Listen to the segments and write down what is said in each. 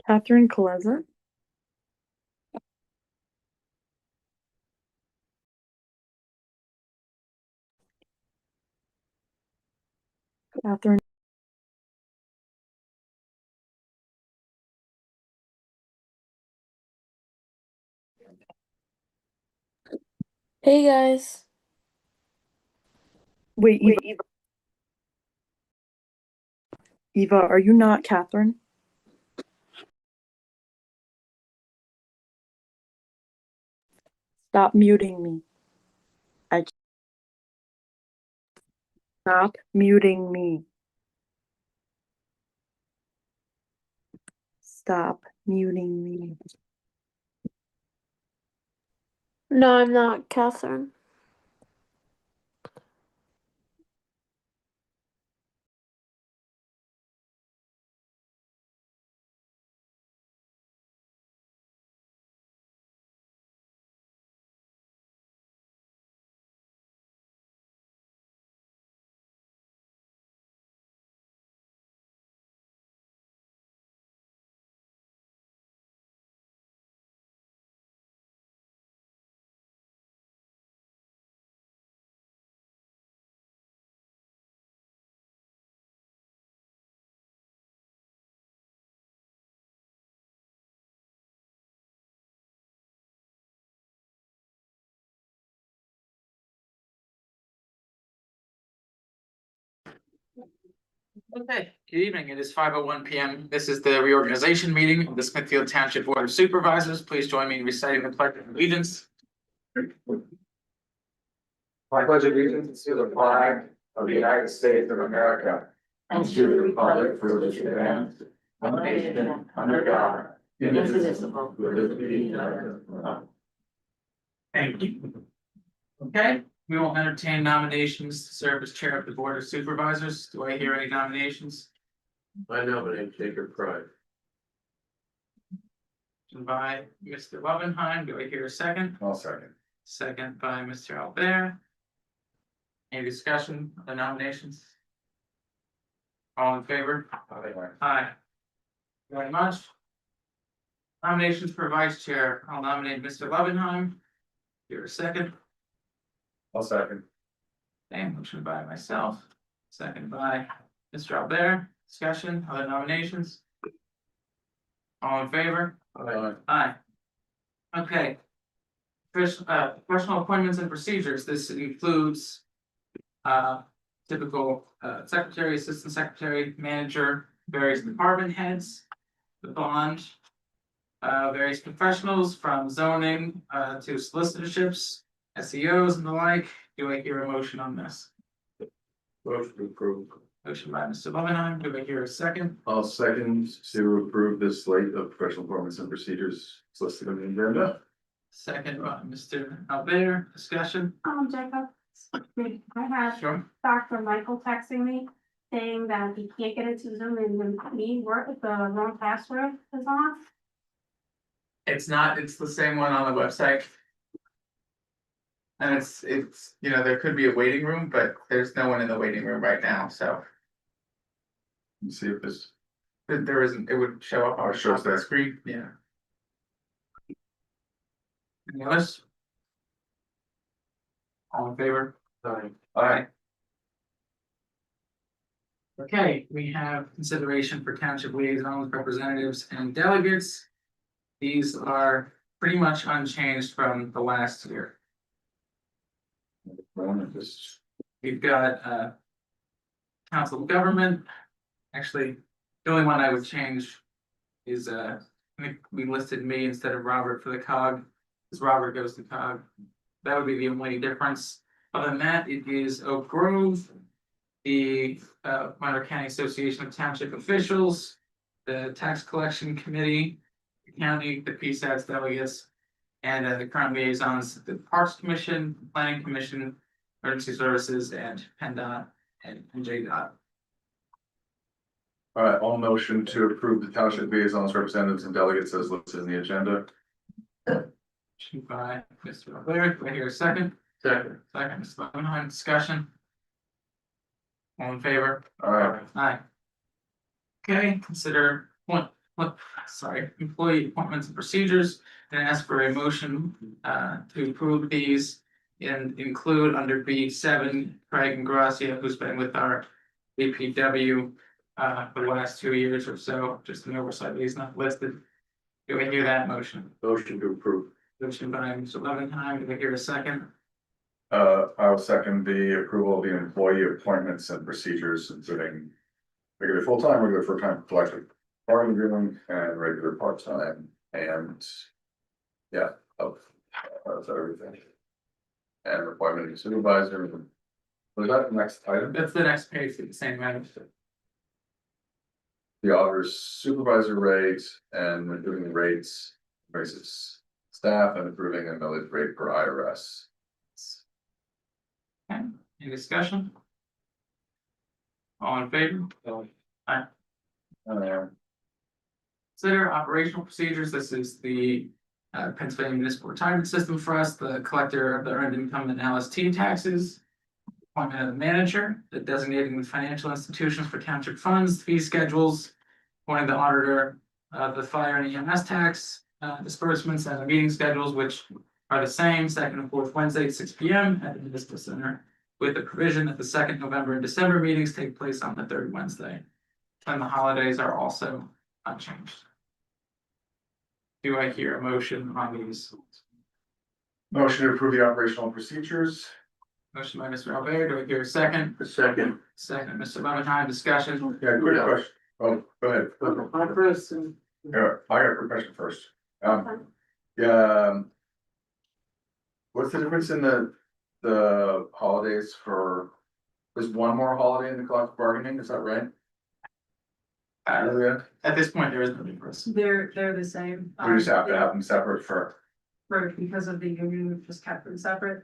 Catherine Kaleza. Catherine. Hey guys. Wait, Eva. Eva, are you not Catherine? Stop muting me. Stop muting me. Stop muting me. No, I'm not Catherine. Okay, good evening. It is 5:01 p.m. This is the reorganization meeting of the Smithfield Township Board of Supervisors. Please join me in reciting the Pledge of Allegiance. I pledge allegiance to the flag of the United States of America and to the republic for which it stands, one nation, under God, indivisible, with liberty and justice for all. Thank you. Okay, we will entertain nominations to serve as chair of the Board of Supervisors. Do I hear any nominations? I nominate Jacob Pride. By Mr. Lovenheim. Do I hear a second? I'll second. Second by Mr. Albert. Any discussion on the nominations? All in favor? Aye. Very much. Nominations for vice chair. I'll nominate Mr. Lovenheim. Here a second. I'll second. Okay, motion by myself, second by Mr. Albert. Discussion, other nominations? All in favor? Aye. Okay. Professional appointments and procedures. This includes typical secretary, assistant secretary, manager, various department heads, the bond, various professionals from zoning to solicitorships, SEOs and the like. Do I hear a motion on this? Motion approved. Motion by Mr. Lovenheim. Do I hear a second? I'll second to approve this slate of professional performance and procedures listed on the agenda. Second by Mr. Albert. Discussion? Jacob, I had Sure. Dr. Michael texting me saying that he can't get into Zoom and the me work if the wrong password is on. It's not, it's the same one on the website. And it's, you know, there could be a waiting room, but there's no one in the waiting room right now, so Let's see if this. there isn't, it would show up on Oh, it shows the that. screen, yeah. Any others? All in favor? Aye. Okay, we have consideration for township liaisons, representatives and delegates. These are pretty much unchanged from the last year. We've got council of government. Actually, the only one I would change is I think we listed me instead of Robert for the COG, because Robert goes to COG. That would be the only difference. Other than that, it is Oak Grove, the Minor County Association of Township Officials, the Tax Collection Committee, the county, the PSATs delegates, and the current liaisons, the Parks Commission, Planning Commission, Emergency Services, and PennDOT and JDOT. All right, all motion to approve the township liaisons, representatives and delegates as listed in the agenda. Motion by Mr. Albert. Do I hear a second? Second. Second, Mr. Lovenheim. Discussion. All in favor? All right. Aye. Okay, consider employee appointments and procedures, and ask for a motion to approve these and include under B7, Craig Gracia, who's been with our DPW for the last 2 years or so, just an oversight that he's not listed. Do I hear that motion? Motion to approve. Motion by Mr. Levenheim, do I hear a second? I will second the approval of the employee appointments and procedures, including regular full-time, regular full-time collective bargaining agreement, and regular part-time, and yeah, that's everything. And appointment of supervisor. Was that the next item? That's the next page, the same item. The auditor's supervisor rates and reviewing the rates, raises staff and approving a millage rate for IRS. Okay, any discussion? All in favor? Consider operational procedures. This is the Pennsylvania Municipal Retirement System for us, the collector of the earned income and LST taxes. Appointment of the manager, the designating the financial institutions for township funds, fee schedules. Appointing the auditor of the fire and EMS tax disbursements, and the meeting schedules, which are the same, second and fourth Wednesday at 6 p.m. at the municipal center, with the provision that the second November and December meetings take place on the third Wednesday. And the holidays are also unchanged. Do I hear a motion on these? Motion to approve the operational procedures. Motion by Mr. Albert, do I hear a second? A second. Second, Mr. Levenheim, discussion. Yeah, quick question. Oh, go ahead. Yeah, I got a quick question first. Yeah. What's the difference in the holidays for, there's one more holiday in the collective bargaining, is that right? Yeah, At this point, there is no difference. They're the same. we just have to have them separate for, Because of the union, we've just kept them separate.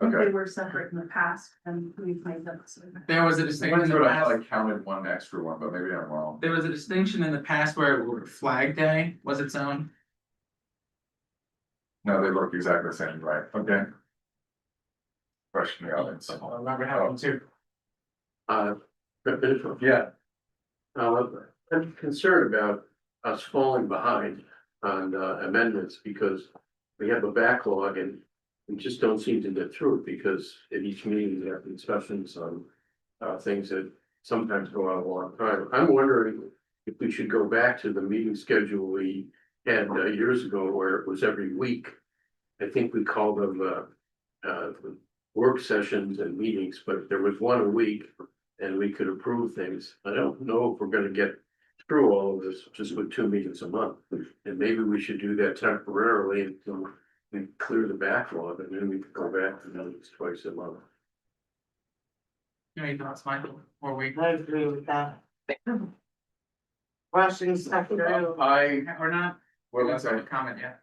Okay. They were separate in the past and we've made them. So There was a distinction in but the I past. like counted one extra one, but maybe I'm wrong. There was a distinction in the past where Flag Day was its own. No, they look exactly the same, right? Okay. Question the audience. I remember having two. Yeah, I'm concerned about us falling behind on amendments because we have a backlog and we just don't seem to get through it because at each meeting we have discussions on things that sometimes go on a long time. I'm wondering if we should go back to the meeting schedule we had years ago where it was every week. I think we called them work sessions and meetings, but there was one a week and we could approve things. I don't know if we're gonna get through all of this just with 2 meetings a month. And maybe we should do that temporarily until we clear the backlog and then we can go back to meetings twice a month. Any thoughts, Michael, or we, I agree with that. Rushing stuff through. or not? what We was haven't I? comment yet.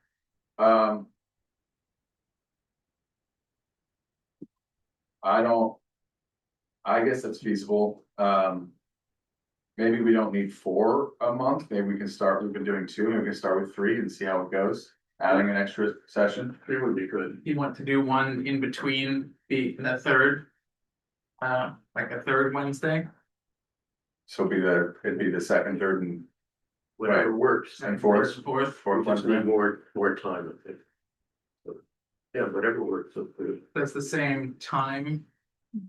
I don't. I guess that's feasible. Maybe we don't need 4 a month. Maybe we can start, we've been doing 2, maybe we can start with 3 and see how it goes. Adding an extra session. It would be good. You want to do one in between the third? Like a third Wednesday? So it'd be the second, third and Whatever works. And fourth. Fourth, We fourth just need Wednesday. more time, I think. So, yeah, whatever works. So good. that's the same time,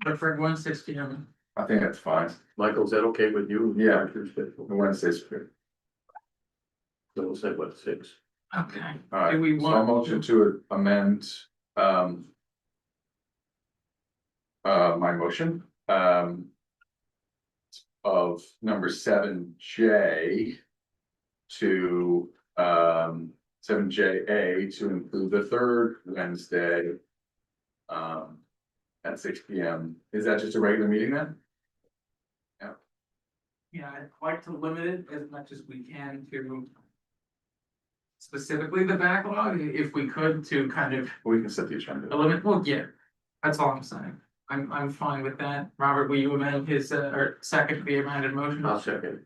but for everyone, 6 p.m. I think that's fine. Michael, is that okay with you? Yeah. So The Wednesday's good. we'll say what, 6? Okay. All right, Do we so I'll want- motion to amend. My motion, of number 7J. To 7JA to include the third Wednesday. At 6 p.m. Is that just a regular meeting then? Yeah, I'd like to limit it as much as we can to. Specifically the backlog, if we could, to kind of We can set the agenda. eliminate, well, yeah, that's all I'm saying. I'm fine with that. Robert, will you amend his, or second the amended motion? I'll second.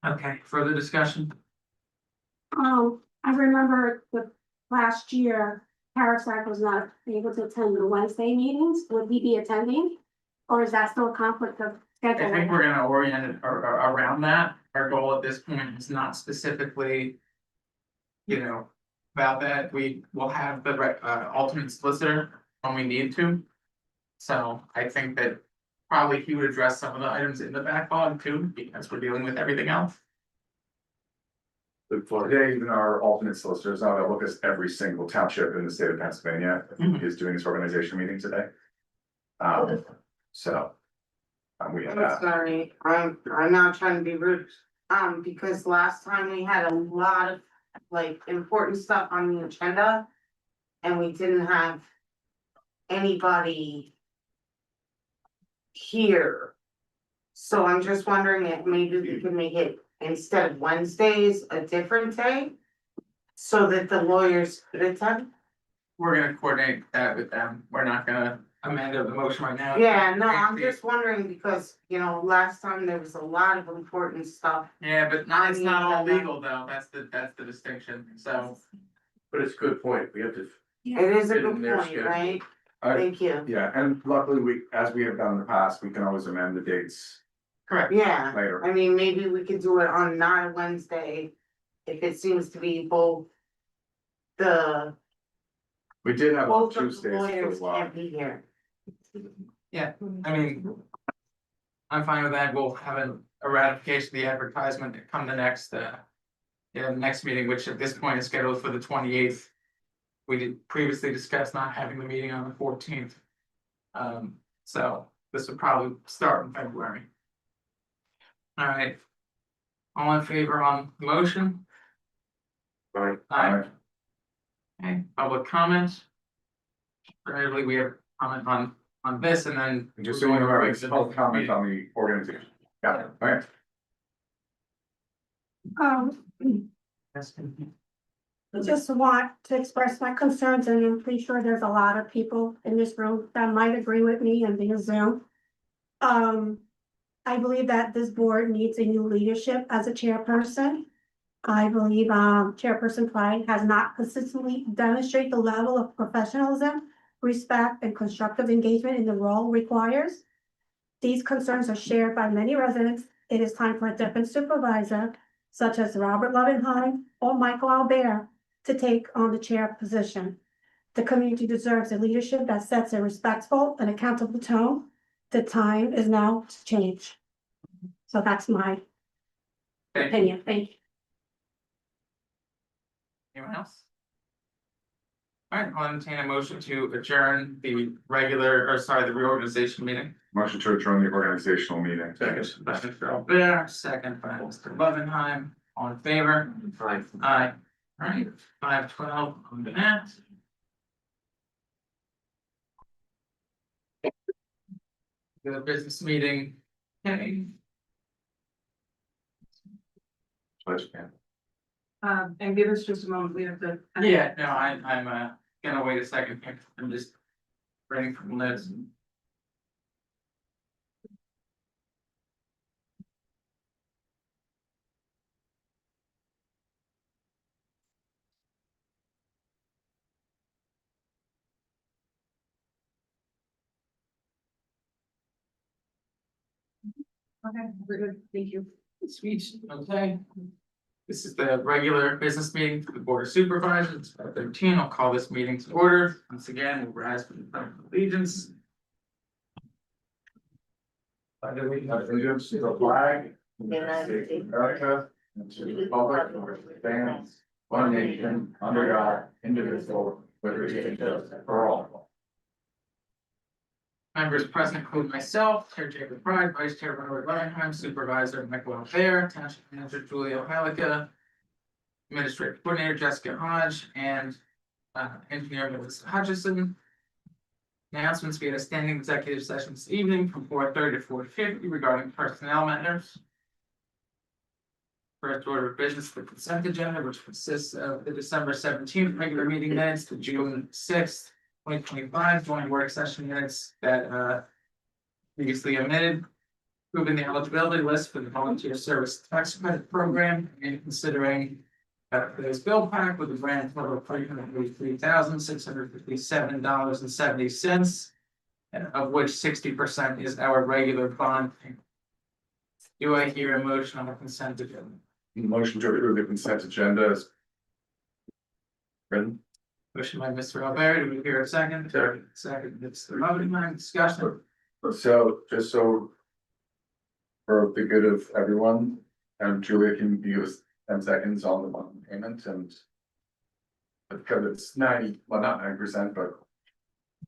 Okay, further discussion? I remember the last year, Parasite was not able to attend the Wednesday meetings. Would he be attending? Or is that still a conflict of I schedule? think we're gonna orient it around that. our goal at this point is not specifically. You know, about that, we will have the alternate solicitor when we need to. So I think that probably he would address some of the items in the backlog too, because we're dealing with everything else. Good point. Today, even our alternate solicitors, now that look at every single township in the state of Pennsylvania, is doing this organization meeting today. So. We I'm have, sorry, I'm not trying to be rude, because last time we had a lot of like important stuff on the agenda. And we didn't have anybody here. So I'm just wondering if maybe we could make it instead of Wednesdays, a different day. So that the lawyers could attend. We're gonna coordinate that with them. We're not gonna amend the motion right now. Yeah, no, I'm just wondering because, you know, last time there was a lot of important stuff. Yeah, but it's not all legal though. That's the distinction. So. But it's a good point, we have to. It is a fit in good their point, schedule. right? I- Thank you. yeah, and luckily as we have done in the past, we can always amend the dates Correct. Yeah, later. I mean, maybe we could do it on not a Wednesday. If it seems to be both. We did have Both of the Tuesdays for a lawyers while. can't be here. I mean. I'm fine with that. We'll have a ratification of the advertisement come the next next meeting, which at this point is scheduled for the 28th. We did previously discuss not having the meeting on the 14th. So this would probably start in February. All right. All in favor on the motion? Right. Aye. Okay, public comments. Generally, we have comment on this and then. And just so you know, it's public comment on the organization. Yeah, alright. Just want to express my concerns, and I'm pretty sure there's a lot of people in this room that might agree with me and via Zoom. I believe that this board needs a new leadership as a chairperson. I believe, Chairperson Pride has not consistently demonstrated the level of professionalism, respect, and constructive engagement in the role requires. These concerns are shared by many residents. It is time for a different supervisor, such as Robert Lovenheim or Michael Albert, to take on the chair position. The community deserves a leadership that sets a respectful and accountable tone. The time is now to change. So that's my Thank you. opinion. Thank you. Anyone else? All right, I'll entertain a motion to adjourn the the reorganization meeting. Motion to adjourn the organizational meeting. Second. By Mr. Albert, second by Mr. Lovenheim, all in favor? Fine. Aye. All right, 5:12 on that. The business meeting. Okay. And give us just a moment, we have to. Yeah, no, I'm gonna wait a second. I'm just waiting for Liz. Okay, we're good, thank you. Sweet, okay. This is the regular business meeting for the Board of Supervisors, 5:13. I'll call this meeting to order. Once again, we'll rise for the pledge of allegiance. Allegiance to the flag of the United States of America and to the republic for which it stands, one nation, under God, indivisible, with liberty and justice for all. Members present include myself, Chair Jacob Pride, Vice Chair Robert Lovenheim, Supervisor Michael Albert, Township Manager Julia Halika, Administrative Coordinator Jessica Hodge, and Engineer Melissa Hutchison. Announcements: we had a standing executive session this evening from 4:30 to 4:50 regarding personnel matters. First order of business, the consent agenda, which consists of the December 17th regular meeting minutes to June 6th. 2025 joint work session minutes that previously omitted. Approving the eligibility list for the volunteer service tax credit program and considering today's bill pack with a grand total of $343,657.70. And of which 60% is our regular bond. Do I hear a motion on the consent agenda? Motion to approve the consent agenda is written. Motion by Mr. Albert, do we hear a second? Second, Mr. Loveenheim, discussion. So, just so. For the good of everyone, Julia can give us 10 seconds on the one payment and. Because it's 90, well, not 90%, but.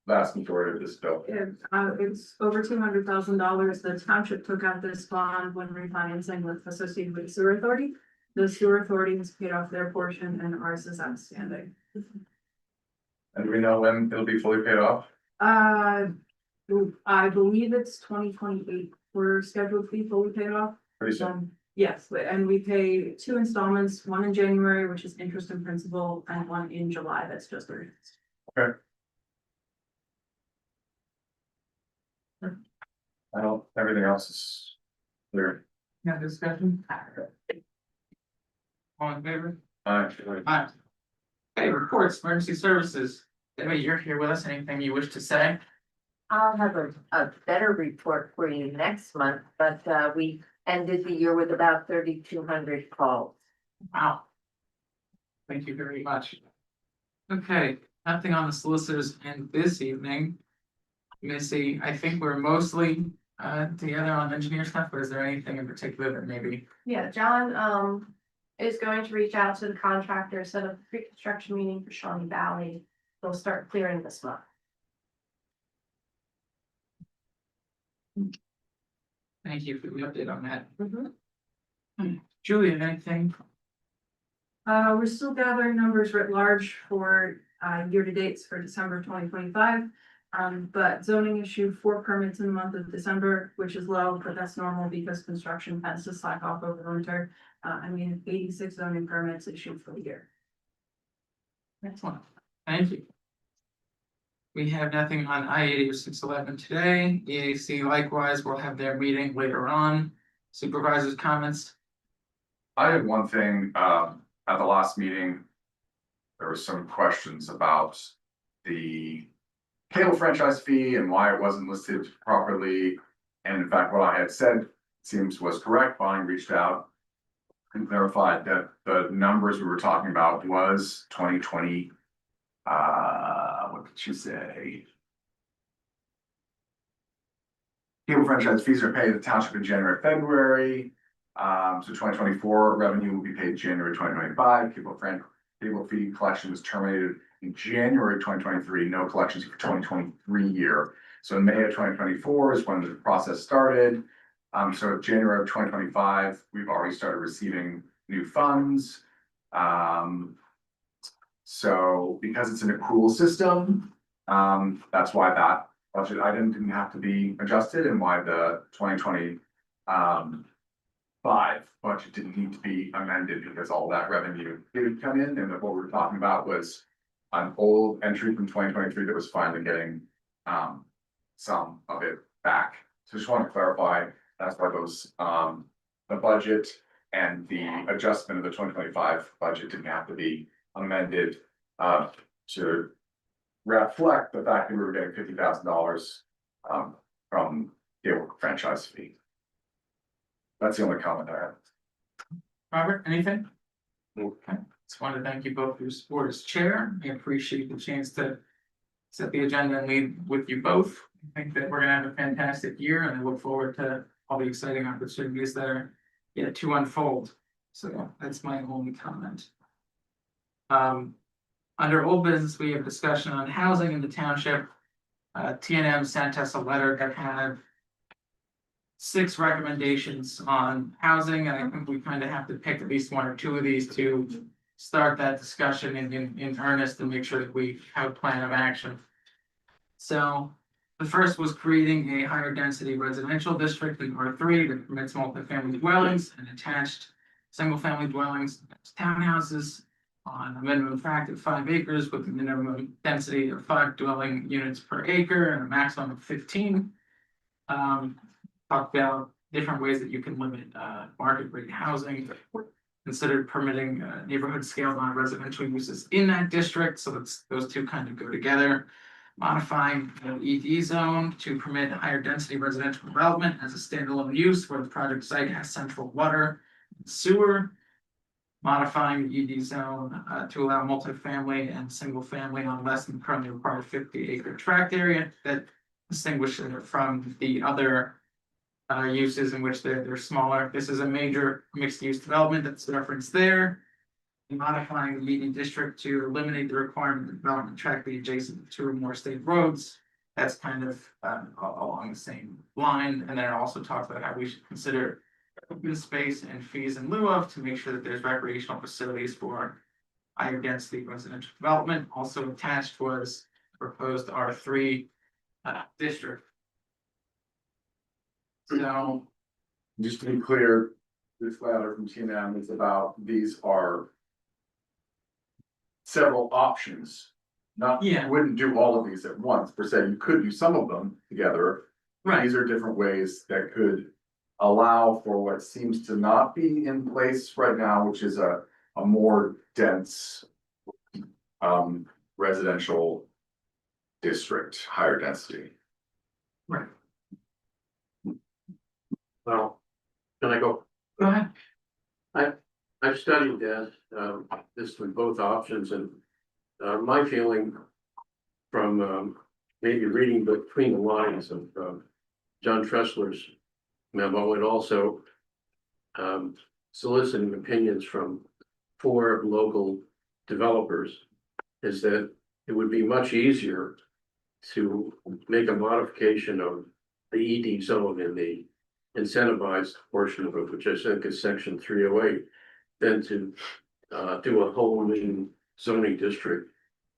Vast majority of this bill. It's over $200,000. The township took out this bond when refinancing with associated with the sewer authority. The sewer authority has paid off their portion and ours is outstanding. And do we know when it'll be fully paid off? I believe it's 2028. We're scheduled to be fully paid off. Pretty soon. Yes, and we pay 2 installments, one in January, which is interest and principal, and one in July, that's just the interest. Okay. I don't, everything else is clear. No discussion? All in favor? Aye. Okay, reports, emergency services. Debbie, you're here with us. Anything you wish to say? I'll have a better report for you next month, but we ended the year with about 3,200 calls. Wow. Thank you very much. Okay, nothing on the solicitors end this evening. Missy, I think we're mostly together on engineer stuff, but is there anything in particular that maybe? Yeah, John is going to reach out to the contractor, set up a pre-construction meeting for Shawnee Valley. They'll start clearing this month. Thank you for the update on that. Mhm. Julia, anything? We're still gathering numbers writ large for year to dates for December 2025. But zoning issued 4 permits in the month of December, which is low, but that's normal because construction tends to slack off over the winter. 86 zoning permits issued for the year. Excellent, thank you. We have nothing on I-80 or 611 today. EAC likewise will have their meeting later on. Supervisors' comments. I had one thing, at the last meeting. There was some questions about the cable franchise fee and why it wasn't listed properly. And in fact, what I had said seems was correct. Bonnie reached out and clarified that the numbers we were talking about was 2020. What did she say? Cable franchise fees are paid to the township in January, February. So 2024 revenue will be paid January 2025. Cable fee collection was terminated in January 2023. No collections for 2023 year. So in May of 2024 is when the process started. So January of 2025, we've already started receiving new funds. So because it's an accrual system, that's why that budget item didn't have to be adjusted and why the 2025 budget didn't need to be amended because all that revenue did come in, and what we were talking about was an old entry from 2023 that was finally getting some of it back. So just want to clarify, that's why those the budget and the adjustment of the 2025 budget didn't have to be amended to reflect the fact that we were getting $50,000 from the franchise fee. That's the only comment I have. Robert, anything? Okay, just wanted to thank you both for your support as chair. I appreciate the chance to set the agenda and lead with you both. I think that we're gonna have a fantastic year and I look forward to all the exciting opportunities that are yet to unfold. So that's my only comment. Under old business, we have discussion on housing in the township. TNM sent us a letter that had 6 recommendations on housing, and I think we kind of have to pick at least 1 or 2 of these to start that discussion in earnest and make sure that we have a plan of action. So the first was creating a higher density residential district in R3 that permits multifamily dwellings and attached single family dwellings, townhouses on a minimum tract of 5 acres with a minimum density of 5 dwelling units per acre and a maximum of 15. Talked about different ways that you can limit market rate housing. Considered permitting neighborhood scale non-residential uses in that district, so that's those two kind of go together. Modifying the ED zone to permit higher density residential development as a standalone use where the project site has central water and sewer. Modifying the ED zone to allow multifamily and single family on less than currently required 50-acre tract area that distinguishes it from the other uses in which they're smaller. This is a major mixed use development that's referenced there. Modifying the ED district to eliminate the requirement that development tract be adjacent to two or more state roads. That's kind of along the same line. And then it also talks about how we should consider open space and fees in lieu of to make sure that there's recreational facilities for higher density residential development. Also attached was proposed R3 district. So Just to be clear, this letter from TNM is about, these are several options. Not, Yeah. you wouldn't do all of these at once, per se, you could do some of them together. right, These are different ways that could allow for what seems to not be in place right now, which is a more dense residential district, higher density. right. Well, can I go? Go ahead. I've studied that, this with both options and, my feeling from, maybe reading between the lines of, John Tressler's memo and also, soliciting opinions from 4 local developers is that it would be much easier to make a modification of the ED zone in the incentivized portion of it, which I think is section 308, than to do a whole new zoning district.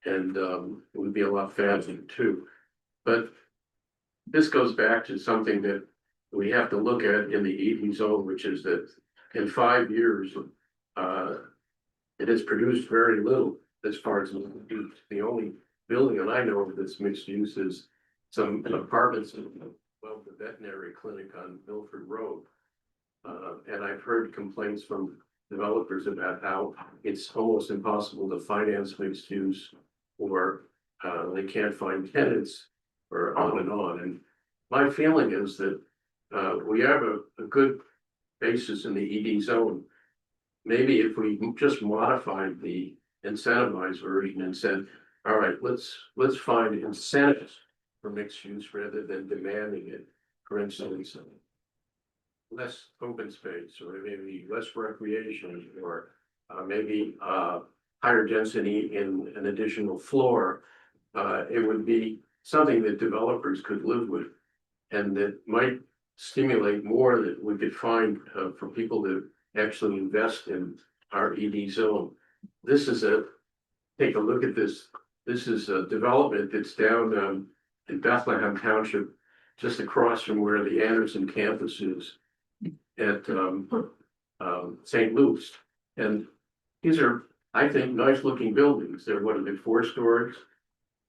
And it would be a lot faster too. But this goes back to something that we have to look at in the ED zone, which is that in 5 years, it has produced very little as far as the only building that I know of that's mixed use is some apartments above the veterinary clinic on Milford Road. And I've heard complaints from developers about how it's almost impossible to finance mixed use or they can't find tenants or on and on. And my feeling is that we have a good basis in the ED zone. Maybe if we just modified the incentivized version and said, all right, let's find incentives for mixed use rather than demanding it. For instance, less open space or maybe less recreation or maybe higher density in an additional floor. It would be something that developers could live with and that might stimulate more that we could find for people to actually invest in our ED zone. This is take a look at this. This is a development that's down in Bethlehem Township, just across from where the Anderson campus is at St. Luke's. And these are, I think, nice looking buildings. They're, what are they, 4 stories?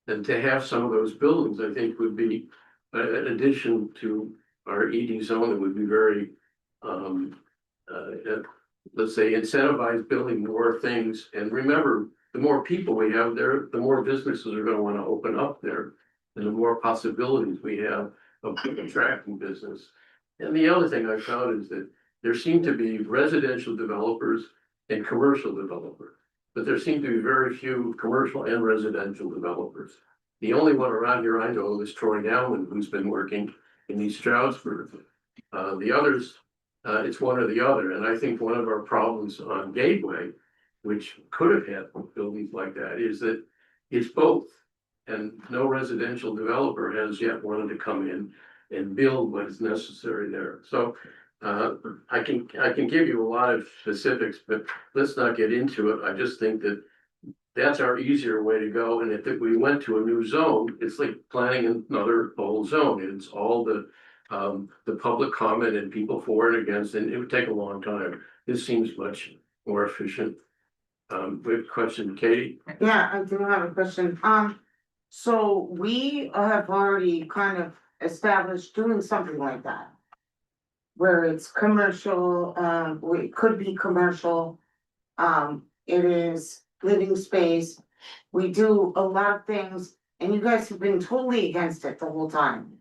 And to have some of those buildings, I think would be an addition to our ED zone that would be very, let's say, incentivize building more things. And remember, the more people we have there, the more businesses are going to want to open up there, and the more possibilities we have of attracting business. And the other thing I found is that there seem to be residential developers and commercial developers, but there seem to be very few commercial and residential developers. The only one around here I know is Troy Allen, who's been working in East Stroudsburg. The others, it's one or the other. And I think one of our problems on Gateway, which could have had buildings like that, is that it's both. And no residential developer has yet wanted to come in and build what is necessary there. So I can give you a lot of specifics, but let's not get into it. I just think that that's our easier way to go. And if we went to a new zone, it's like planning another whole zone. And it's all the public comment and people for and against, and it would take a long time. This seems much more efficient. We have a question, Katie? Yeah, I do have a question. So we have already kind of established doing something like that. Where it's commercial, it could be commercial. It is living space. We do a lot of things And you guys have been totally against it the whole time.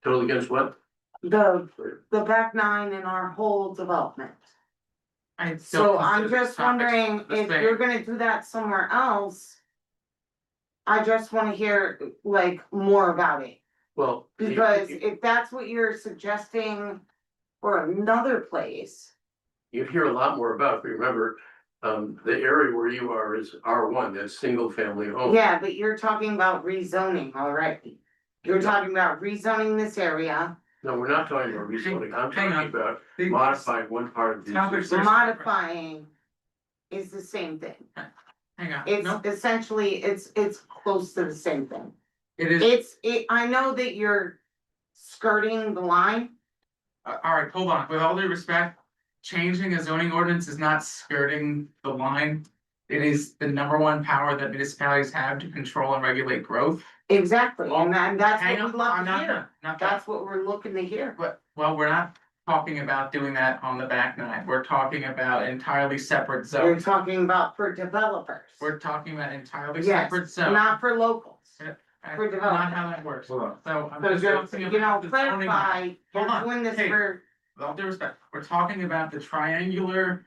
Totally against what? The back nine in our whole development. I don't So I'm consider just this topic wondering the if same. you're gonna do that somewhere else. I just wanna hear like more about it, Well. because if that's what you're suggesting for another place. You hear a lot more about, it. Remember, the area where you are is R1, that's single family home. Yeah, but you're talking about rezoning already. You're talking about rezoning this area, No, we're not talking about rezoning, I'm Hang on. talking about The- modifying one part of the. Topics existing- are- modifying is the same thing. Hang on, It's no, essentially, it's close to the same thing. it is, I know that you're skirting the line. alright, hold on, with all due respect. Changing a zoning ordinance is not skirting the line. It is the number one power that municipalities have to control and regulate growth. Exactly, and that's Hang what on, we'd love I'm to not hear. done, not done. That's what we're looking to hear. But, well, we're not talking about doing that on the back nine, we're talking about entirely separate You're zones. talking about for developers. We're talking about entirely Yes, separate zones. not for locals. That's for not development. how that works, Hold on. so I'm So just you're, talking you about know, the zoning. clarify, Hold you're on, doing this hey. for, With all due respect, we're talking about the triangular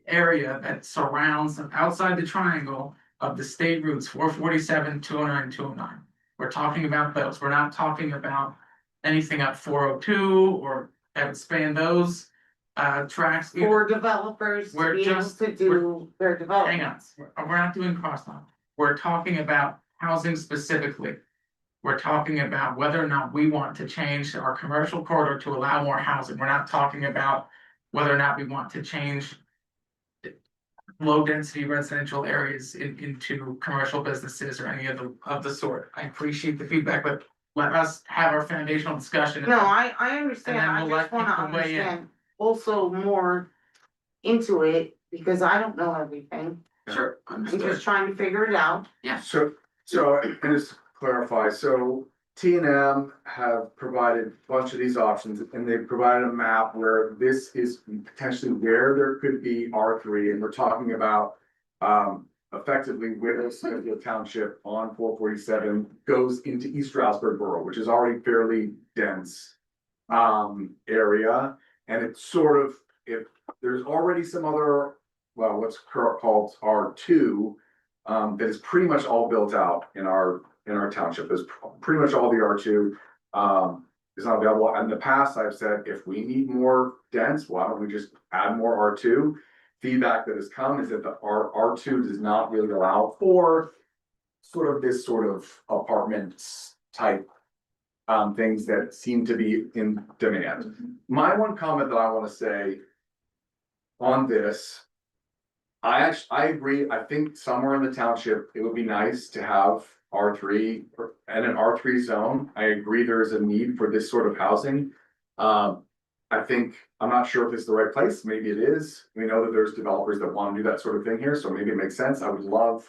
area that surrounds outside the triangle of the state routes 447, 209, 209. We're talking about those, we're not talking about anything up 402 or that would span those tracks. for developers to We're be able just- to do their Hang on, developments. we're not doing crosstalk, we're talking about housing specifically. We're talking about whether or not we want to change our commercial corridor to allow more housing, we're not talking about whether or not we want to change. Low density residential areas into commercial businesses or any of the sort. I appreciate the feedback, but let us have our foundational discussion. No, I understand, And then I we'll just let wanna people weigh in. understand also more into it, because I don't know everything. Sure, I'm understood. just trying to figure it out. So, and just to clarify, so T and M have provided a bunch of these options, and they've provided a map where this is potentially where there could be R3, and we're talking about. Effectively where Smithfield Township on 447 goes into East Stroudsburg Borough, which is already fairly dense. Area, and it's sort of, if there's already some other, well, what's called R2. That is pretty much all built out in our township, there's pretty much all the R2. Is not available, in the past, I've said, if we need more dense, why don't we just add more R2? Feedback that has come is that the R2 does not really allow for. Sort of this sort of apartments type. Things that seem to be in demand. My one comment that I wanna say. On this. I agree, I think somewhere in the township, it would be nice to have R3 and an R3 zone. I agree there is a need for this sort of housing. I think, I'm not sure if it's the right place, maybe it is. We know that there's developers that wanna do that sort of thing here, so maybe it makes sense. I would love.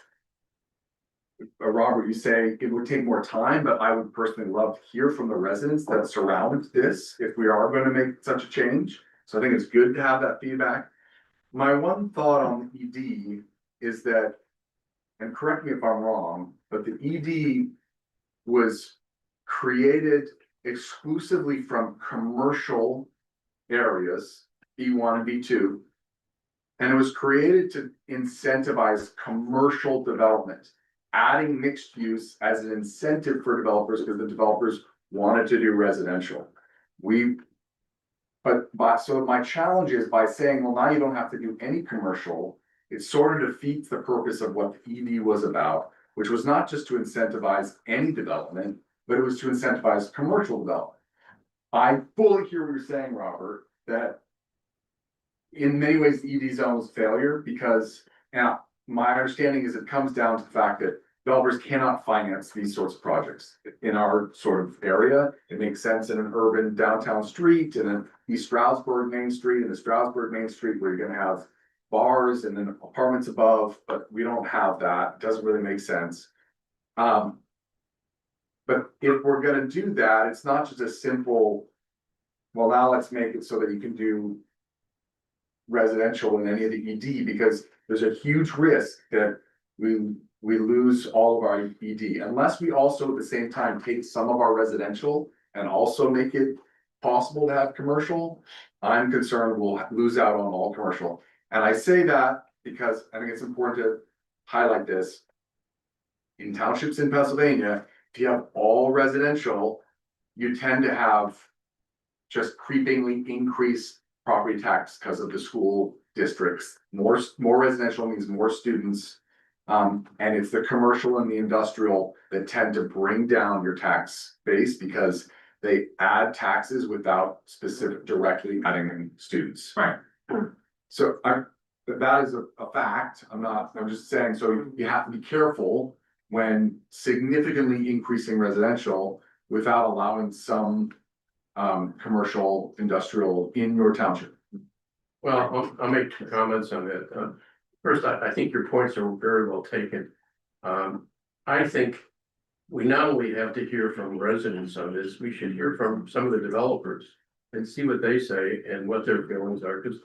Robert, you say it would take more time, but I would personally love to hear from the residents that surround this if we are gonna make such a change. So I think it's good to have that feedback. My one thought on the ED is that, and correct me if I'm wrong, but the ED was created exclusively from commercial areas, B1 and B2. And it was created to incentivize commercial development, adding mixed use as an incentive for developers because the developers wanted to do residential. So my challenge is by saying, well, now you don't have to do any commercial, it sort of defeats the purpose of what the ED was about, which was not just to incentivize any development, but it was to incentivize commercial development. I fully hear what you're saying, Robert, that in many ways, the ED zone was a failure because now my understanding is it comes down to the fact that developers cannot finance these sorts of projects in our sort of area. It makes sense in an urban downtown street and an East Stroudsburg Main Street and the Stroudsburg Main Street where you're gonna have bars and then apartments above, but we don't have that. It doesn't really make sense. But if we're gonna do that, it's not just a simple, well, now let's make it so that you can do residential in any of the ED, because there's a huge risk that we we lose all of our ED, unless we also at the same time take some of our residential and also make it possible to have commercial. I'm concerned we'll lose out on all commercial, and I say that because I think it's important to highlight this. In townships in Pennsylvania, if you have all residential, you tend to have just creepingly increased property tax because of the school districts. More residential means more students. And it's the commercial and the industrial that tend to bring down your tax base because they add taxes without specific directly adding in students. Right. So that is a fact. I'm just saying, so you have to be careful when significantly increasing residential without allowing some commercial, industrial in your township. Well, I'll make two comments on that. First, I think your points are very well taken. I think we not only have to hear from residents on this, we should hear from some of the developers and see what they say and what their feelings are, because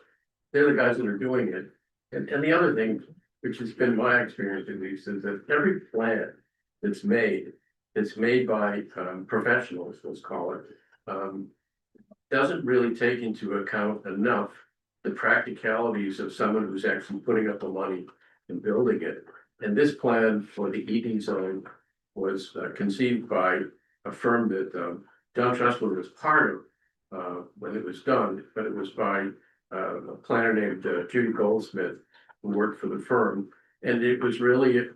they're the guys that are doing it. And the other thing, which has been my experience at least, is that every plan that's made by professionals, let's call it, doesn't really take into account enough the practicalities of someone who's actually putting up the money and building it. And this plan for the ED zone was conceived by a firm that John Tressler was part of when it was done, but it was by a planner named Judy Goldsmith, who worked for the firm. And it was really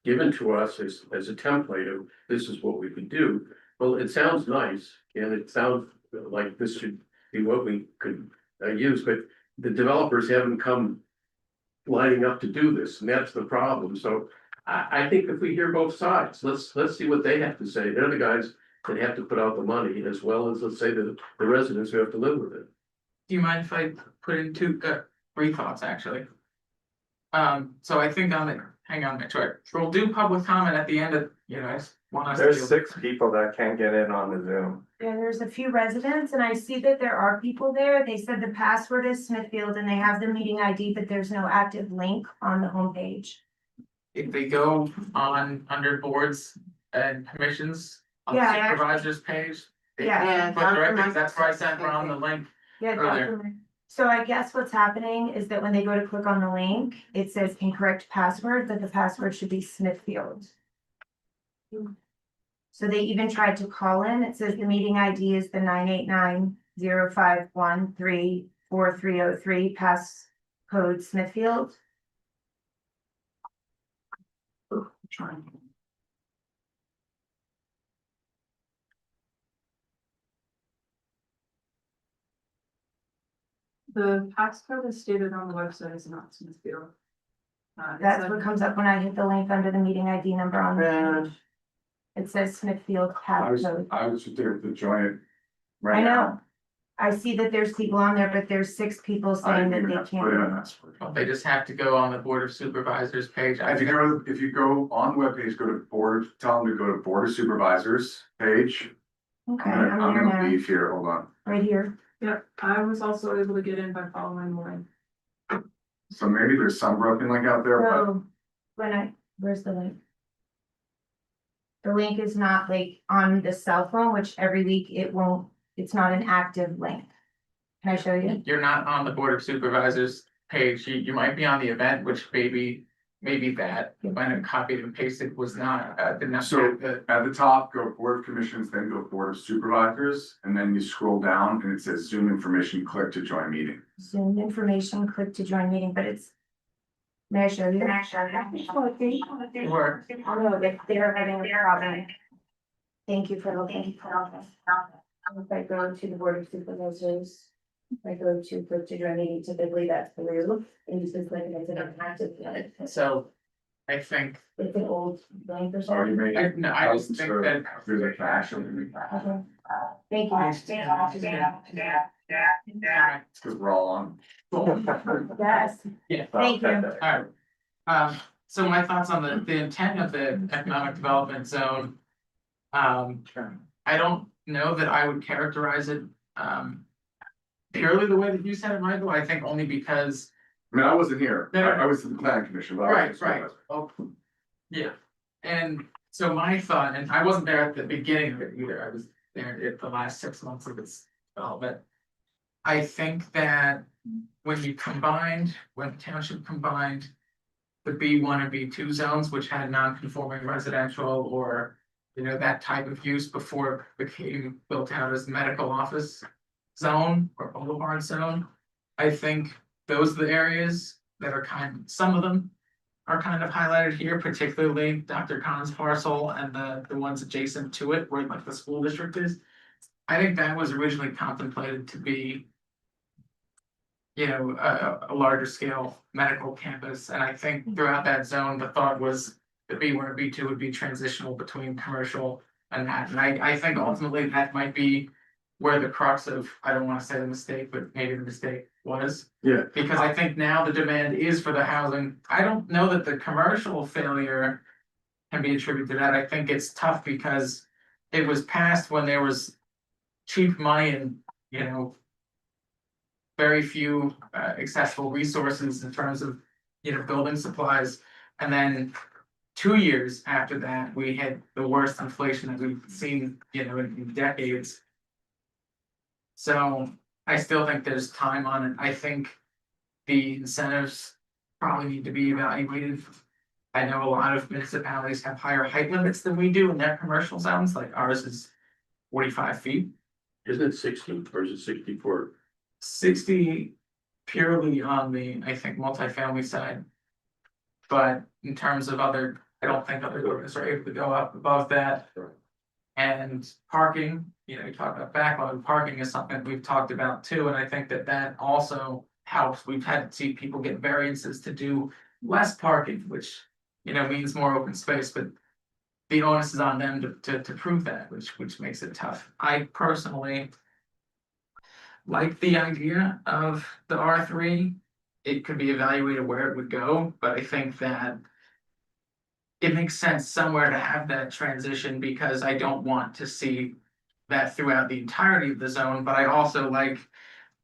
given to us as a template of this is what we could do. Well, it sounds nice, and it sounds like this should be what we could use, but the developers haven't come lining up to do this, and that's the problem. So I think if we hear both sides, let's see what they have to say. They're the guys that have to put out the money, as well as, let's say, the residents who have to live with it. Do you mind if I put in three thoughts, actually? So I think hang on, make sure, we'll do public comment at the end of, I just want us to. There's 6 people that can't get in on the Zoom. Yeah, there's a few residents and I see that there are people there. They said the password is Smithfield and they have the meeting ID, but there's no active link on the homepage. If they go on under boards and commissions on the Yeah, I actually- supervisors page. they Yeah. can click directly, that's where I sent Ron the link. Yeah, Earlier. definitely. So I guess what's happening is that when they go to click on the link, it says incorrect password, but the password should be Smithfield. So they even tried to call in. It says the meeting ID is the 989-051-34303, pass code Smithfield. Trying. The passcode is stated on the website is not Smithfield. That's what comes up when I hit the link under the meeting ID number on the Yeah. page. It says Smithfield I was passcode. there to join it. I Right know. now. I see that there's people on there, but there's 6 people I saying didn't that even they have to put in a can't. password. Well, they just have to go on the Board of Supervisors page. If you go on the webpage, go to board, tell them to go to Board of Supervisors page. Okay, I'm I'm here gonna now, leave here, hold on. right here. Yep, I was also able to get in by following the link. So maybe there's some broken link out there, but So where's the link? The link is not like on the cell phone, which every week it's not an active link. Can I show you? You're not on the Board of Supervisors page, you might be on the event, which maybe that, when it copied and pasted was not, did not. So- at the top, go Board of Commissions, then go Board of Supervisors, and then you scroll down and it says Zoom information, click to join meeting. Zoom information, click to join meeting, but it's. May I show you? Or Oh, no, they're having a problem. Thank you for looking. If I go to the Board of Supervisors, if I go to click to join meeting, typically that's blue, and you just like it's an active link. So, I think, It's an old link or Oh, you something. made. I just think that. Through the cache. Okay. Thank you. It's because we're all on. Yes, Yeah. thank you. Alright, so my thoughts on the intent of the economic development zone. I don't know that I would characterize it, purely the way that you said it, Michael, I think only because. I mean, I wasn't here, No. I was in the planning commission, but I was. Right, oh, Yeah, and so my thought, and I wasn't there at the beginning of it either, I was there at the last 6 months of its development. I think that when the township combined the B1 and B2 zones, which had non-conforming residential or, that type of use before it became built out as medical office zone or boulevard zone. I think those are the areas that are some of them are kind of highlighted here, particularly Dr. Khan's parcel and the ones adjacent to it, where like the school district is. I think that was originally contemplated to be, a larger scale medical campus, and I think throughout that zone, the thought was the B1 or B2 would be transitional between commercial and that, and I think ultimately that might be where the crux of, I don't want to say the mistake, but maybe the mistake was. Yeah. Because I think now the demand is for the housing. I don't know that the commercial failure can be attributed to that. I think it's tough because it was passed when there was cheap money and, very few accessible resources in terms of, building supplies. And then 2 years after that, we had the worst inflation that we've seen, in decades. So I still think there's time on it. I think the incentives probably need to be evaluated. I know a lot of municipalities have higher height limits than we do in their commercial zones, like ours is 45 feet. Isn't it 60 or is it 64? 60 purely on the, I think, multifamily side. But in terms of I don't think other ordinances are able to go up above that. Right. And parking, you talk about backlog, parking is something we've talked about too, and I think that also helps. We've had to see people get variances to do less parking, which, means more open space, but the onus is on them to prove that, which makes it tough. I personally like the idea of the R3. It could be evaluated where it would go, but I think that it makes sense somewhere to have that transition, because I don't want to see that throughout the entirety of the zone, but I also like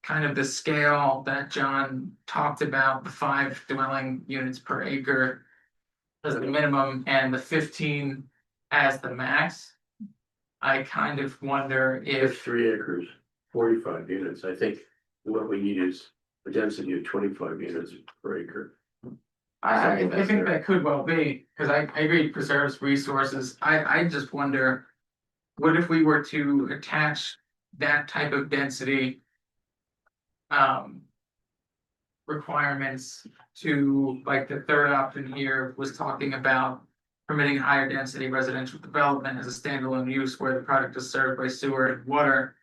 kind of the scale that John talked about, the 5 dwelling units per acre as the minimum and the 15 as the max. I kind of wonder If if 3 acres, 45 units, I think what we need is a density of 25 units per acre. I think that could well be, because I agree it preserves resources. I just wonder, what if we were to attach that type of density requirements to, like, the third option here was talking about permitting higher density residential development as a standalone use where the project is served by sewer and water.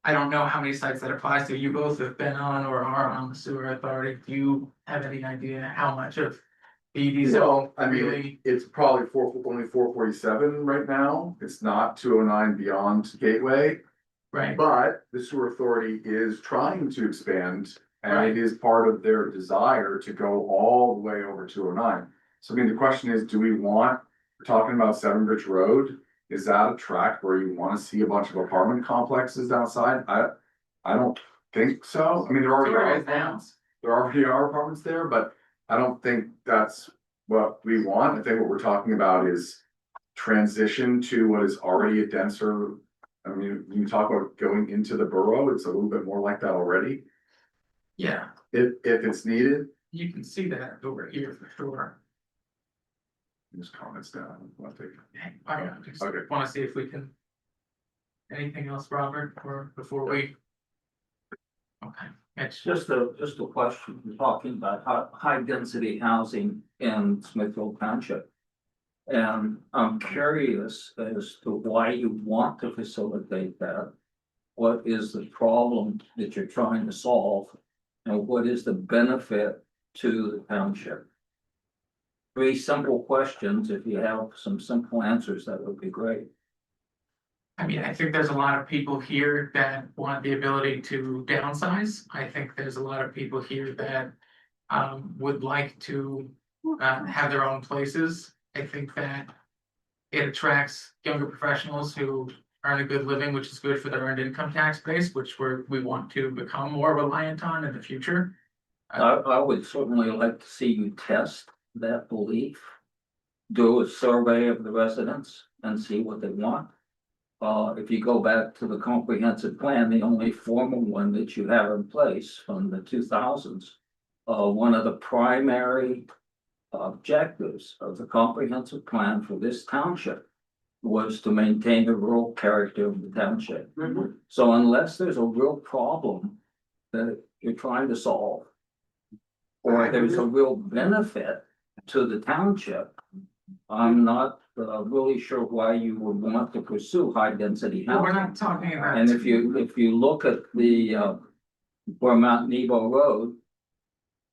I don't know how many sites that applies to. You both have been on or are on the sewer authority. Do you have any idea how much of BD zone Well, I mean, really? it's probably only 447 right now. It's not 209 beyond Gateway. Right, But the sewer authority is trying to expand, and Right. it is part of their desire to go all the way over 209. So I mean, the question is, we're talking about Seven Bridge Road? Is that a tract where you wanna see a bunch of apartment complexes outside? I don't think so. I mean, Sewer is down. there already are apartments there, but I don't think that's what we want. I think what we're talking about is transition to what is already a denser. I mean, you talk about going into the borough, it's a little bit more like that already, Yeah, if it's needed. you can see that over here for sure. Just comments down. I'll take it. I just Okay. wanna see if we can. Anything else, Robert, or before we? Okay, it's Just a question, we're talking about high density housing in Smithfield Township. And I'm curious as to why you want to facilitate that. What is the problem that you're trying to solve? And what is the benefit to the township? 3 simple questions. If you have some simple answers, that would be great. I mean, I think there's a lot of people here that want the ability to downsize. I think there's a lot of people here that would like to have their own places. I think that it attracts younger professionals who earn a good living, which is good for their earned income tax base, which we want to become more reliant on in the future. I would certainly like to see you test that belief. do a survey of the residents and see what they want. If you go back to the comprehensive plan, the only formal one that you have in place from the 2000s, one of the primary objectives of the comprehensive plan for this township was to maintain the rural character of the township. So unless there's a real problem that you're trying to solve, or there's a real benefit to the township, I'm not really sure why you would want to pursue high density Well, we're housing. not talking about. And if you look at the where Mount Nebo Road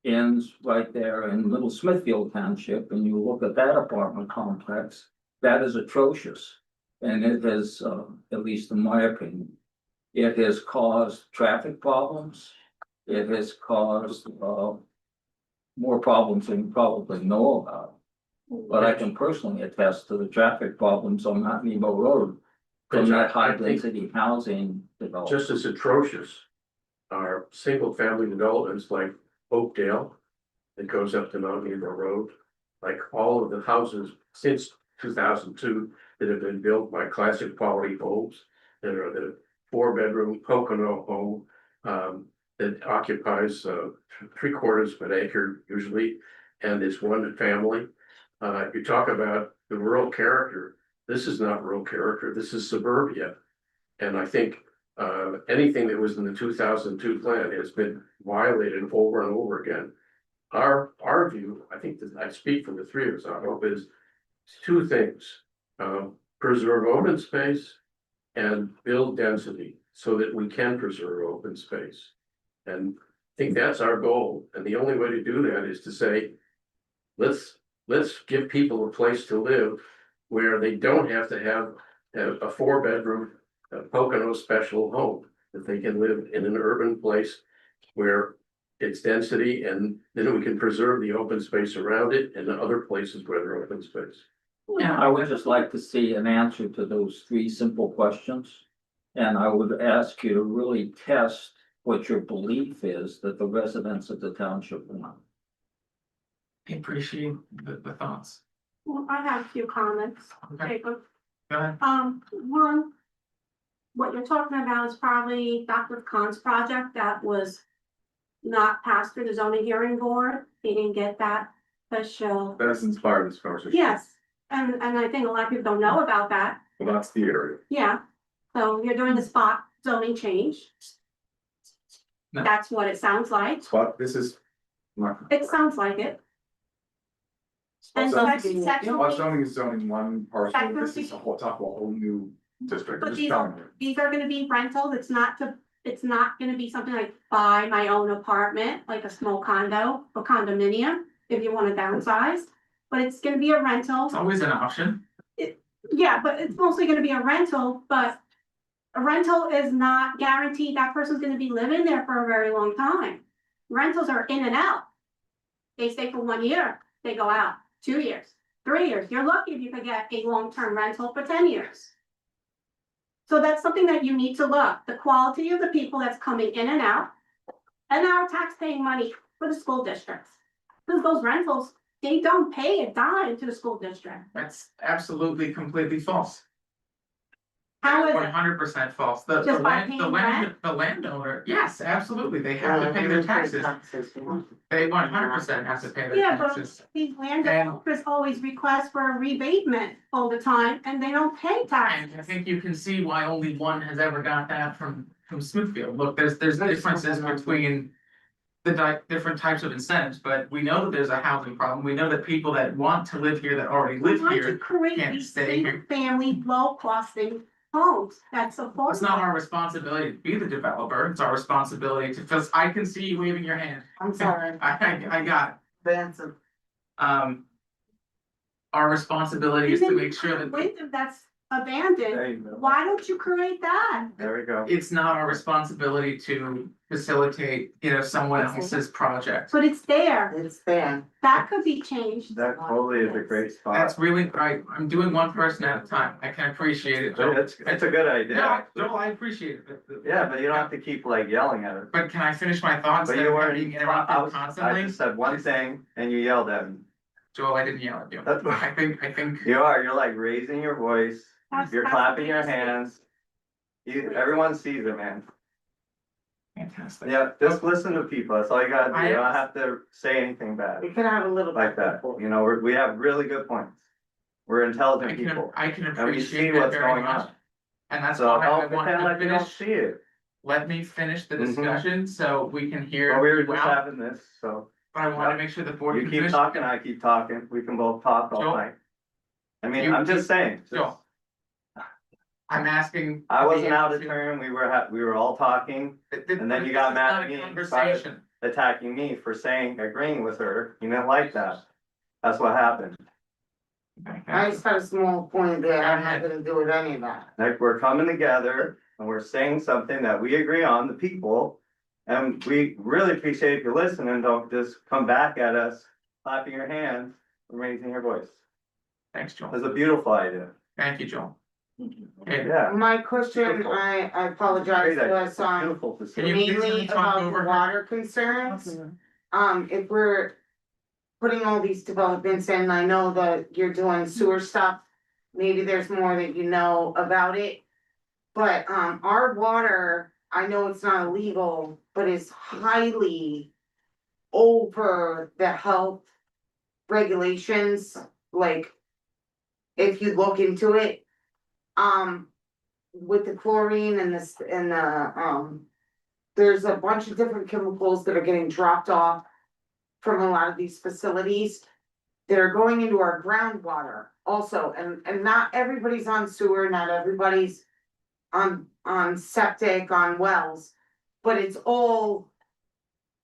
ends right there in Little Smithfield Township, and you look at that apartment complex, that is atrocious. And it has, at least in my opinion, it has caused traffic problems. It has caused more problems than you probably know about. But I can personally attest to the traffic problems on Mount Nebo Road from that high density housing development. Just as atrocious are single family developments like Oakdale that goes up to Mount Nebo Road. Like all of the houses since 2002 that have been built by classic quality homes that are the 4-bedroom Pocono home that occupies 3/4 of an acre usually, and it's one family. You talk about the rural character. This is not rural character. This is suburbia. And I think anything that was in the 2002 plan has been violated over and over again. Our view, I think that I speak for the three of us, I hope, is two things. Preserve open space and build density so that we can preserve open space. And I think that's our goal. And the only way to do that is to say, let's give people a place to live where they don't have to have a 4-bedroom Pocono special home, that they can live in an urban place where it's density, and then we can preserve the open space around it and the other places where there's open space. I would just like to see an answer to those three simple questions. And I would ask you to really test what your belief is that the residents of the township want. I appreciate the thoughts. Well, I have a few comments. Okay, go ahead. One, what you're talking about is probably Dr. Khan's project that was not passed through the zoning hearing board. He didn't get that special. That's inspired this conversation. Yes, and I think a lot of people don't know about that. Well, that's the area. Yeah, so you're doing the spot zoning change. No. That's what it sounds like. But this is. It sounds like it. And Spot sexually, zoning is zoning one parcel, this Technically- is a whole, talk about a whole new district, But just these telling you. these are gonna be rentals, it's not gonna be something like buy my own apartment, like a small condo or condominium, if you wanna downsize. But it's gonna be a rental, It's always an option. yeah, but it's mostly gonna be a rental, but a rental is not guaranteed that person's gonna be living there for a very long time. Rentals are in and out. They stay for 1 year, they go out, 2 years, 3 years. You're lucky if you could get a long-term rental for 10 years. So that's something that you need to look, the quality of the people that's coming in and out. And our tax-paying money for the school districts. Because those rentals, they don't pay a dime to the school district. That's absolutely completely false. How is it? 100% false. The Just by paying the landowner, yes, absolutely, they have to pay their taxes. They 100% have to pay their Yeah, but taxes. these landowners always request for a rebatement all the time and they don't pay And taxes. I think you can see why only one has ever got that from Smithfield. Look, there's differences between the different types of incentives, but we know that there's a housing problem. We know that people that want to live here, that already We live want to here, create can't these stay here. single-family, low-costing homes that's affordable. It's not our responsibility to be the developer. It's our responsibility to, because I can see you waving your hand. I'm sorry, I got Benson. it. Our responsibility is to make sure that Window that's abandoned, why don't you create that? There we go. it's not our responsibility to facilitate, someone else's project. But it's there, It's there. that could be changed. That totally is a great spot. That's really, I'm doing one person at a time. I can appreciate it, Joe. It's a good idea. No, Joel, I appreciate it. Yeah, but you don't have to keep like yelling at it. But can I finish my thoughts? But instead you of weren't, being I interrupted constantly? just said one thing and you yelled at me. Joel, I didn't yell at you. That's I think. you're like raising your voice, you're clapping your hands. Everyone sees it, man. Fantastic. Yeah, just listen to people, that's all you gotta do, you don't I- have to say anything bad We could have a little. like that, you know, we have really good points. We're intelligent people, I can and we see appreciate that what's very going much. on. And that's So why I don't want pretend to like you don't finish, see it. let me finish the Mhm. discussion so we can hear. Well, we were you just out. having this, so But I want Yep. to make sure the board. you can keep finish. talking, I keep talking, we can both talk all Joel, night. I mean, you- I'm just saying, just- Joel. I'm asking. I to be wasn't out able of to- turn, we were all talking, and then you got This is mad not at a me, Conversation. attacking me for agreeing with her, you didn't like that. That's what happened. I just had a small point there, I'm Go ahead. not gonna do with any of that. Like, we're coming together and we're saying something that we agree on, the people. And we really appreciate if you're listening, don't just come back at us, clapping your hands, and raising your voice. Thanks, Joel. It's a beautiful idea. Thank you, Joel. Okay, Yeah. My question, Beautiful. I apologize, Great idea. was, Beautiful Can facility. you please let me mainly talk about over the her? water concerns. If we're putting all these developments in, I know that you're doing sewer stuff. Maybe there's more that you know about it. But, our water, I know it's not illegal, but is highly over the health regulations, like, if you look into it, with the chlorine and this, and there's a bunch of different chemicals that are getting dropped off from a lot of these facilities that are going into our groundwater also, and not everybody's on sewer, not everybody's on septic, on wells, but it's all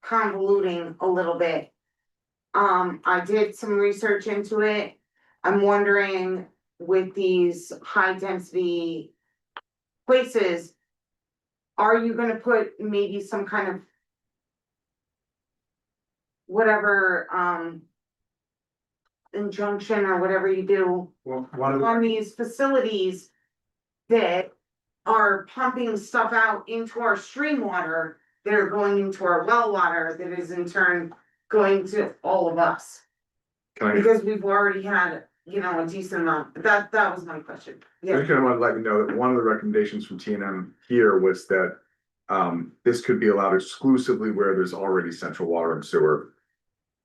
convoluting a little bit. I did some research into it. I'm wondering with these high density places, are you gonna put maybe some kind of whatever, injunction or whatever you do Well, one of the, on these facilities that are pumping stuff out into our stream water, that are going into our well water, that is in turn going to all of us? can I, Because we've already had, you know, a decent amount, that was my question. I Yeah, just kind of want to let you know that one of the recommendations from TNM here was that. This could be allowed exclusively where there's already central water and sewer.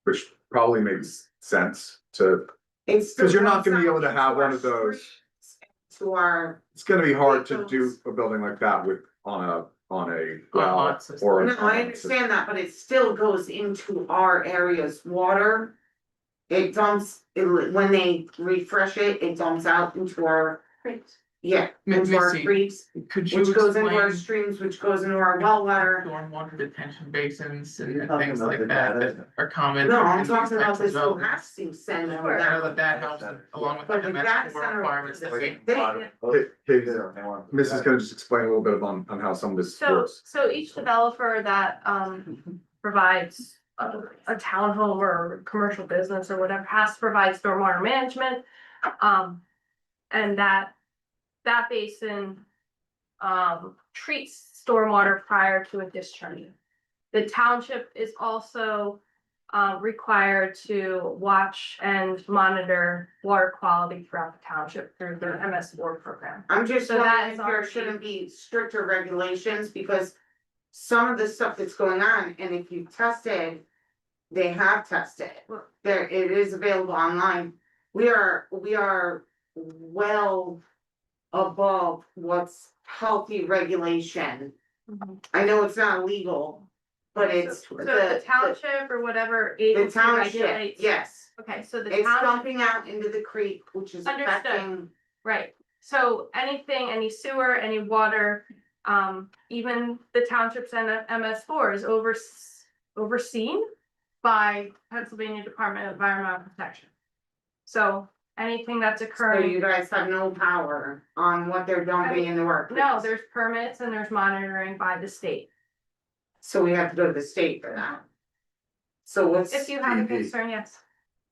Which probably makes sense to, it's. 'Cause you're not gonna be able to have one of those. To our, it's gonna be hard to do a building like that with, on a well, On system. or. no, I understand that, but it still goes into our area's water. It dumps, when they refresh it, it dumps out into our, yeah, into our Missy, creeks, Could you which goes into our explain streams, which goes into our well water. stormwater detention basins and You're talking things about like the that data. that are common? No, in I'm these talking about types of this whole developments? Maxine center. I know that that helps along with the But the MS data four center requirements is that the we. same thing. Mrs. gonna just explain a little bit on how some of this works. So each developer that provides a townhome or commercial business or whatever has to provide stormwater management. And that basin treats stormwater prior to a discharge. The township is also required to watch and monitor water quality throughout the township through the MS4 program. I'm just So that wondering is if there already- shouldn't be stricter regulations, because some of the stuff that's going on, and if you've tested, they have tested. There, it is available online. We are well above what's healthy regulation. I know it's not illegal, but it's So the township or whatever agency township, regulates. yes. Okay, so the It's township, dumping out into the creek, which is Understood. affecting. right, so anything, any sewer, any water, even the township's MS4 is overseen by Pennsylvania Department of Environmental Protection. So anything that's So occurring, you guys have no power on what they're dumping in the work. no, there's permits and there's monitoring by the state. So we have to go to the state for that. So what's? If you have a DEP. concern, yes.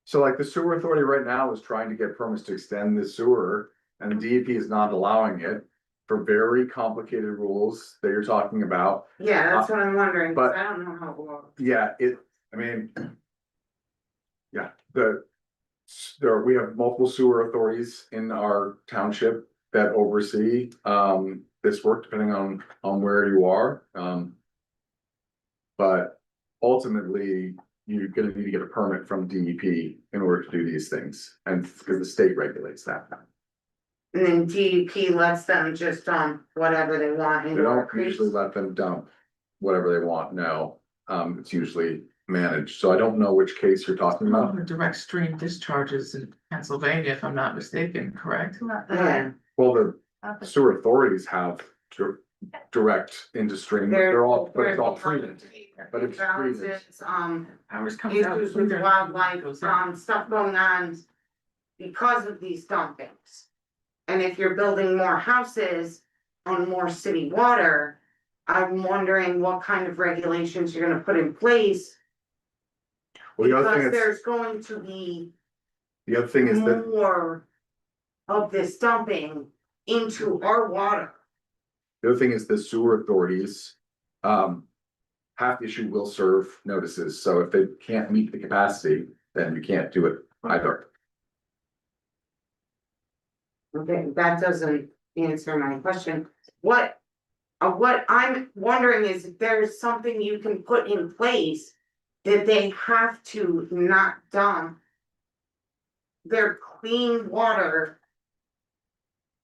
So like the sewer authority right now is trying to get permits to extend the sewer, and the DEP is not allowing it. For very complicated rules that you're talking about. Yeah, that's what I'm wondering, 'cause but- I don't know how it works. Yeah, I mean. Yeah, we have multiple sewer authorities in our township that oversee, this work depending on where you are, but ultimately, you're gonna need to get a permit from DEP in order to do these things, and because the state regulates that. And then DEP lets them just dump whatever they want They in our don't creeks. usually let them dump whatever they want, no, it's usually managed, so I don't know which case you're talking about. Direct stream discharges in Pennsylvania, if I'm not mistaken, correct? Yeah, Well, the sewer authorities have direct into stream, but they're all, but it's all treated. But it's treated. Balances, Ours comes out. issues with through wildlife, goes out. stuff going on because of these dumpings. And if you're building more houses on more city water, I'm wondering what kind of regulations you're gonna put in place. Well, the other thing Because is, there's going to be the other thing is that, more of this dumping into our water. the other thing is the sewer authorities, have to issue will serve notices, so if they can't meet the capacity, then you can't do it either. Okay, that doesn't answer my question. What I'm wondering is if there's something you can put in place that they have to not dump their clean water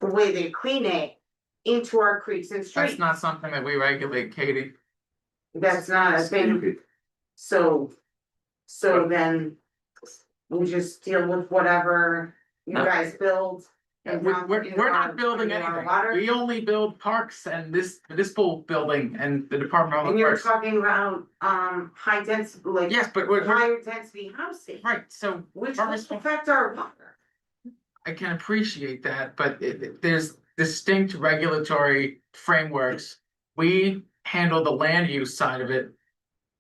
the way they clean it into our creeks and streets. That's not something that we regulate, Katie. That's not a thing, so then we just deal with whatever you No. guys build. and dump We're into our- not building into our anything. water. We only build parks and this municipal building and the Department of And Public you're Works. talking about, high density, like Yes, but we're, higher density housing, right, so which our will response- affect our water. I can appreciate that, but there's distinct regulatory frameworks. We handle the land use side of it.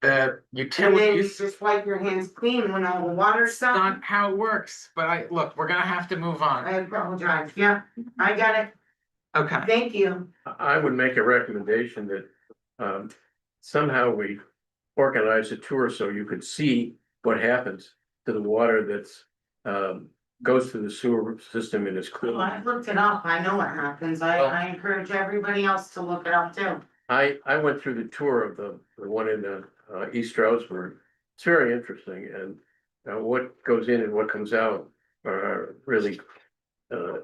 The And then you utilities, just wipe your hands clean when all the water's it's not done. how it works, but look, we're gonna have to move on. I apologize, yeah, I got it, Okay, thank you. I would make a recommendation that, somehow we organize a tour so you could see what happens to the water that's, goes through the sewer system and is Well, clean. I looked it up, I know what happens, I encourage everybody else to look it up too. I went through the tour of the one in, East Stroudsburg. It's very interesting, and, what goes in and what comes out are really,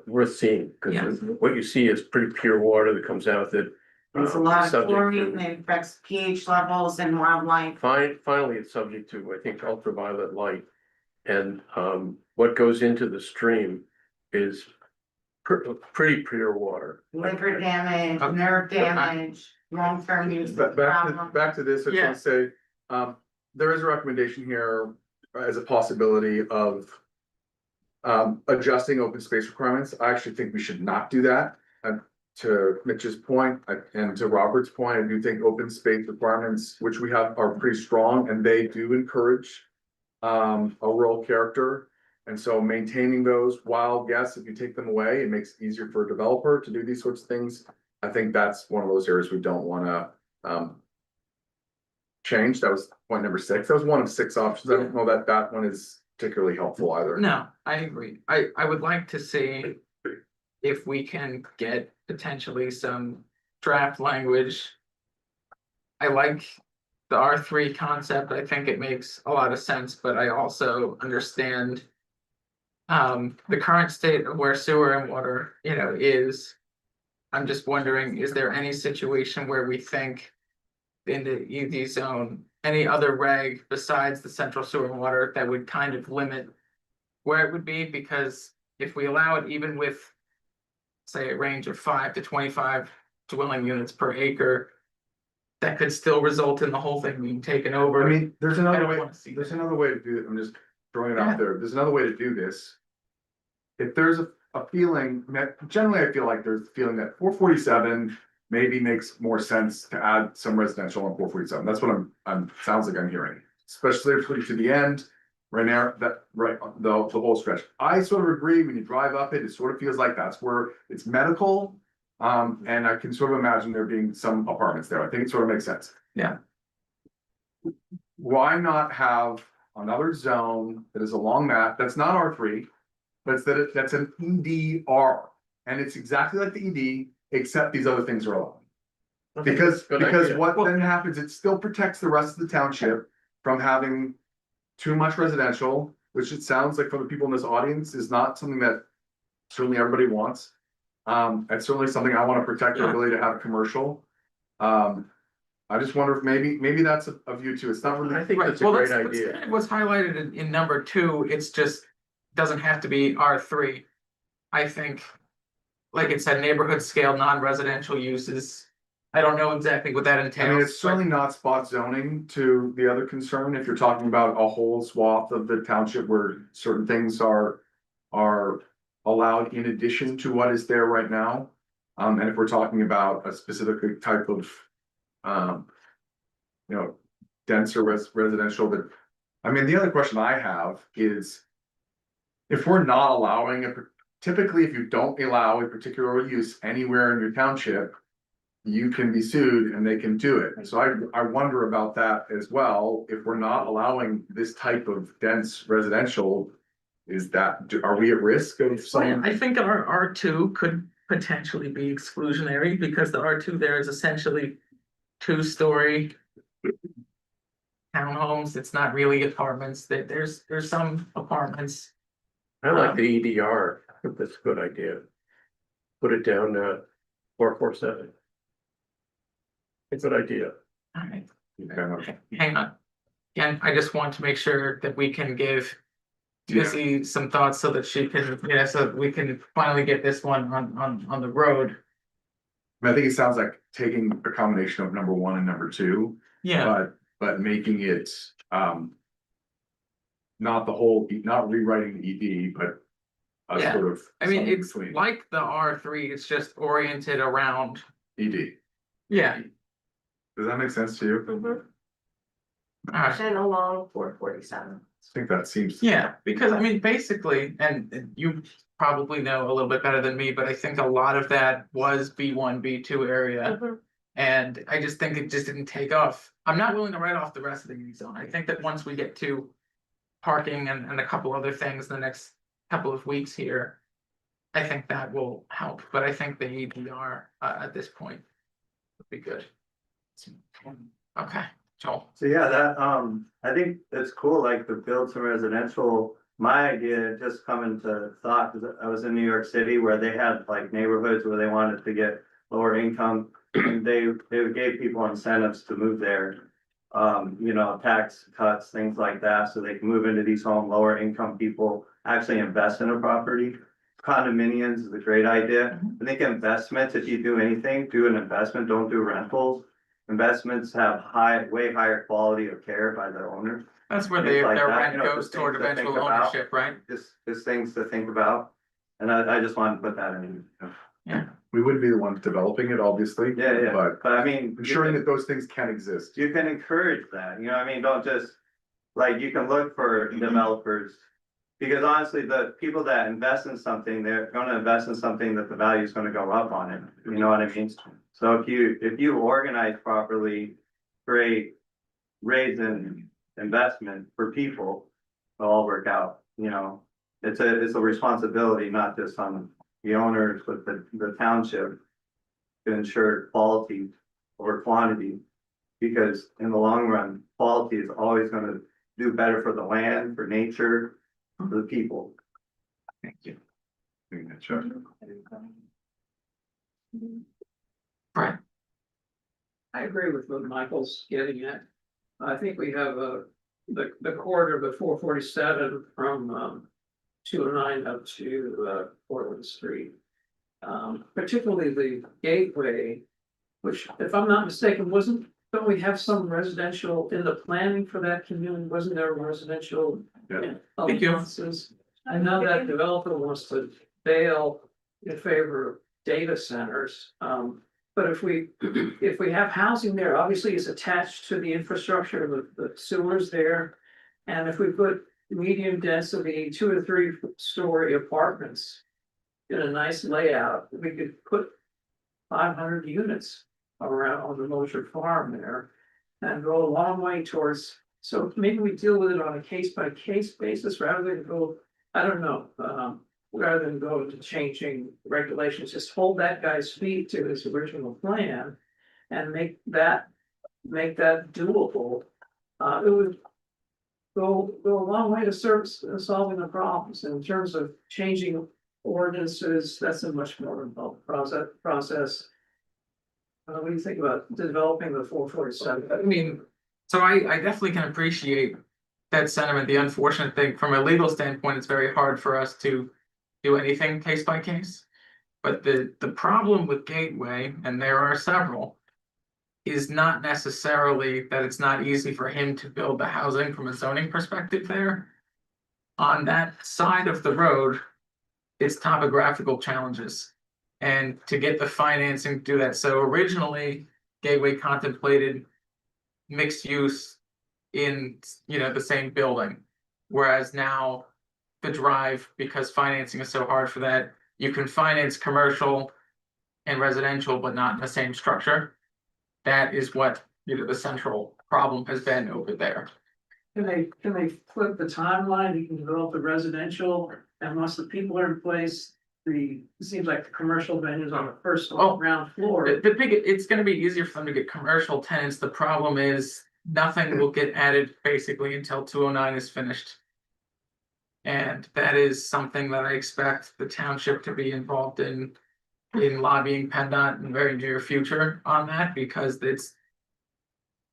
worth seeing. Cause what you see is pretty pure water that comes out that. It's a lot of subject to- chlorine, it affects pH levels and wildlife. Finally, it's subject to, I think, ultraviolet light. And what goes into the stream is pretty pure water. Liver damage, Okay. nerve damage, long-term use problem. Back to this, I just Yeah. wanna say, there is a recommendation here as a possibility of. Adjusting open space requirements, I actually think we should not do that. To Mitch's point, and to Robert's point, I do think open space requirements, which we have, are pretty strong, and they do encourage. A rural character, and so maintaining those, while yes, if you take them away, it makes it easier for a developer to do these sorts of things. I think that's one of those areas we don't wanna, change. That was point number 6. That was one of 6 options. I don't know that that one is particularly helpful either. no, I agree. I would like to see if we can get potentially some draft language. I like the R3 concept. I think it makes a lot of sense, but I also understand the current state of where sewer and water, is. I'm just wondering, is there any situation where we think in the ED zone, any other reg besides the central sewer and water that would kind of limit where it would be? Because if we allow it even with, say, a range of 5 to 25 dwelling units per acre, that could still result in the whole thing being taken over. I mean, there's I another don't way, wanna see there's that. another way to do it. I'm just throwing it Yeah. out there. There's another way to do this. If there's a feeling, generally I feel like there's a feeling that 447 maybe makes more sense to add some residential on 447. That's what sounds like I'm hearing, especially if we to the end. Right now, the whole stretch. I sort of agree, when you drive up it, it sort of feels like that's where it's medical. And I can sort of imagine there being some apartments there. I think it sort of makes sense. Yeah. Why not have another zone that is along that, that's not R three. But it's that, that's an EDR, and it's exactly like the ED, except these other things are allowed. Because Good idea. what then happens, it still protects the rest of the township from having too much residential, which it sounds like from the people in this audience is not something that certainly everybody wants. It's certainly something I want to protect the ability to have commercial. I just wonder if maybe that's a view too. It's not really. I think Right, that's a well, great that's idea. kind of what's highlighted in number two, it's just, doesn't have to be R3. I think, like it said, neighborhood scale, non-residential uses. I don't know exactly what that entails. I mean, it's but- certainly not spot zoning to the other concern, if you're talking about a whole swath of the township where certain things are allowed in addition to what is there right now. And if we're talking about a specific type of, denser residential, but, I mean, the other question I have is, if we're not allowing typically, if you don't allow a particular use anywhere in your township, you can be sued and they can do it. So I wonder about that as well. If we're not allowing this type of dense residential, are we at risk of some? I think our R2 could potentially be exclusionary because the R2 there is essentially 2-story townhomes. It's not really apartments. There's some apartments. I like the EDR, I think that's a good idea. Put it down, 447. It's a good idea. All right, Okay. hang on. Again, I just want to make sure that we can give Missy some thoughts so that she can, so that we can finally get this one on the road. I think it sounds like taking a combination of number one and number two, Yeah, but making it, not rewriting the ED, but a Yeah. sort of. I mean, something it's between like the R3, it's just oriented around, ED. yeah. Does that make sense to you? And along 447. I think that seems. Yeah, because I mean, basically, and you probably know a little bit better than me, but I think a lot of that was B1, B2 area. And I just think it just didn't take off. I'm not willing to write off the rest of the E zone. I think that once we get to parking and a couple other things in the next couple of weeks here, I think that will help, but I think the EDR at this point would be good. Okay, Joel. So yeah, that, I think it's cool, like to build some residential. My idea just coming to thought, because I was in New York City where they had like neighborhoods where they wanted to get lower income. And they gave people incentives to move there. Tax cuts, things like that, so they can move into these lower income people, actually invest in a property. Condominiums is a great idea. I think investments, if you do anything, do an investment, don't do rentals. Investments have way higher quality of care by the owner. That's where Things like their that, rent you know, goes just toward things to think eventual about. ownership, right? Just things to think about. And I just wanted to put that in. We wouldn't be the ones developing it, obviously. Yeah, But I mean. ensuring that those things can exist. You can encourage that, you know what I mean? Don't just, like, you can look for developers. Because honestly, the people that invest in something, they're gonna invest in something that the value is gonna go up on it, you know what I mean? So if you organize properly, create, raise an investment for people, it'll all work out, you know? It's a responsibility, not just on the owners, but the township to ensure quality over quantity. Because in the long run, quality is always gonna do better for the land, for nature, for the people. Thank you. Sure. Right. I agree with what Michael's getting at. I think we have the corridor of 447 from 209 up to Portland Street. Particularly the gateway, which, if I'm not mistaken, don't we have some residential in the planning for that community? Wasn't there residential? Yeah. Thank you. allowances? I know that developer wants to bail in favor of data centers. But if we have housing there, obviously it's attached to the infrastructure of the sewers there. And if we put medium density 2 or 3 story apartments in a nice layout, we could put 500 units around on the Mosher farm there and go a long way towards So maybe we deal with it on a case by case basis rather than go, I don't know, rather than go to changing regulations, just hold that guy's feet to his original plan. And make that doable. It would go a long way to solving the problems. In terms of changing ordinances, that's a much more involved process. What do you think about developing the 447? I mean, so I definitely can appreciate that sentiment. The unfortunate thing, from a legal standpoint, it's very hard for us to do anything case by case. But the problem with Gateway, and there are several, is not necessarily that it's not easy for him to build the housing from a zoning perspective there. On that side of the road, it's topographical challenges. And to get the financing to do that. So originally, Gateway contemplated mixed use in, the same building. Whereas now the drive, because financing is so hard for that, you can finance commercial and residential, but not in the same structure. That is what, the central problem has been over there. Can they flip the timeline? You can develop the residential, and once the people are in place, it seems like the commercial venues on the first ground floor. It's gonna be easier for them to get commercial tenants. The problem is nothing will get added basically until 209 is finished. And that is something that I expect the township to be involved in lobbying PennDOT in the very near future on that, because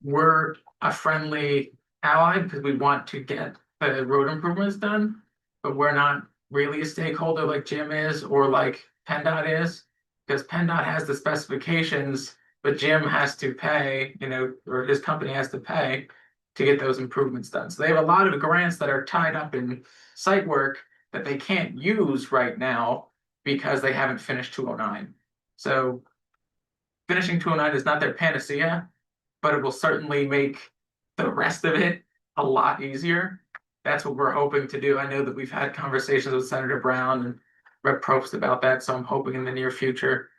we're a friendly ally because we want to get the road improvements done, but we're not really a stakeholder like Jim is or like PennDOT is, because PennDOT has the specifications, but Jim has to pay, or his company has to pay to get those improvements done. So they have a lot of grants that are tied up in site work that they can't use right now because they haven't finished 209. So finishing 209 is not their panacea, but it will certainly make the rest of it a lot easier. That's what we're hoping to do. I know that we've had conversations with Senator Brown and Rep. Probst about that, so I'm hoping in the near future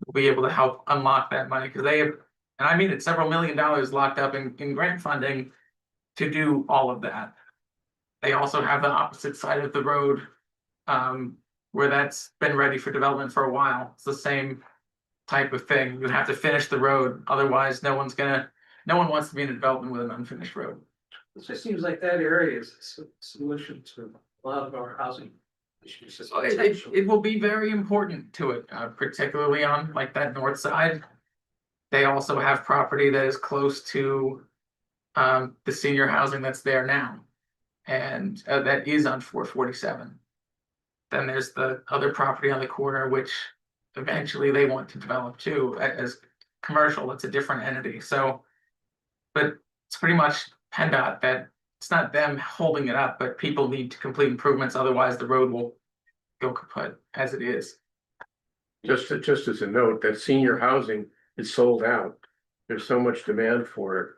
we'll be able to help unlock that money, because they have, and I mean it's several $1 million locked up in grant funding to do all of that. They also have the opposite side of the road, where that's been ready for development for a while. It's the same type of thing. You have to finish the road, otherwise no one wants to be in a development with an unfinished road. It just seems like that area is a solution to a lot of our housing issues. So it will be very important to it, particularly on like that north side. They also have property that is close to the senior housing that's there now, and that is on 447. Then there's the other property on the corner, which eventually they want to develop too as commercial. It's a different entity. So, but it's pretty much PennDOT that it's not them holding it up, but people need to complete improvements. Otherwise the road will go kaput as it is. Just as a note, that senior housing is sold out. There's so much demand for it.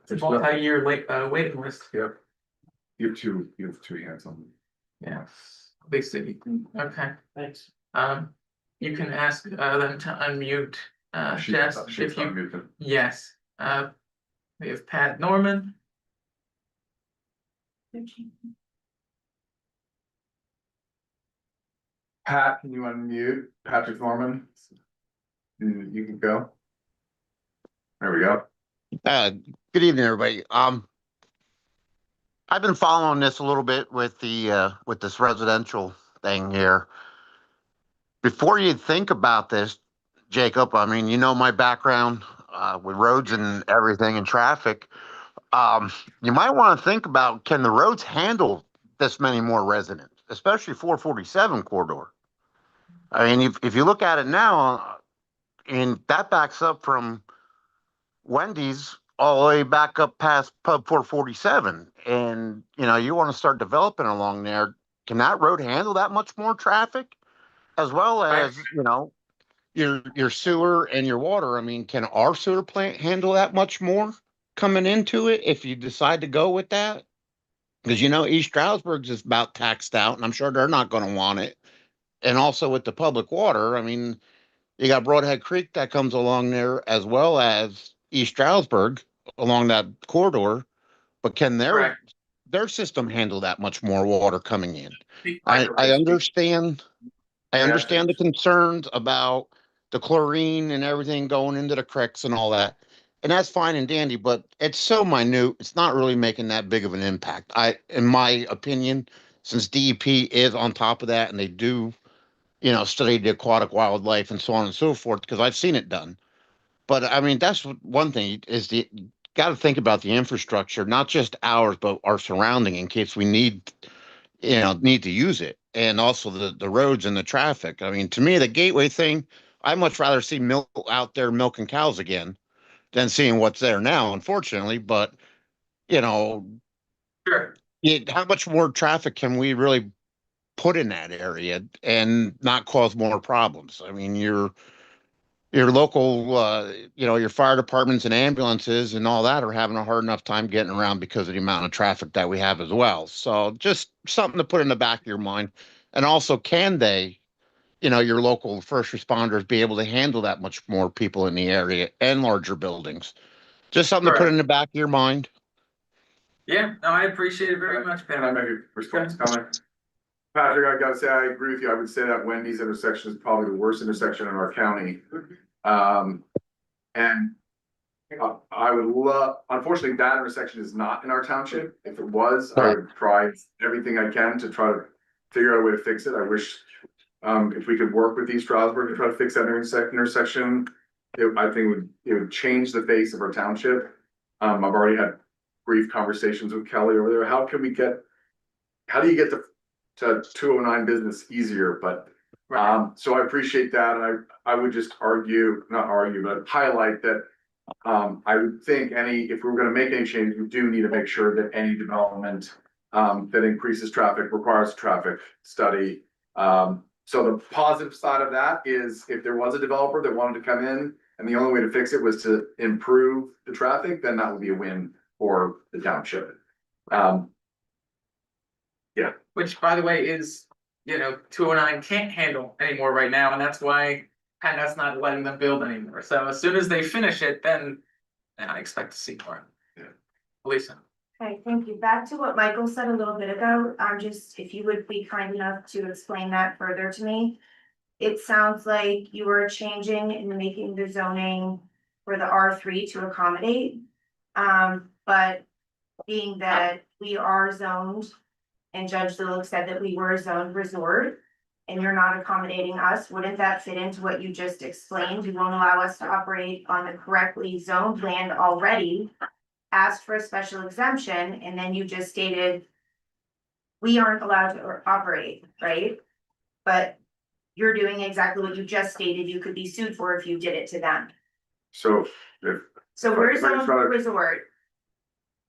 It's a multi-year waiting list. Yeah. You have two hands on. Yeah. Big city. Okay. Thanks. You can ask them to unmute Jess if you. Unmuted. Yes. We have Pat Norman. Pat, can you unmute Patrick Norman? You can go. There we go. Good evening, everybody. I've been following this a little bit with this residential thing here. Before you think about this, Jacob, I mean, you know my background with roads and everything and traffic. You might want to think about, can the roads handle this many more residents, especially 447 corridor? I mean, if you look at it now, and that backs up from Wendy's all the way back up past Pub 447, and you want to start developing along there. Can that road handle that much more traffic, as well as your sewer and your water? I mean, can our sewer plant handle that much more coming into it if you decide to go with that? Because East Stroudsburg's is about taxed out, and I'm sure they're not going to want it. And also with the public water, I mean, you got Broadhead Creek that comes along there, as well as East Stroudsburg along that corridor. but can Correct. their system handle that much more water coming in? Be quite I right. understand, I Yeah, understand the concerns about the chlorine and everything going into the creeks and all that. And that's fine and dandy, but it's so minute, it's not really making that big of an impact. In my opinion, since DEP is on top of that and they do, study the aquatic wildlife and so on and so forth, because I've seen it done. But I mean, that's one thing is got to think about the infrastructure, not just ours, but our surrounding in case we need to use it. And also the roads and the traffic. I mean, to me, the gateway thing, I much rather see milk out there milking cows again than seeing what's there now, unfortunately. But, you know, Sure. how much more traffic can we really put in that area and not cause more problems? I mean, your local, your fire departments and ambulances and all that are having a hard enough time getting around because of the amount of traffic that we have as well. So just something to put in the back of your mind. And also, can they, your local first responders be able to handle that much more people in the area and larger buildings? Just something to put Correct. in the back of your mind. Yeah, no, I appreciate it very much, Can I Pam. make a response comment? Patrick, I gotta say, I agree with you. I would say that Wendy's intersection is probably the worst intersection in our county. And I would love, unfortunately, that intersection is not in our township. If it was, I would try everything I can to try to figure out a way to fix it. I wish if we could work with East Stroudsburg to try to fix that intersection, I think it would change the face of our township. I've already had brief conversations with Kelly over there. How do you get to 209 business easier? But so I appreciate that, and I would just not argue, but highlight that I would think if we're gonna make any change, we do need to make sure that any development that increases traffic requires a traffic study. So the positive side of that is if there was a developer that wanted to come in and the only way to fix it was to improve the traffic, then that would be a win for the township. Which, by the way, is, 209 can't handle anymore right now, and that's why PennDOT's not letting them build anymore. So as soon as they finish it, then I expect to see more. Yeah. Lisa. Okay, thank you. Back to what Michael said a little bit ago, if you would be kind enough to explain that further to me. It sounds like you are changing and making the zoning for the R3 to accommodate. But being that we are zoned and Judge Zillick said that we were a zoned resort and you're not accommodating us, wouldn't that fit into what you just explained? You won't allow us to operate on the correctly zoned land already, asked for a special exemption, and then you just stated we aren't allowed to operate, right? But you're doing exactly what you just stated you could be sued for if you did it to them. So So we're if I zoned try to- resort,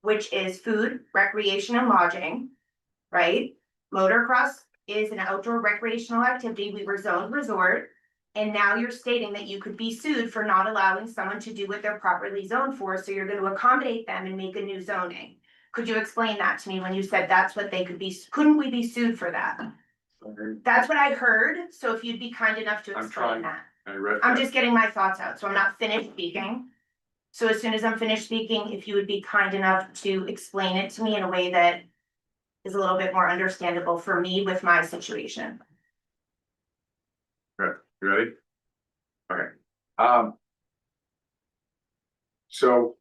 which is food, recreation, and lodging, right? Motocross is an outdoor recreational activity. We were zoned resort. And now you're stating that you could be sued for not allowing someone to do what they're properly zoned for. So you're going to accommodate them and make a new zoning. Could you explain that to me when you said that's what they couldn't we be sued for that? That's what I heard. So if you'd be kind enough to explain that. I'm just getting my thoughts out. So I'm not finished speaking. So as soon as I'm finished speaking, if you would be kind enough to explain it to me in a way that is a little bit more understandable for me with my situation. Okay, you ready? Okay. So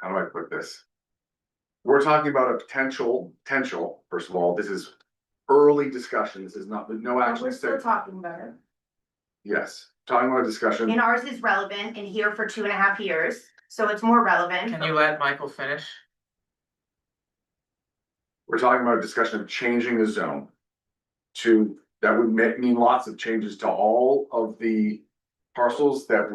how do I put this? We're talking about a potential, first of all, this is early discussion. This is not, no action. We're still talking about it. Yes, talking about a discussion. And ours is relevant and here for 2.5 years, so it's more relevant. Can you let Michael finish? We're talking about a discussion of changing the zone that would mean lots of changes to all of the parcels that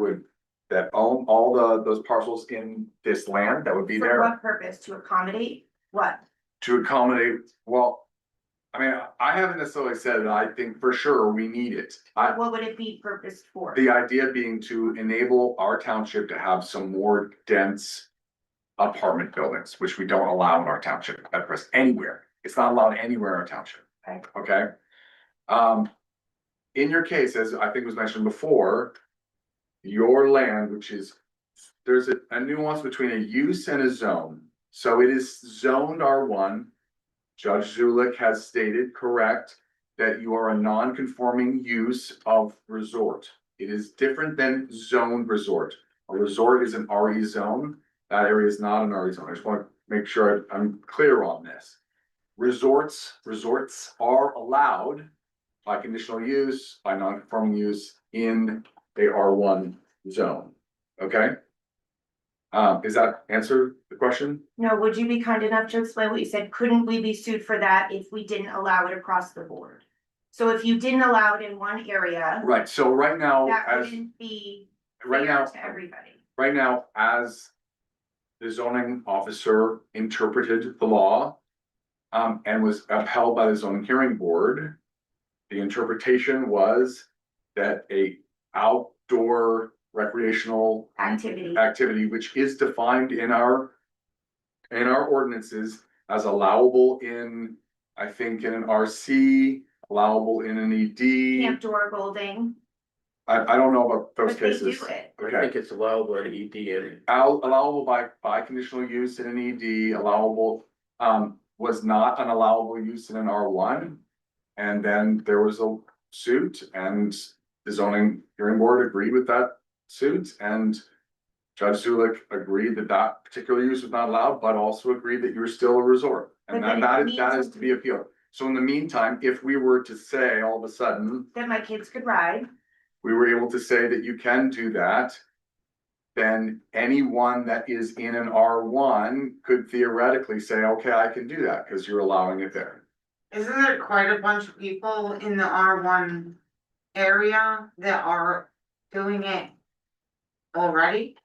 own all those parcels in this land that would be there. For what purpose? To accommodate what? To accommodate, well, I mean, I haven't necessarily said that I think for sure we need it. What would it be purposed for? The idea being to enable our township to have some more dense apartment buildings, which we don't allow in our township at present, anywhere. It's not allowed anywhere in our township. Okay. In your case, as I think was mentioned before, your land, there's a nuance between a use and a zone. So it is zoned R1. Judge Zulik has stated correct that you are a non-conforming use of resort. It is different than zoned resort. A resort is an RE zone. That area is not an RE zone. I just want to make sure I'm clear on this. Resorts are allowed by conditional use, by non-conforming use in a R1 zone. Okay? Is that answer the question? No, would you be kind enough to explain what you said? Couldn't we be sued for that if we didn't allow it across the board? So if you didn't allow it in one area, Right, so right now, that as wouldn't be right fair now, to everybody. right now, as the zoning officer interpreted the law, and was upheld by the zoning hearing board, the interpretation was that a outdoor recreational activity, which is defined in our ordinances as allowable in, I think, in an RC, allowable in an ED. Camp Door Golding, I don't know about those but they cases. do it. I Okay, think it's allowable in ED and allowable by conditional use in an ED, allowable, was not an allowable use in an R1. And then there was a suit and the zoning hearing board agreed with that suit, and Judge Zulik agreed that that particular use was not allowed, but also agreed that you were still a resort. And But then that it is to be appealed. So in the meantime, if we were to say all of a sudden, That my kids could ride. we were able to say that you can do that, then anyone that is in an R1 could theoretically say, okay, I can do that because you're allowing it there. Isn't there quite a bunch of people in the R1 area that are doing it already?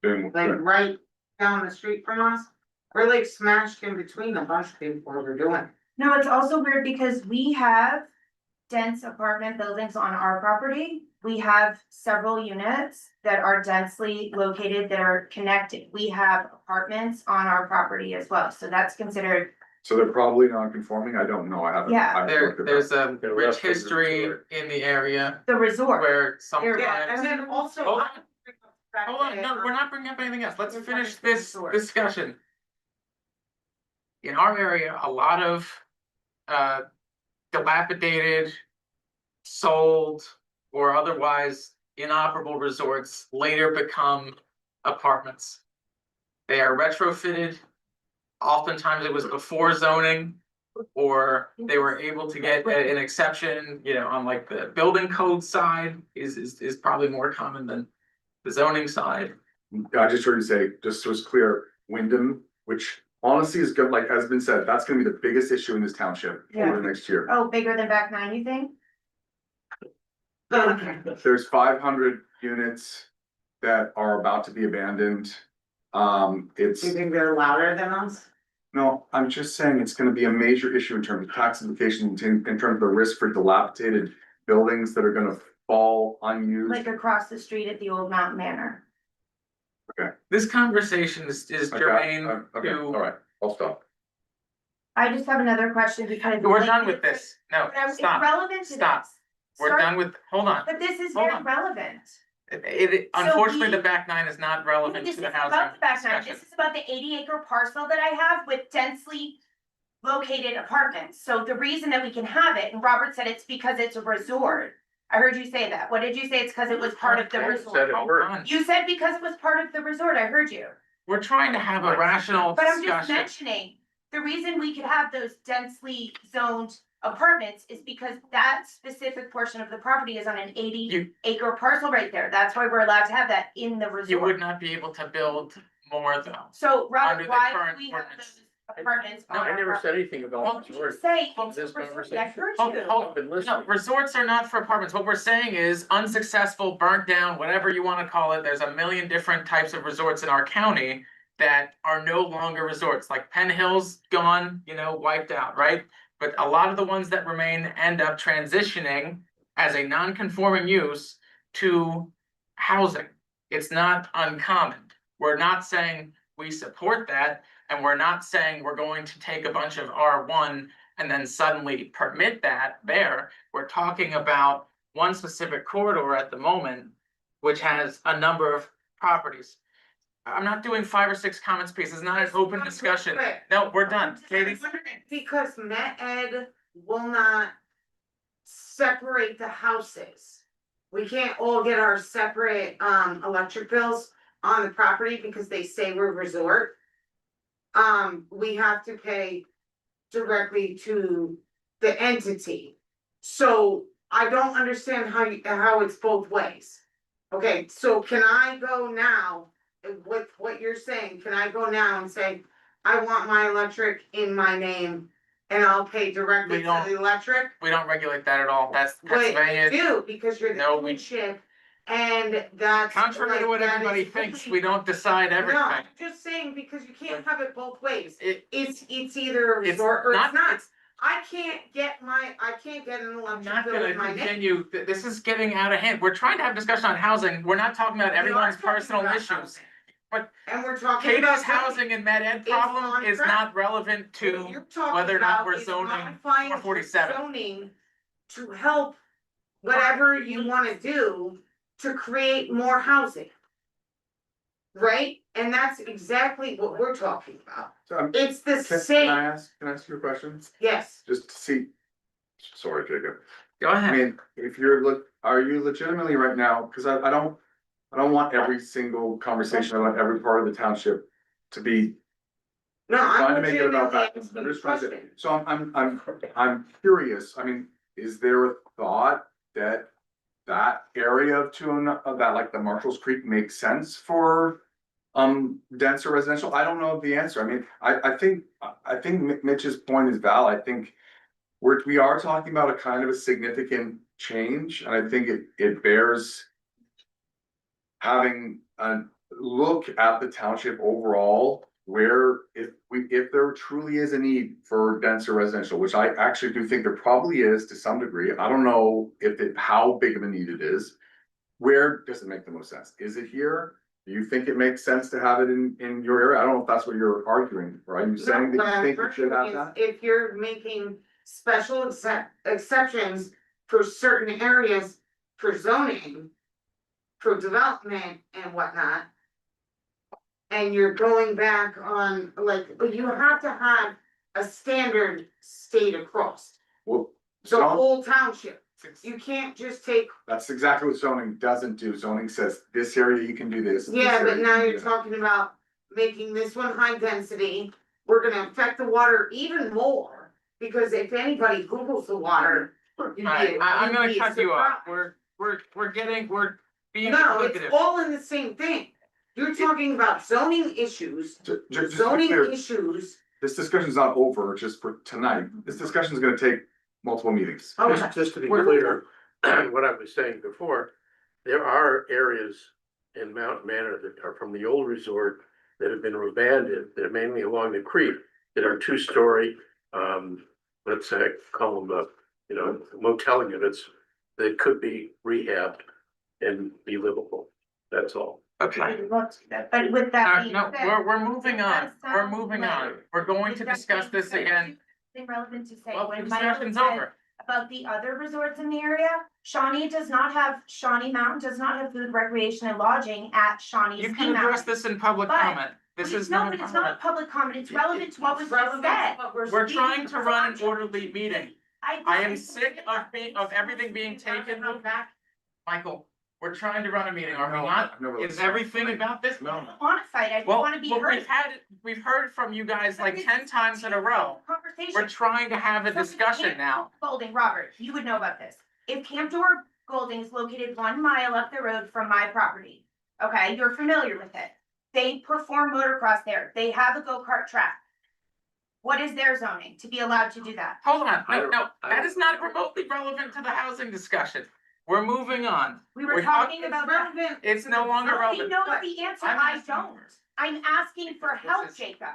Doing- Like right down the street from us? We're like smashed in between a bunch of people who are doing it. No, it's also weird because we have dense apartment buildings on our property. We have several units that are densely located that are connected. We have apartments on our property as well, so that's considered. So they're probably non-conforming, I don't know, I haven't. Yeah. I haven't looked at that. There's a The rich rest of the history resort. in the area The resort. where Yeah, and sometimes. then also. Hold on, no, we're not bringing up anything else. Let's finish this discussion. In our area, a lot of dilapidated, sold, or otherwise inoperable resorts later become apartments. They are retrofitted. Oftentimes it was before zoning, or they were able to get an exception, on like the building code side is probably more common than the zoning side. I just heard you say, just so it's clear, Wyndham, which honestly is good, like has been said, that's gonna be the biggest issue in this township over the next year. Oh, bigger than back nine, you think? There's 500 units that are about to be abandoned. It's, You think they're louder than us? no, I'm just saying it's gonna be a major issue in terms of tax implications, in terms of the risk for dilapidated buildings that are gonna fall unused. Like across the street at the old Mountain Manor. This conversation is germane Okay, all to, right, I'll stop. I just have another question because. we're done with this. No, It's stop. relevant to Stop. this. We're Sorry, done with, hold on. But this is Hold very on. relevant. Unfortunately, we- the back nine is not relevant This to is the about housing the back nine, discussion. this is about the 80-acre parcel that I have with densely located apartments. So the reason that we can have it, and Robert said it's because it's a resort. I heard you say that. What did you say? It's because it was part of the Said resort. it Hold worked. on. You said because it was part of the resort. I heard you. We're trying to have a rational But I'm just discussion. mentioning, the reason we could have those densely zoned apartments is because that specific portion of the property is on an 80-acre parcel right there. That's why we're allowed to have that in the resort. You would not be able to build more though. So under Robert, the why current do we have ordinance. those apartments on I our never property? said anything about Well, You resort. say Hold it's a this resort. I conversation. heard Hold- you. hold- I've been No, listening. resorts are not for apartments. What we're saying is unsuccessful, burnt down, whatever you wanna call it. There's a million different types of resorts in our county that are no longer resorts, like Penn Hill's gone, wiped out, right? But a lot of the ones that remain end up transitioning as a non-conforming use to housing. It's not uncommon. We're not saying we support that, and we're not saying we're going to take a bunch of R1 and then suddenly permit that there. We're talking about one specific corridor at the moment, which has a number of properties. I'm not doing 5 or 6 comments piece. It's not an open discussion. Quick. No, we're done. Katie? Because Met Ed will not separate the houses. We can't all get our separate electric bills on the property because they say we're resort. We have to pay directly to the entity. So I don't understand how it's both ways. Okay, so can I go now, with what you're saying, can I go now and say, I want my electric in my name and I'll pay directly We to don't- the electric? We don't regulate that at all. That's But you Pennsylvania. do, because you're the No, we- township, and that's. Contrary to like, what that everybody is thinks, completely- we don't decide No, everything. I'm just saying, because you can't have it both ways. It- It's either a It's resort or it's not- not. it's- I can't get an I'm electric not bill gonna with my name. continue. This is getting out of hand. We're trying to have discussion on housing. We're not talking about We are everyone's talking personal about issues. housing. But And we're talking Katie's about housing and Med Ed It's problem on is track. not relevant What to you're talking whether or not about we're is zoning modifying 447. zoning to help whatever you wanna do to create more housing. Right? And that's exactly what we're talking about. So I'm, It's the can same, I ask you a question? yes. Just to see, sorry, Jacob. Go I ahead. mean, if are you legitimately right now, cause I don't want every single conversation about every part of the township to be No, trying I'm to make it about that. legitimately I'm asking just trying to, questions. so I'm curious, I mean, is there a thought that area of that, like the Marshalls Creek makes sense for denser residential? I don't know the answer. I mean, I think Mitch's point is valid. I think we are talking about a kind of a significant change, and I think it bears having a look at the township overall, where if there truly is a need for denser residential, which I actually do think there probably is to some degree. I don't know how big of a need it is. Where does it make the most sense? Is it here? Do you think it makes sense to have it in your area? I don't know if that's what you're arguing, right? You're saying No, that what you I'm think you should have arguing that? is if you're making special exceptions for certain areas for zoning, for development and whatnot. And you're going back on, like, you have to have a standard state across Well, the whole township. You can't just take, that's exactly what zoning doesn't do. Zoning says this area you can do this. this yeah, area but you now can do you're that. talking about making this one high density. We're gonna affect the water even more, because if anybody Googles the water. Alright, I'm gonna you'd be cut you off. surprised. We're being No, it's inquisitive. all in the same thing. You're talking about zoning issues, Just to be zoning clear, issues. this discussion's not over just for tonight. This discussion is gonna take multiple meetings. Okay. Just to be We're- clear, what I was saying before, there are areas in Mount Manor that are from the old resort that have been abandoned, they're mainly along the creek, that are 2-story, let's say, call them, motel units that could be rehabbed and be livable, that's all. Okay. But with that being No, said. we're moving on. does We're sound moving like- on. We're going with to that discuss being this said, again. something relevant to say, Well, the when Michael discussion's said over. about the other resorts in the area, Shawnee Mountain does not have food, recreation and lodging at Shawnee You Ski can address Mountain. this in public But- comment. This is No, not. but it's not public comment, it's relevant to what was just said. We're trying to run an orderly meeting. I am just- sick of everything being taken. Michael, we're trying to run a meeting, are we not? Is everything about this? No. On a site, I just Well, wanna be well, heard. we've heard from you guys like But 10 times in a row. Conversation. We're trying to have a So discussion Camp now. Door Golding, Robert, you would know about this. If Camp Door Golding is located 1 mile up the road from my property, okay, you're familiar with it. They perform motocross there. They have a go-kart track. What is their zoning to be allowed to do that? Hold on, I no, don't- no, I that don't- is not remotely relevant to the housing discussion. We're moving on. We were We're talking It's about that. relevant. It's no longer He relevant. knows the answer, I'm I asking don't. for it. I'm asking for help, This is- Jacob.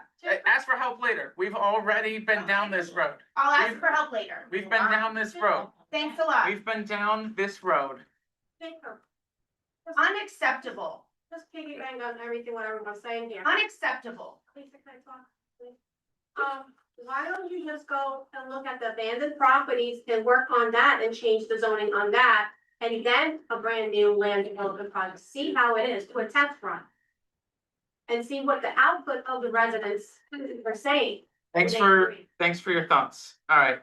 Ask for help later. We've already been down this road. I'll ask we've- for help later. We've been down this road. Thanks a lot. We've been down this road. Unacceptable. Just piggyback on everything what everyone's saying here. Unacceptable. Lisa, can I talk, please? Why don't you just go and look at the abandoned properties and work on that and change the zoning on that? And then a brand new land development project, see how it is to a test run. and see what the output of the residents are saying. Thanks They for, agree. thanks for your thoughts. All right.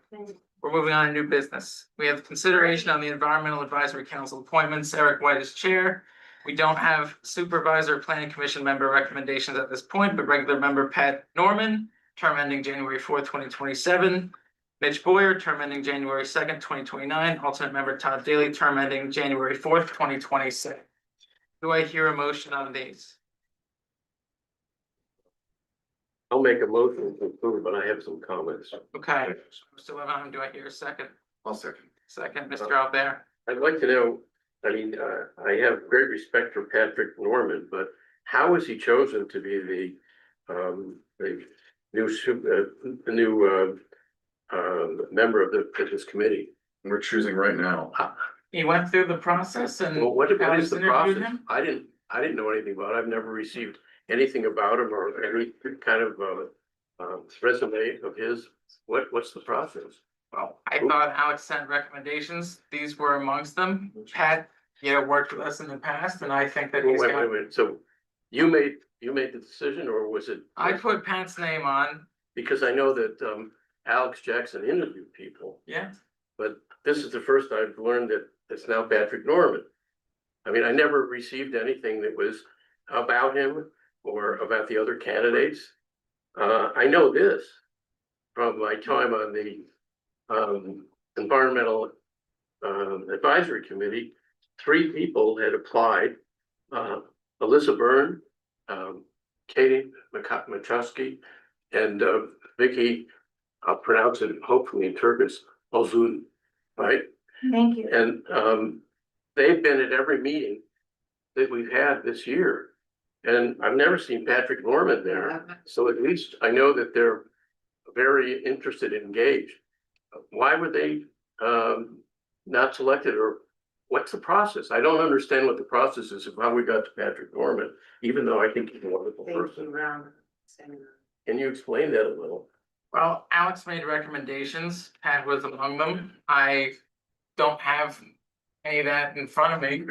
We're moving on to new business. We have consideration on the Environmental Advisory Council appointments. Eric White is chair. We don't have supervisor planning commission member recommendations at this point, but regular member Pat Norman, term ending January 4th, 2027. Mitch Boyer, term ending January 2nd, 2029. Alternate member Todd Daly, term ending January 4th, 2026. Do I hear a motion on these? I'll make a motion to approve, but I have some comments. Okay, Mr. Levon, do I hear a second? I'll second. Second, Mr. Albert. I'd like to know, I mean, I have great respect for Patrick Norman, but how was he chosen to be the new member of this committee? We're choosing right now. He went through the process and. Well, what is Alex the interviewed process? him? I didn't know anything about it. I've never received anything about him or any kind of resume of his. What's the process? Well, I thought Alex sent recommendations. These were amongst them. Pat, worked with us in the past, and I think that Wait, he's wait, got. wait. So you made the decision, or was it? I put Pat's name on. Because I know that Alex Jackson interviewed people, Yeah, but this is the first I've learned that it's now Patrick Norman. I mean, I never received anything that was about him or about the other candidates. I know this from my time on the Environmental Advisory Committee. 3 people had applied, Alyssa Byrne, Katie Machowski, and Vicky, I'll pronounce it hopefully in Turkish, Ozun, right? Thank you. And they've been at every meeting that we've had this year. And I've never seen Patrick Norman there. So at least I know that they're very interested and engaged. Why were they not selected, or what's the process? I don't understand what the process is of how we got to Patrick Norman, even though I think he's a wonderful person. Can you explain that a little? well, Alex made recommendations. Pat was among them. I don't have any of that in front of me.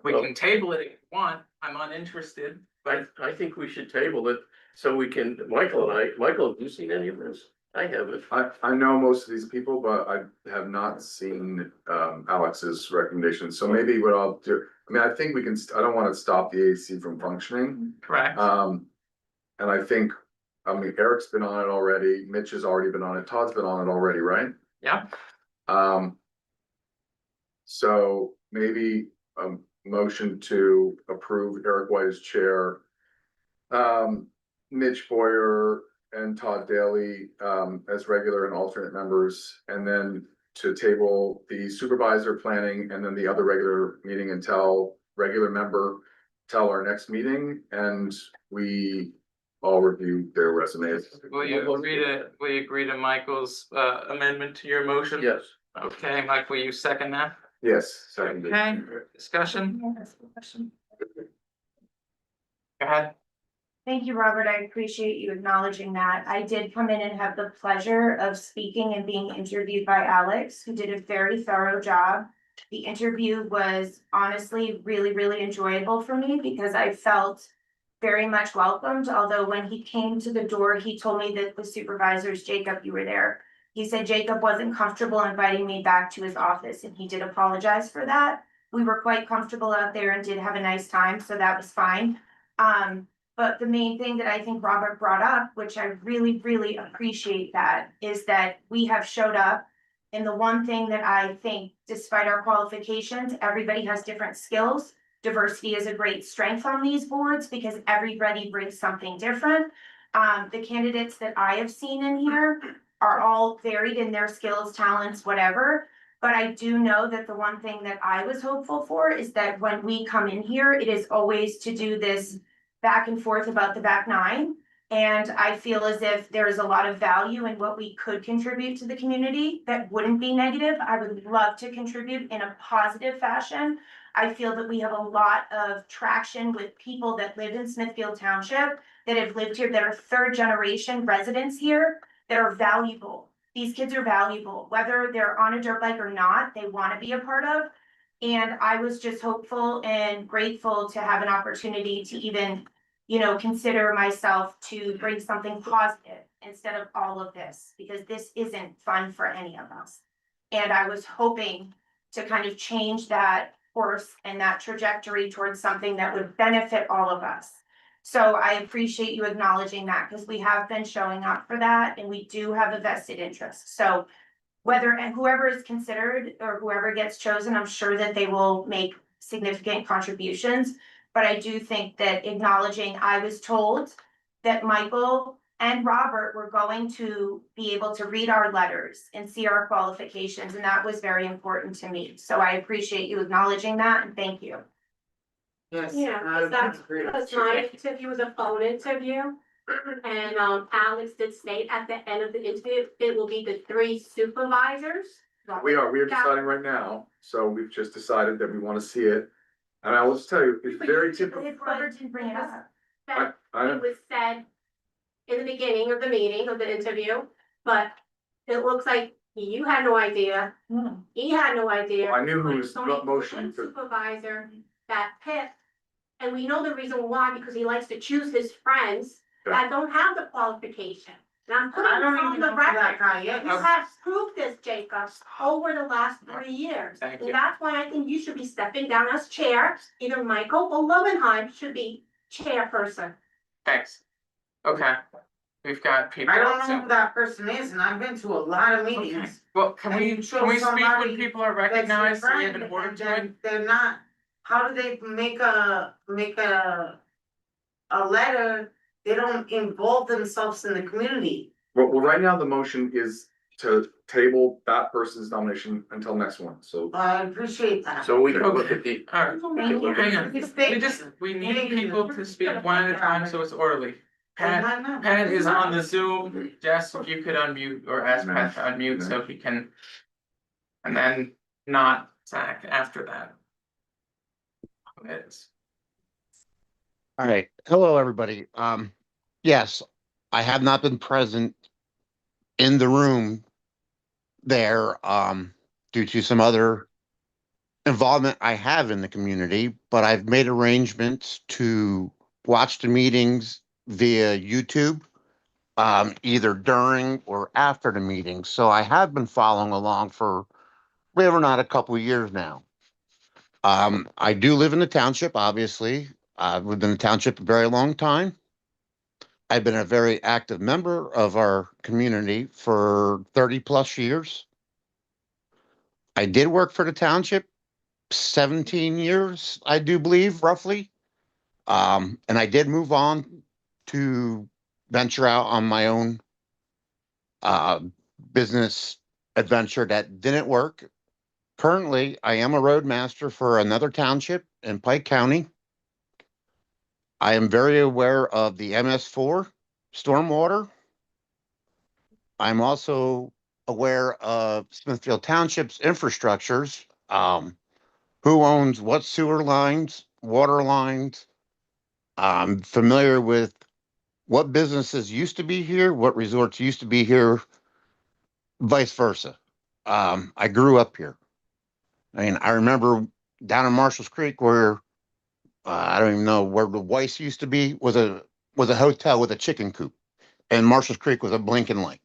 We can table it if you want. I'm uninterested. I think we should table it so we can, Michael, have you seen any of this? I haven't. I know most of these people, but I have not seen Alex's recommendations. So maybe what I'll do, I mean, I think we can, I don't want to stop the AC from functioning. Correct. And I think, I mean, Eric's been on it already, Mitch has already been on it, Todd's been on it already, right? Yeah. So maybe a motion to approve Eric White as chair. Mitch Boyer and Todd Daly as regular and alternate members, and then to table the supervisor planning and then the other regular meeting until regular member till our next meeting, and we all review their resumes. Will you agree to Michael's amendment to your motion? Yes. Okay, Mike, will you second that? Yes, second. Okay, discussion? Go ahead. Thank you, Robert. I appreciate you acknowledging that. I did come in and have the pleasure of speaking and being interviewed by Alex, who did a very thorough job. The interview was honestly really, really enjoyable for me because I felt very much welcomed. Although when he came to the door, he told me that the supervisors, Jacob, you were there. He said Jacob wasn't comfortable inviting me back to his office, and he did apologize for that. We were quite comfortable out there and did have a nice time, so that was fine. But the main thing that I think Robert brought up, which I really, really appreciate that, is that we have showed up. And the one thing that I think, despite our qualifications, everybody has different skills. Diversity is a great strength on these boards because everybody brings something different. The candidates that I have seen in here are all varied in their skills, talents, whatever. But I do know that the one thing that I was hopeful for is that when we come in here, it is always to do this back and forth about the back nine. And I feel as if there is a lot of value in what we could contribute to the community that wouldn't be negative. I would love to contribute in a positive fashion. I feel that we have a lot of traction with people that live in Smithfield Township, that have lived here, that are 3rd generation residents here, that are valuable. These kids are valuable, whether they're on a dirt bike or not, they want to be a part of. And I was just hopeful and grateful to have an opportunity to even consider myself to bring something positive instead of all of this, because this isn't fun for any of us. And I was hoping to kind of change that course and that trajectory towards something that would benefit all of us. So I appreciate you acknowledging that, because we have been showing up for that and we do have a vested interest. So whoever is considered or whoever gets chosen, I'm sure that they will make significant contributions. But I do think that acknowledging, I was told that Michael and Robert were going to be able to read our letters and see our qualifications, and that was very important to me. So I appreciate you acknowledging that, and thank you. Yes. Because my interview was a phone interview. And Alex did state at the end of the interview, it will be the 3 supervisors. We are deciding right now, so we've just decided that we want to see it. And I will just tell you, it's very typical. Robert didn't bring it up. That I it was said in the beginning of the meeting, of the interview, but it looks like you had no idea, he had no idea. I knew who was It's only motion one to. Supervisor that picked, and we know the reason why, because he likes to choose his friends that don't have the qualification. And I'm putting I don't this on even the know who that record. guy is. You have proved this, Jacob, over the last 3 years. Thank you. And that's why I think you should be stepping down as chair. Either Michael or Lovenheim should be chairperson. Thanks. Okay, we've got people. I don't know who that person is, and I've been to a lot of Okay, meetings. well, can And we, you show can we speak somebody when people are That's your recognized, so we have friend, an order and to it? then they're not, how do they make a letter? They don't involve themselves in the community. Well, right now, the motion is to table that person's nomination until next one, so. I appreciate that. So we can look at the, Alright, Thank you. hang on, Just we need people to speak one at a time, so it's orderly. Pat, I know. Pat is on the Zoom, Jess, if you could unmute or ask Pat to unmute so he can. And then not Zach after that. It is. All right. Hello, everybody. Yes, I have not been present in the room there, due to some other involvement I have in the community, but I've made arrangements to watch the meetings via YouTube, either during or after the meeting. So I have been following along for, believe it or not, a couple of years now. I do live in the township, obviously. I've lived in the township a very long time. I've been a very active member of our community for 30 plus years. I did work for the township 17 years, I do believe, roughly. And I did move on to venture out on my own business adventure that didn't work. Currently, I am a roadmaster for another township in Pike County. I am very aware of the MS4 stormwater. I'm also aware of Smithfield Township's infrastructures, who owns what sewer lines, water lines. I'm familiar with what businesses used to be here, what resorts used to be here, vice versa. I grew up here. I mean, I remember down in Marshall's Creek where I don't even know where the Weiss used to be, was a hotel with a chicken coop, and Marshall's Creek was a blinking light.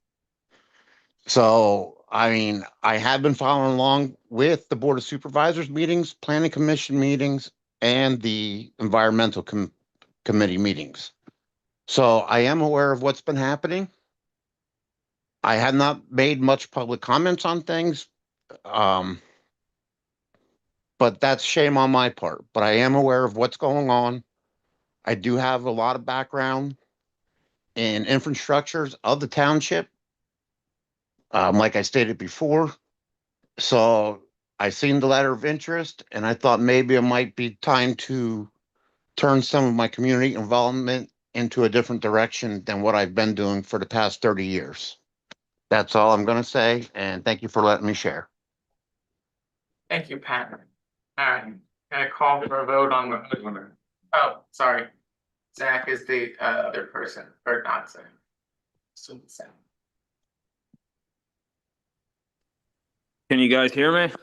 So, I mean, I have been following along with the Board of Supervisors meetings, Planning Commission meetings, and the Environmental Committee meetings. So I am aware of what's been happening. I have not made much public comments on things. But that's shame on my part, but I am aware of what's going on. I do have a lot of background in infrastructures of the township. Like I stated before, so I seen the letter of interest and I thought maybe it might be time to turn some of my community involvement into a different direction than what I've been doing for the past 30 years. That's all I'm gonna say, and thank you for letting me share. Thank you, Pat. Alright, gonna call for a vote on the. Oh, sorry. Zach is the other person, or not Zach. So Zach. Can you guys hear me?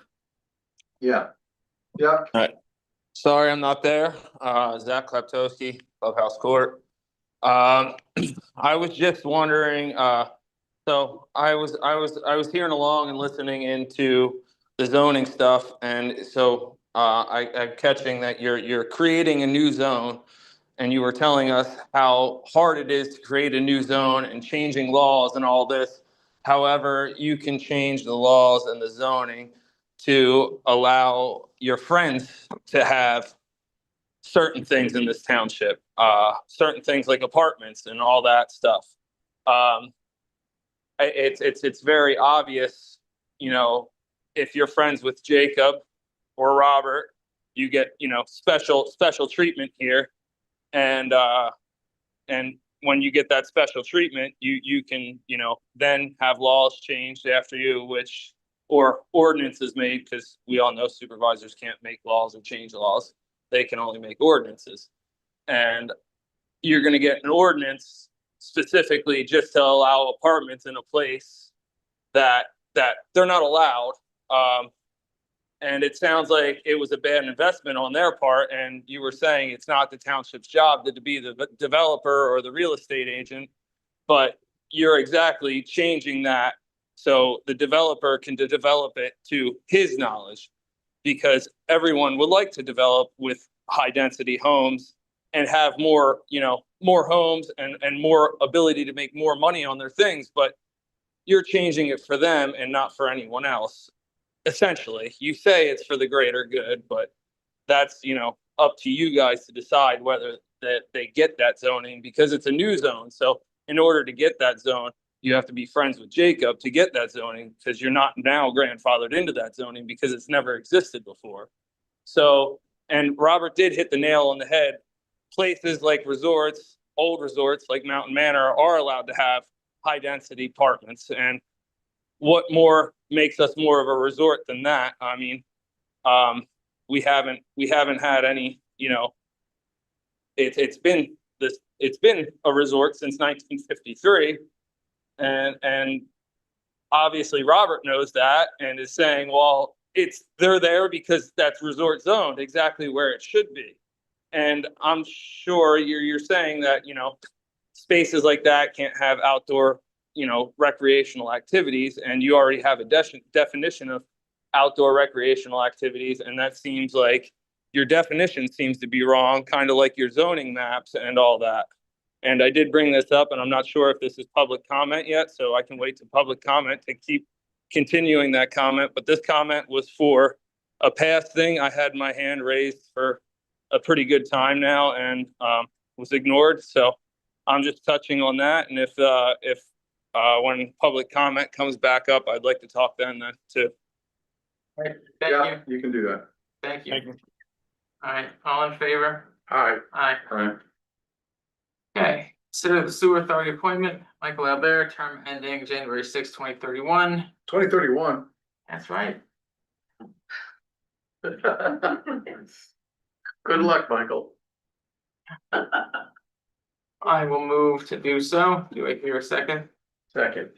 Yeah. Yeah. Sorry, I'm not there. Zach Kleptowski, Clubhouse Court. I was just wondering, so I was hearing along and listening into the zoning stuff, and so I'm catching that you're creating a new zone, and you were telling us how hard it is to create a new zone and changing laws and all this. However, you can change the laws and the zoning to allow your friends to have certain things in this township, certain things like apartments and all that stuff. It's very obvious, you know, if you're friends with Jacob or Robert, you get, you know, special treatment here. And when you get that special treatment, you can, you know, then have laws changed after you, or ordinances made, because we all know supervisors can't make laws or change laws. They can only make ordinances. And you're going to get an ordinance specifically just to allow apartments in a place that they're not allowed. And it sounds like it was a bad investment on their part. And you were saying it's not the township's job to be the developer or the real estate agent, but you're exactly changing that so the developer can develop it to his knowledge, because everyone would like to develop with high density homes and have more, you know, more homes and more ability to make more money on their things. But you're changing it for them and not for anyone else. Essentially, you say it's for the greater good, but that's, you know, up to you guys to decide whether that they get that zoning, because it's a new zone. So in order to get that zone, you have to be friends with Jacob to get that zoning, because you're not now grandfathered into that zoning because it's never existed before. So, and Robert did hit the nail on the head. Places like resorts, old resorts like Mountain Manor, are allowed to have high density apartments. And what more makes us more of a resort than that? I mean, we haven't had any, you know, it's been a resort since 1953. And obviously Robert knows that and is saying, well, they're there because that's resort zoned exactly where it should be. And I'm sure you're saying that, you know, spaces like that can't have outdoor, you know, recreational activities, and you already have a definition of outdoor recreational activities, and that seems like your definition seems to be wrong, kind of like your zoning maps and all that. And I did bring this up, and I'm not sure if this is public comment yet, so I can wait to public comment to keep continuing that comment. But this comment was for a past thing. I had my hand raised for a pretty good time now and was ignored. So I'm just touching on that. And if when public comment comes back up, I'd like to talk then too. All right, thank Yeah, you. you can do that. Thank you. All right, all in favor? Aye. Aye. All right. Okay, so the sewer authority appointment, Michael Albert, term ending January 6, 2031. 2031. That's right. Good luck, Michael. I will move to do so. Do I hear a second? Second.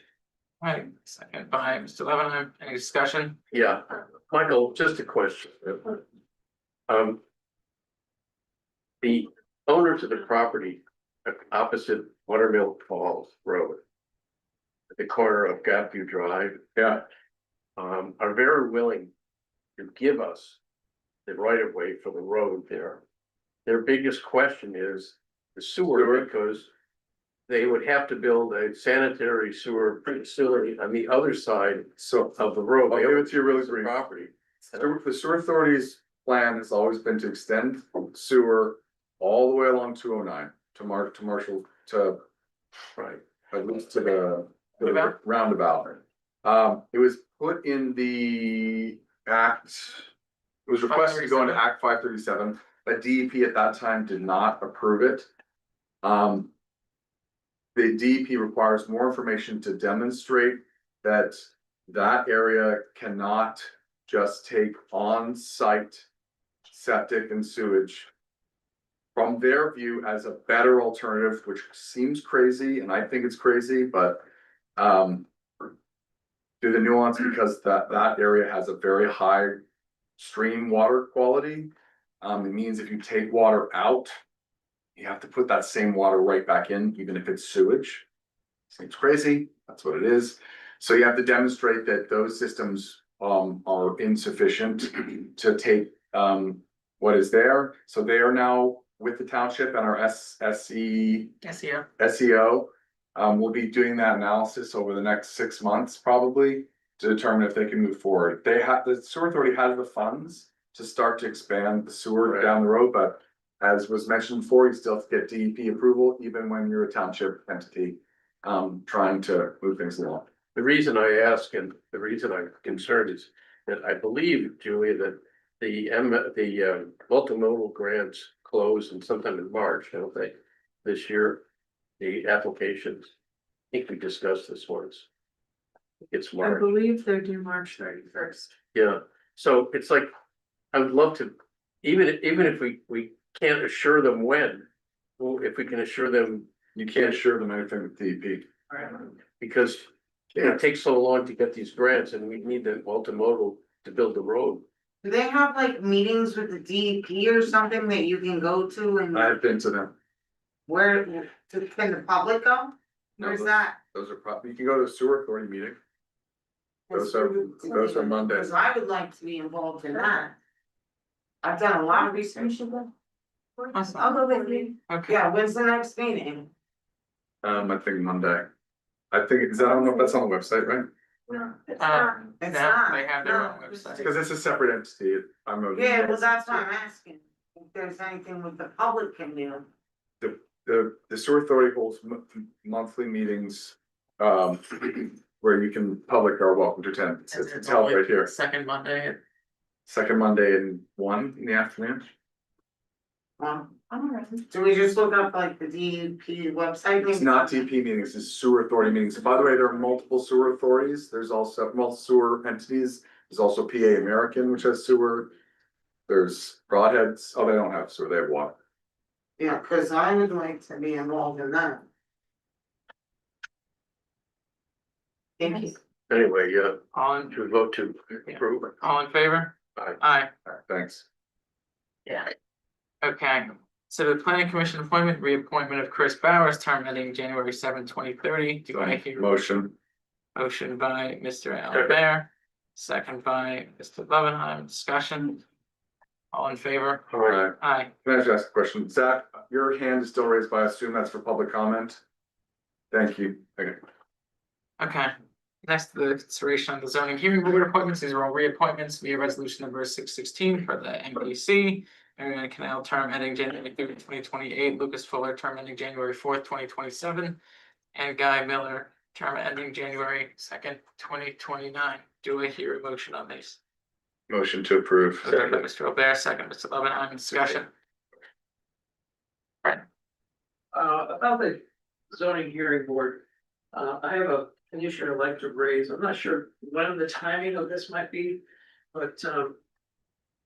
All right, second by Mr. Levenheim. Any discussion? Yeah, Michael, just a question. The owners of the property opposite Buttermilk Falls Road, at the corner of Gapview Drive, Yeah. are very willing to give us the right of way for the road there. Their biggest question is the sewer, because they would have to build a sanitary sewer facility on the other side of the road. I'll give it to you really brief. Property. The sewer authority's plan has always been to extend sewer all the way along 209 to Marshall to, Right. at least to the roundabout. It was put in the act, it was requested to go into Act 537, but DEP at that time did not approve it. The DEP requires more information to demonstrate that that area cannot just take on-site septic and sewage from their view as a better alternative, which seems crazy, and I think it's crazy, but do the nuance, because that area has a very high stream water quality. It means if you take water out, you have to put that same water right back in, even if it's sewage. Seems crazy, that's what it is. So you have to demonstrate that those systems are insufficient to take what is there. So they are now with the township and our SEO. We'll be doing that analysis over the next 6 months, probably, to determine if they can move forward. The sewer authority has the funds to start to expand the sewer down the road, but as was mentioned before, you still have to get DEP approval, even when you're a township entity, trying to move things along. The reason I ask and the reason I'm concerned is that I believe, Julia, that the multimodal grants close in sometime in March, don't they? This year, the applications, I think we discussed this once. It's I March, believe they're due March 31st. yeah, so it's like, I would love to, even if we can't assure them when, well, if we can assure them, You can't assure them anything with DEP. because it takes so long to get these grants and we need the multimodal to build the road. Do they have like meetings with the DEP or something that you can go to and I have been to them. where, can the public go? No, Where's that? Those are you can go to a sewer authority meeting. Those are Mondays. Cause I would like to be involved in that. I've done a lot of research. I'll go with you. Okay. Yeah, when's the next meeting? I think Monday. I think, I don't know if that's on the website, right? No, it's Uh, not. It's No, not. they have their No. own website. Because it's a separate entity. Yeah, well, that's why I'm asking. If there's anything with the public can do. The sewer authority holds monthly meetings, where you can, public are welcome to attend. It's held right here. Second Monday. Second Monday at 1 in the afternoon. I'm alright. Do we just look up like the DEP website? It's not DP meetings, it's sewer authority meetings. By the way, there are multiple sewer authorities. There's also multiple sewer entities. There's also PA American, which has sewer. There's Broadheads. Oh, they don't have sewer, they have water. Yeah, cause I would like to be involved in that. Thank you. Anyway, yeah, All in, to vote to approve. all in favor? Aye. Aye. All right, thanks. Yeah. Okay, so the planning commission appointment, reappointment of Chris Bowers, term ending January 7, 2030. Do I hear? Motion. Motion by Mr. Albert, second by Mr. Levenheim, discussion. All in favor? All right. Aye. Can I just ask a question? Zach, your hand is still raised, but I assume that's for public comment? Thank you. Okay. Okay, next, the consideration of the zoning hearing board appointments. These are all reappointments via resolution number 616 for the MPC. Mariana Canal, term ending January 3rd, 2028. Lucas Fuller, term ending January 4th, 2027. And Guy Miller, term ending January 2nd, 2029. Do I hear a motion on these? Motion to approve. Motion by Mr. Albert, second, Mr. Levenheim, discussion. About the zoning hearing board, I have an issue I'd like to raise. I'm not sure when the timing of this might be, but,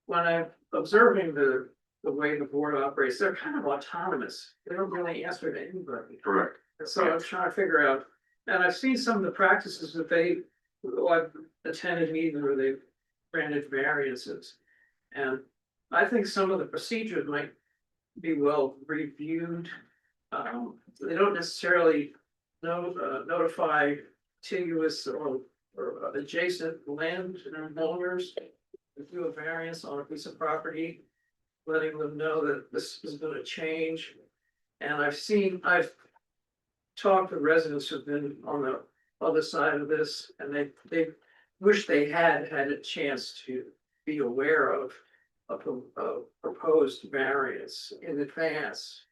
when I'm observing the way the board operates, they're kind of autonomous. They don't really answer to anybody. Correct. So I'm trying to figure out, and I've seen some of the practices that I've attended meetings where they've granted variances. And I think some of the procedures might be well reviewed. They don't necessarily notify contiguous or adjacent land owners. To do a variance on a piece of property, letting them know that this is gonna change. And I've talked to residents who've been on the other side of this, and they wish they had a chance to be aware of a proposed variance in advance.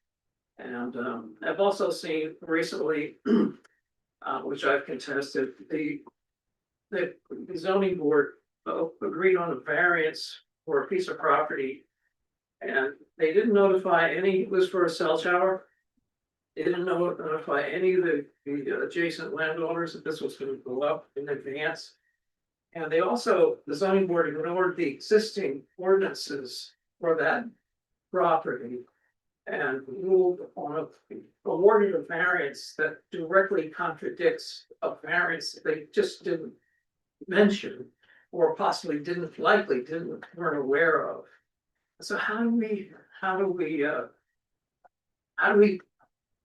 And I've also seen recently, which I've contested, the zoning board agreed on a variance for a piece of property. And they didn't notify any, it was for a cell tower. They didn't notify any of the adjacent landowners that this was gonna go up in advance. And they also, the zoning board ignored the existing ordinances for that property. And ruled on awarded a variance that directly contradicts a variance that they just didn't mention. Or possibly weren't aware of. So how do we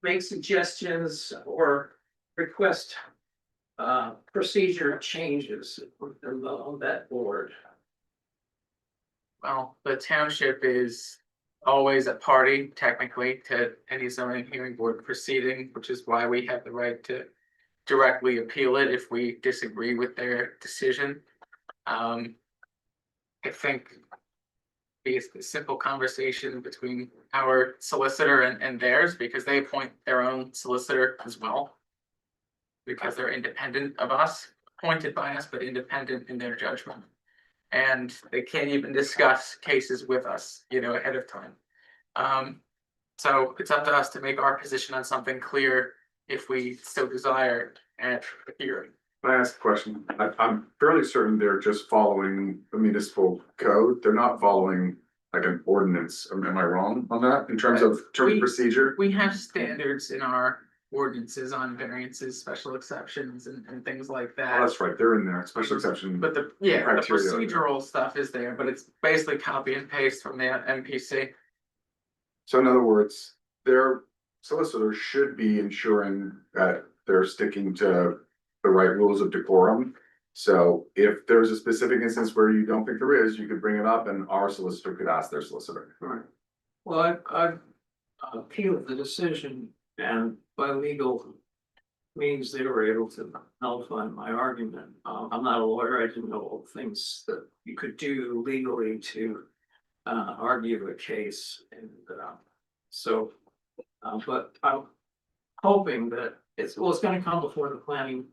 make suggestions or request procedure changes on that board? Well, the township is always a party technically to any zoning hearing board proceeding, which is why we have the right to directly appeal it if we disagree with their decision. I think be a simple conversation between our solicitor and theirs, because they appoint their own solicitor as well. Because they're independent of us, appointed by us, but independent in their judgment. And they can't even discuss cases with us, ahead of time. So it's up to us to make our position on something clear if we so desire at the hearing. Can I ask a question? I'm fairly certain they're just following the municipal code. They're not following like an ordinance. Am I wrong on that in terms of procedure? We have standards in our ordinances on variances, special exceptions and things like Oh, that. that's right. They're in there. Special exception. But the criteria. procedural stuff is there, but it's basically copy and paste from the MPC. So in other words, their solicitor should be ensuring that they're sticking to the right rules of decorum. So if there's a specific instance where you don't think there is, you could bring it up and our solicitor could ask their solicitor. Right. Well, I've appealed the decision, and by legal means, they were able to nullify my argument. I'm not a lawyer. I didn't know all the things that you could do legally to argue a case, and but I'm hoping that it's gonna come before the planning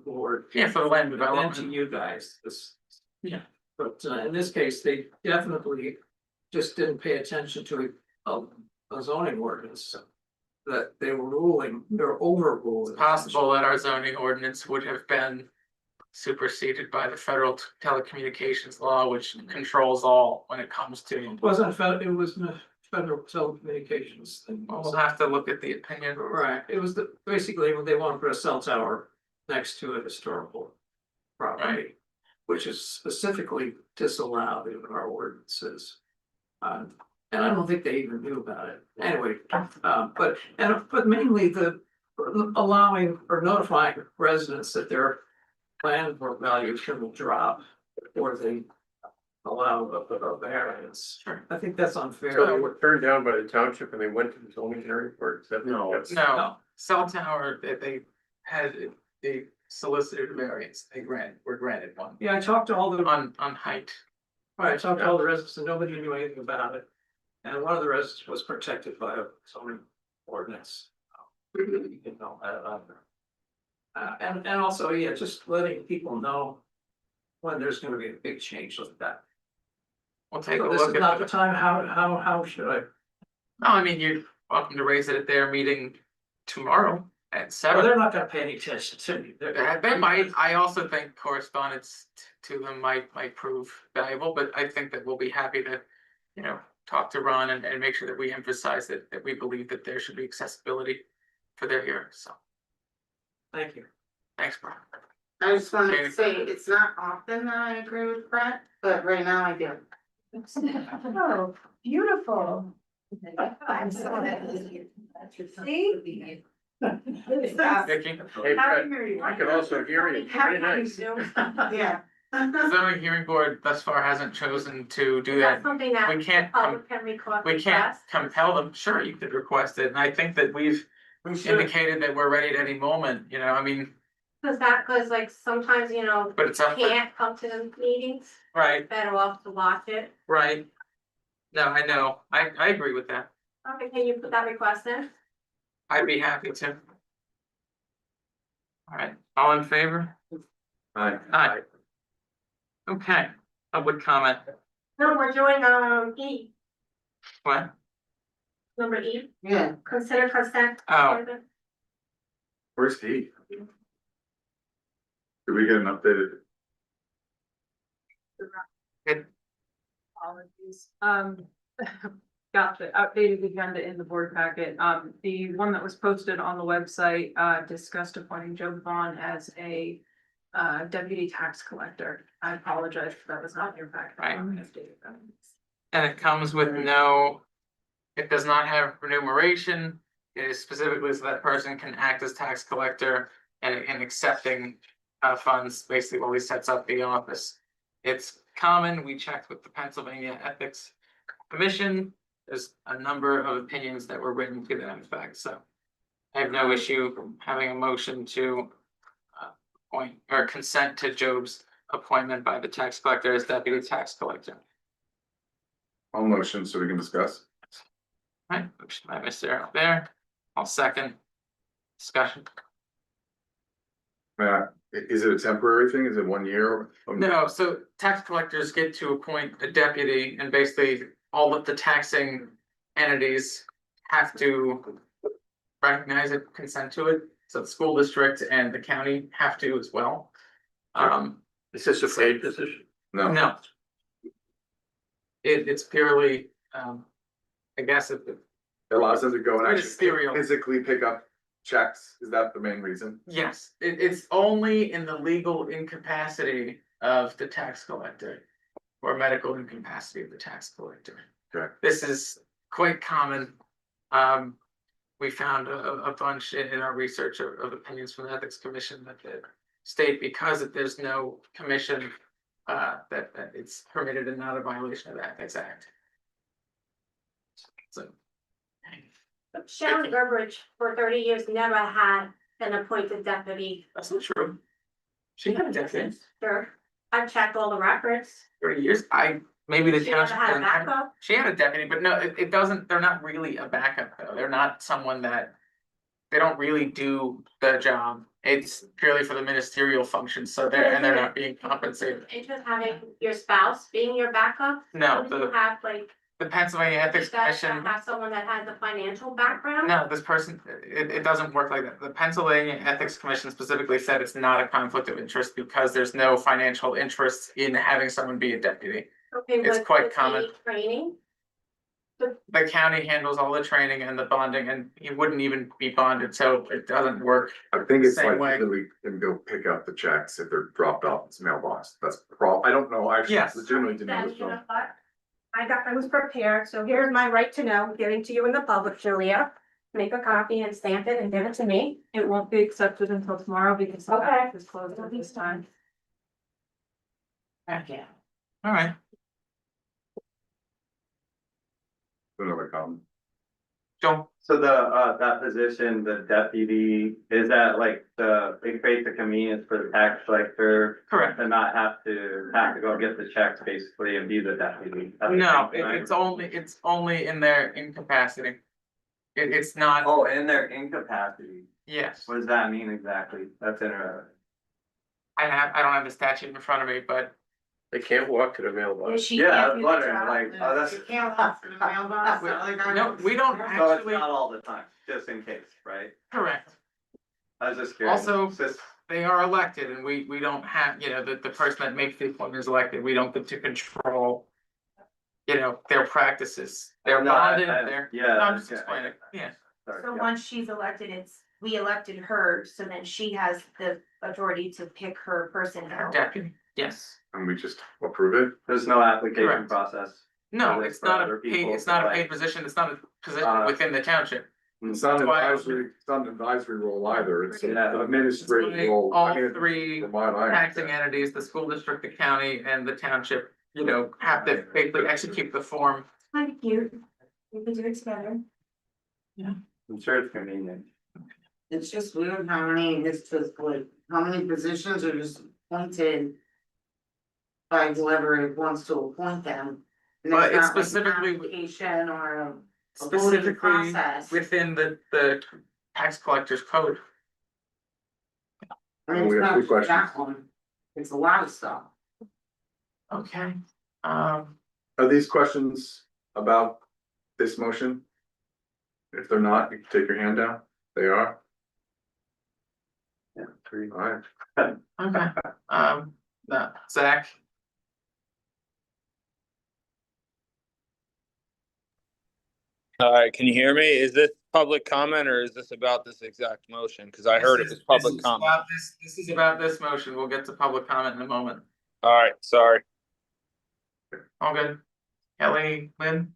board. Yeah, for the land And development. to you guys, but in this case, they definitely just didn't pay attention to a zoning ordinance. That they were overruling. It's possible that our zoning ordinance would have been superseded by the federal telecommunications law, which controls all when it comes to. It wasn't federal, it was the federal telecommunications thing. We'll have to look at the opinion. Right, it was basically when they want to put a cell tower next to a historical property, which is specifically disallowed in our ordinances. And I don't think they even knew about it. Anyway, but mainly allowing or notifying residents that their land value will drop or they allow a variance. I think that's unfair. So they were turned down by the township and they went to the zoning hearing for it? No, cell tower, they solicited variance, were granted one. Yeah, I talked to all the. On height. Right, I talked to all the residents and nobody knew anything about it. And one of the residents was protected by a zoning ordinance. You can know that. And also, yeah, just letting people know when there's gonna be a big change like that. We'll take a So this look is at. not the time, how should I? No, I mean, you're welcome to raise it at their meeting tomorrow at Well, 7. they're not gonna pay any attention to me. They might, I also think correspondence to them might prove valuable, but I think that we'll be happy to, talk to Ron and make sure that we emphasize that we believe that there should be accessibility for their hearing, so. Thank you. Thanks, Brian. I just wanted Okay. to say, it's not often that I agree with Brett, but right now I do. Oh, beautiful. I'm so happy. See? Vicky? Hey, Fred, I could also hear you. Very nice. Yeah. The zoning hearing board thus far hasn't chosen to do that. Something that We can't, public can request. we can't compel them. Sure, you could request it, and I think that we've indicated that we're ready at any moment, I mean, Cause like sometimes, but it's up. can't come to the meetings, Right, better off to watch it. right. No, I know. I agree with that. Okay, can you put that request in? I'd be happy to. All right, all in favor? Aye. Aye. Okay, public comment. No, we're doing, E, What? number E, Yeah. consider consent. Oh. Where's he? Did we get an updated? Apologies. Got the updated agenda in the board packet. The one that was posted on the website, discussed appointing Joe Vaughn as a deputy tax collector. I apologize if that was not in your packet. Right. And it comes with no, it does not have remuneration. It is specifically so that person can act as tax collector and accepting funds basically while he sets up the office. It's common. We checked with the Pennsylvania Ethics Commission. There's a number of opinions that were written to that effect, so I have no issue having a motion to appoint or consent to Job's appointment by the tax collector as deputy tax collector. I'll motion so we can discuss. Right, motion by Mr. Albert. I'll second. Discussion. Matt, is it a temporary thing? Is it 1 year? No, so tax collectors get to appoint a deputy and basically all of the taxing entities have to recognize it, consent to it. So the school district and the county have to as well. Is this a paid position? No. No. It's purely, I guess it, It allows them to go and Ministerial. actually physically pick up checks. Is that the main reason? yes, it's only in the legal incapacity of the tax collector. Or medical incapacity of the tax collector. Okay. This is quite common. We found a bunch in our research of opinions from the Ethics Commission that state because there's no commission, that it's permitted and not a violation of the Ethics Act. So. Sharon Burbridge for 30 years never had an appointed deputy. That's not true. She had a deputy. Sure, I've checked all the records. 30 years. Maybe the She never township. had a doesn't have- backup. She had a deputy, but no, it doesn't, they're not really a backup though. They're not someone that. They don't really do the job. It's purely for the ministerial functions, so they're not being compensated. Interest having your spouse being your backup? No, Wouldn't you the have like, Pennsylvania Ethics you guys Commission, have someone that has a financial background? no, this person, it doesn't work like that. The Pennsylvania Ethics Commission specifically said it's not a conflict of interest because there's no financial interest in having someone be a deputy. Okay, It's but quite does he common. need training? The county handles all the training and the bonding, and he wouldn't even be bonded, so it doesn't work. I think it's Same like way. that we can go pick up the checks if they're dropped off in his mailbox. That's I don't know. I actually Yes. legitimately didn't know Then this. you know what? I was prepared, so here's my right to know, giving to you in the public, Julia. Make a copy and stamp it and give it to me. It won't be accepted until tomorrow because the Okay. act is closed at this time. Okay. All right. Another comment. Joe, So that position, the deputy, is that like it creates a convenience for the tax collector correct. to not have to go get the checks basically and be the deputy? No, it's only in their incapacity. It's not, Oh, in their incapacity, yes, what does that mean exactly? That's interesting. I don't have the statute in front of me, but They can't walk to the mailbox. She Yeah, I can't was do the wondering, job. like, oh, that's. You can't walk through the mailbox. no, we don't So it's actually, not all the time, just in case, right? correct. I was just curious. Also, Just- they are elected and we don't have, the person that makes the appointment is elected. We don't get to control, their practices. They're No, I- bonded, I- they're, yeah, I'm just yeah, explaining, yeah. sorry, So yeah. once she's elected, we elected her, so then she has the authority to pick her person out. Deputy, yes. And we just approve it. There's no application Correct. process. No, For it's for not other a paid, people it's to, not a like- paid position, it's not a position within the township. It's not an Why- advisory role either. It's an Yeah. administrative It's role. all I mean, three from what I taxing understand. entities, the school district, the county, and the township, have to basically execute the form. Kind of cute. We could do it together. I'm sure it's convenient. It's just weird how many positions are just appointed. By whoever wants to appoint them. And But it's not like an specifically- application or a voting Specifically process. within the tax collector's code. I mean, We it's have not two questions. that one. It's a lot of stuff. Okay, Are these questions about this motion? If they're not, you can take your hand down. They are? Yeah, three. All right. okay, Zach, All right, can you hear me? Is this public comment or is this about this exact motion? Cause I heard it was public comment. This is about this motion. We'll get to public comment in a moment. All right, sorry. All good. Kelly, Lynn?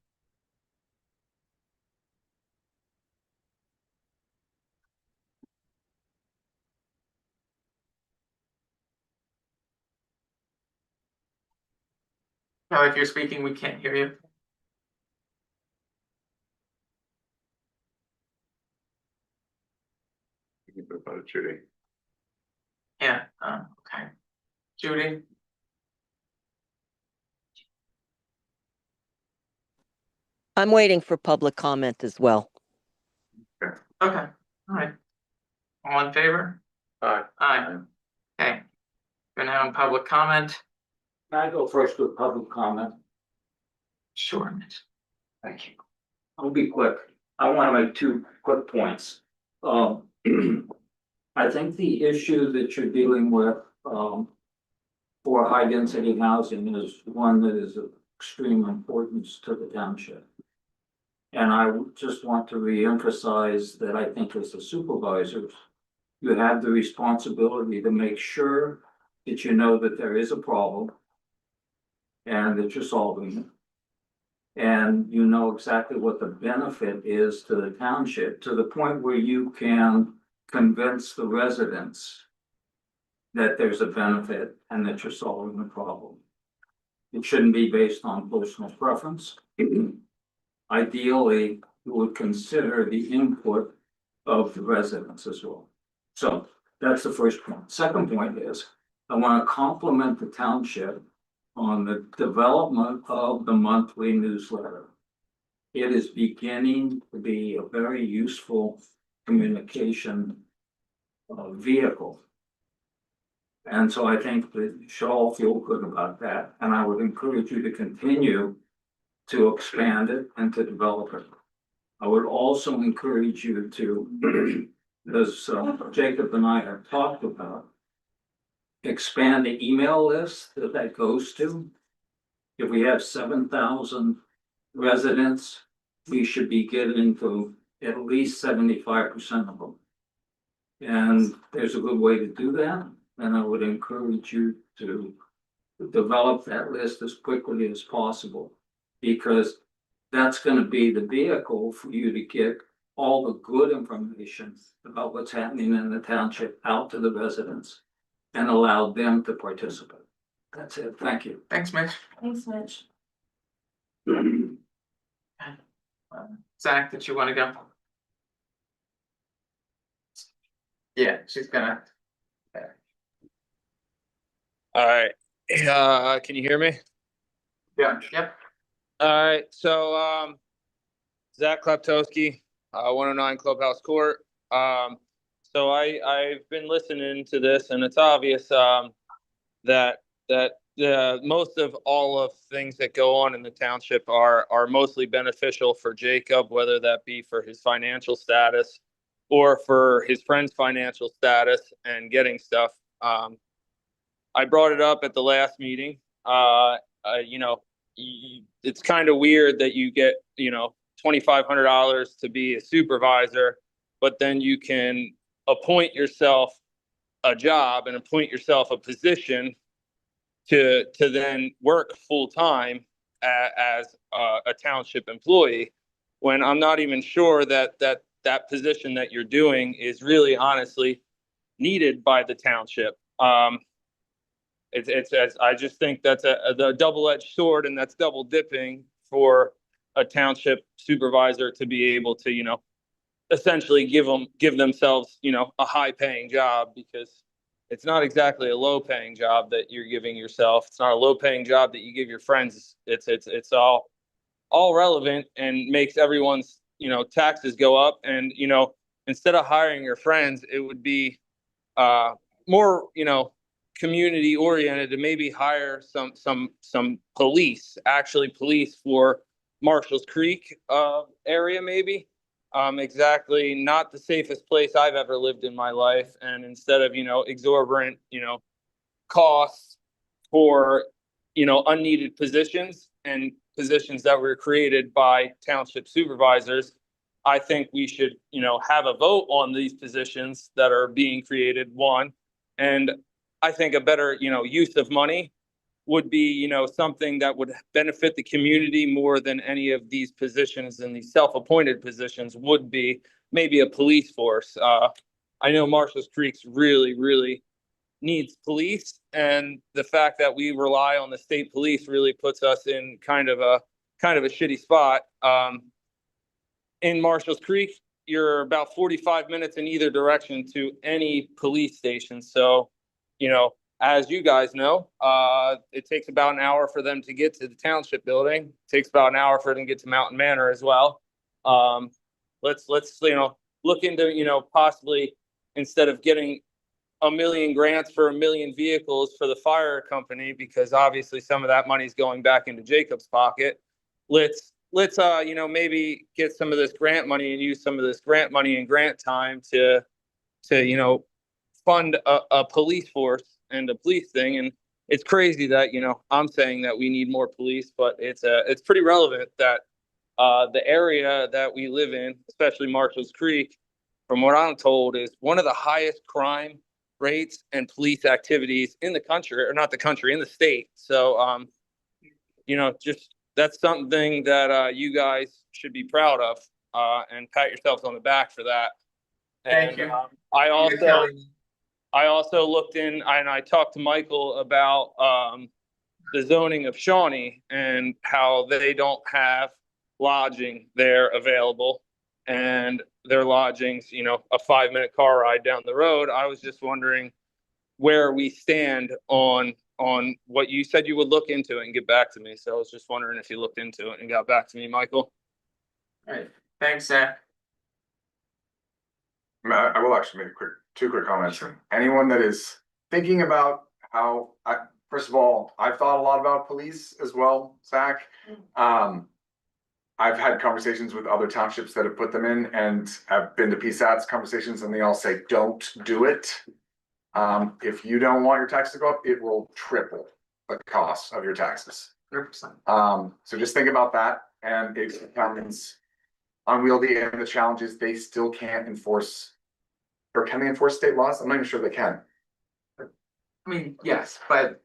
Kelly, if you're speaking, we can't hear you. You can put about Judy. Yeah, okay. Judy? I'm waiting for public comment as well. Okay, all right. All in favor? Aye. Aye. Okay. Gonna have public comment. Can I go first with public comment? Sure, Mitch. Thank you. I'll be quick. I want to make 2 quick points. I think the issue that you're dealing with, for high density housing is one that is of extreme importance to the township. And I just want to reemphasize that I think as the supervisors, you have the responsibility to make sure that you know that there is a problem and that you're solving it. And you know exactly what the benefit is to the township, to the point where you can convince the residents that there's a benefit and that you're solving the problem. It shouldn't be based on personal preference. Ideally, you would consider the input of the residents as well. So that's the first point. Second point is, I want to compliment the township on the development of the monthly newsletter. It is beginning to be a very useful communication vehicle. And so I think that you should all feel good about that. And I would encourage you to continue to expand it and to develop it. I would also encourage you to, as Jacob and I have talked about, expand the email list that goes to. If we have 7,000 residents, we should be getting to at least 75% of them. And there's a good way to do that. And I would encourage you to develop that list as quickly as possible, because that's going to be the vehicle for you to get all the good information about what's happening in the township out to the residents and allow them to participate. That's it. Thank you. Thanks, Mitch. Thanks, Mitch. Zach, did you want to go? Yeah, she's gonna. All right. Can you hear me? Yeah, yep. All right. So, Zach Kleptowski, 109 Clubhouse Court. So I've been listening to this, and it's obvious that most of all of things that go on in the township are mostly beneficial for Jacob, whether that be for his financial status or for his friend's financial status and getting stuff. I brought it up at the last meeting. It's kind of weird that you get, $2,500 to be a supervisor, but then you can appoint yourself a job and appoint yourself a position to then work full time as a township employee, when I'm not even sure that position that you're doing is really honestly needed by the township. I just think that's a double-edged sword, and that's double dipping for a township supervisor to be able to, essentially give themselves, a high paying job, because it's not exactly a low paying job that you're giving yourself. It's not a low paying job that you give your friends. It's all relevant and makes everyone's, taxes go up. And, instead of hiring your friends, it would be more, community oriented to maybe hire some police for Marshall's Creek area, maybe. Exactly not the safest place I've ever lived in my life. And instead of, exorbitant, costs for, unneeded positions and positions that were created by township supervisors, I think we should, have a vote on these positions that are being created, one. And I think a better, use of money would be, you know, something that would benefit the community more than any of these positions, and these self-appointed positions would be maybe a police force. I know Marshall's Creek's really needs police, and the fact that we rely on the state police really puts us in kind of a shitty spot. In Marshall's Creek, you're about 45 minutes in either direction to any police station. So, you know, as you guys know, it takes about an hour for them to get to the township building. It takes about an hour for them to get to Mountain Manor as well. Let's you know, look into, you know, possibly, instead of getting a million grants for a million vehicles for the fire company, because obviously some of that money is going back into Jacob's pocket. Let's you know, maybe get some of this grant money and use some of this grant money and grant time to you know, fund a police force and a police thing. And it's crazy that, you know, I'm saying that we need more police, but it's pretty relevant that the area that we live in, especially Marshall's Creek, from what I'm told, is one of the highest crime rates and police activities in the country, or not the country, in the state. So, you know, just that's something that you guys should be proud of, and pat yourselves on the back for that. Thank you. I also looked in, and I talked to Michael about the zoning of Shawnee and how they don't have lodging there available, and their lodgings, you know, a 5-minute car ride down the road. I was just wondering where we stand on what you said you would look into it and get back to me. So I was just wondering if you looked into it and got back to me, Michael. All right, thanks, Zach. I will actually make two quick comments. Anyone that is thinking about how, first of all, I've thought a lot about police as well, Zach. I've had conversations with other townships that have put them in, and I've been to PSAT's conversations, and they all say, don't do it. If you don't want your tax to go up, it will triple the cost of your taxes. 100%. So just think about that, and it becomes unwieldy, and the challenge is they still can't enforce, or can they enforce state laws? I'm not even sure they can. I mean, yes, but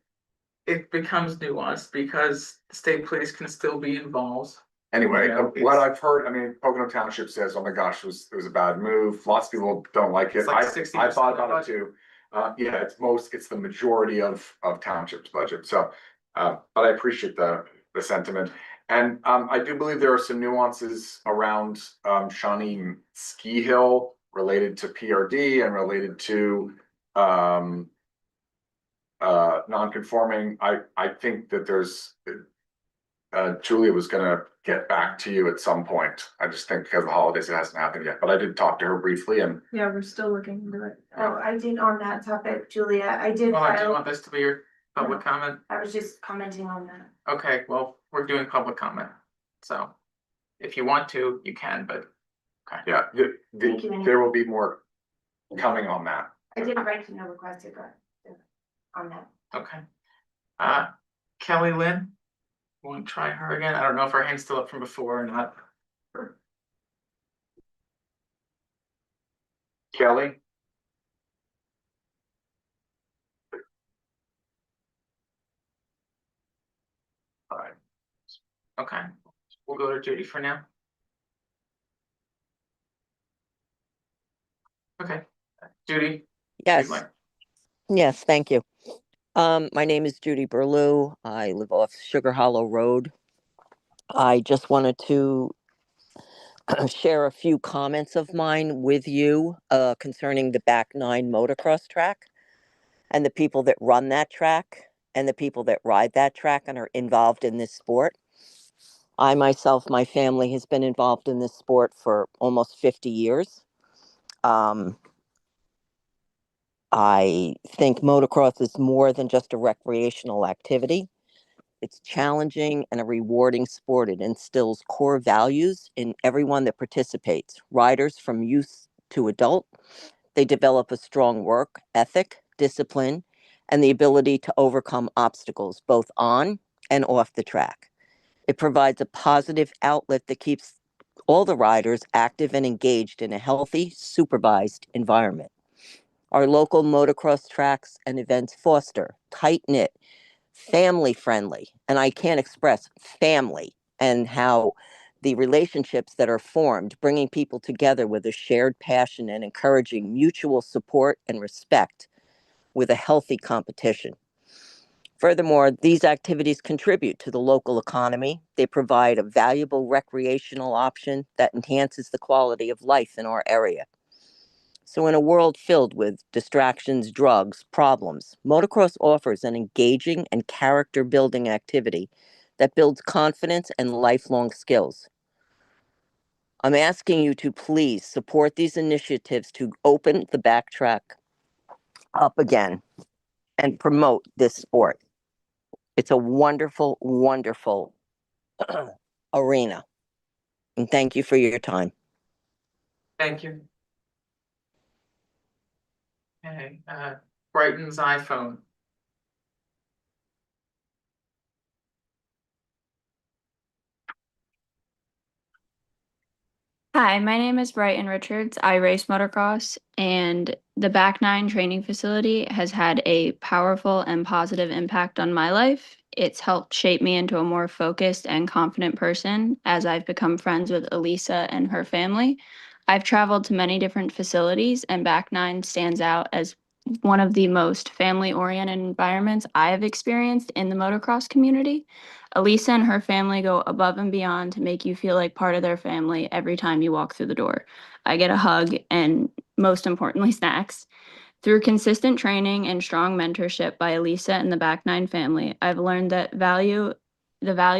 it becomes nuanced because the state police can still be involved. Anyway, You know, what I've heard, I mean, Pocono Township says, oh my gosh, it was a bad move. Lots of people don't like it. It's like I 60% thought of the about it too. Yeah, it's the majority of townships budget. So, but I appreciate the sentiment. And I do believe there are some nuances around Shawnee Ski Hill related to PRD and related to non-conforming. I think that there's Julia was gonna get back to you at some point. I just think because of the holidays, it hasn't happened yet, but I did talk to her briefly, and Yeah, we're still looking into it. Oh, I did on that topic, Julia, I did Well, do you file, want this to be your public comment? I was just commenting on that. Okay, well, we're doing public comment. So if you want to, you can, but yeah, Thank you, Annie. there will be more coming on that. I did write to no request on that. okay. Kelly Lynn, want to try her again? I don't know if her hand's still up from before or not. Kelly? All right. Okay, we'll go to Judy for now. Okay, Judy. Yes. you'd like- Yes, thank you. My name is Judy Burlew. I live off Sugar Hollow Road. I just wanted to share a few comments of mine with you concerning the back 9 motocross track and the people that run that track and the people that ride that track and are involved in this sport. I myself, my family has been involved in this sport for almost 50 years. I think motocross is more than just a recreational activity. It's challenging and a rewarding sport. It instills core values in everyone that participates, riders from youth to adult. They develop a strong work ethic, discipline, and the ability to overcome obstacles both on and off the track. It provides a positive outlet that keeps all the riders active and engaged in a healthy, supervised environment. Our local motocross tracks and events foster tight-knit, family friendly. And I can't express family and how the relationships that are formed, bringing people together with a shared passion and encouraging mutual support and respect with a healthy competition. Furthermore, these activities contribute to the local economy. They provide a valuable recreational option that enhances the quality of life in our area. So, in a world filled with distractions, drugs, problems, motocross offers an engaging and character building activity that builds confidence and lifelong skills. I'm asking you to please support these initiatives to open the backtrack up again and promote this sport. It's a wonderful, wonderful arena. And thank you for your time. Thank you. Okay, Brighton's iPhone. Hi, my name is Brighton Richards. I race motocross, and the Back Nine training facility has had a powerful and positive impact on my life. It's helped shape me into a more focused and confident person as I've become friends with Elisa and her family. I've traveled to many different facilities, and Back Nine stands out as one of the most family-oriented environments I have experienced in the motocross community. Elisa and her family go above and beyond to make you feel like part of their family every time you walk through the door. I get a hug and, most importantly, snacks. Through consistent training and strong mentorship by Elisa and the Back Nine family, I've learned the value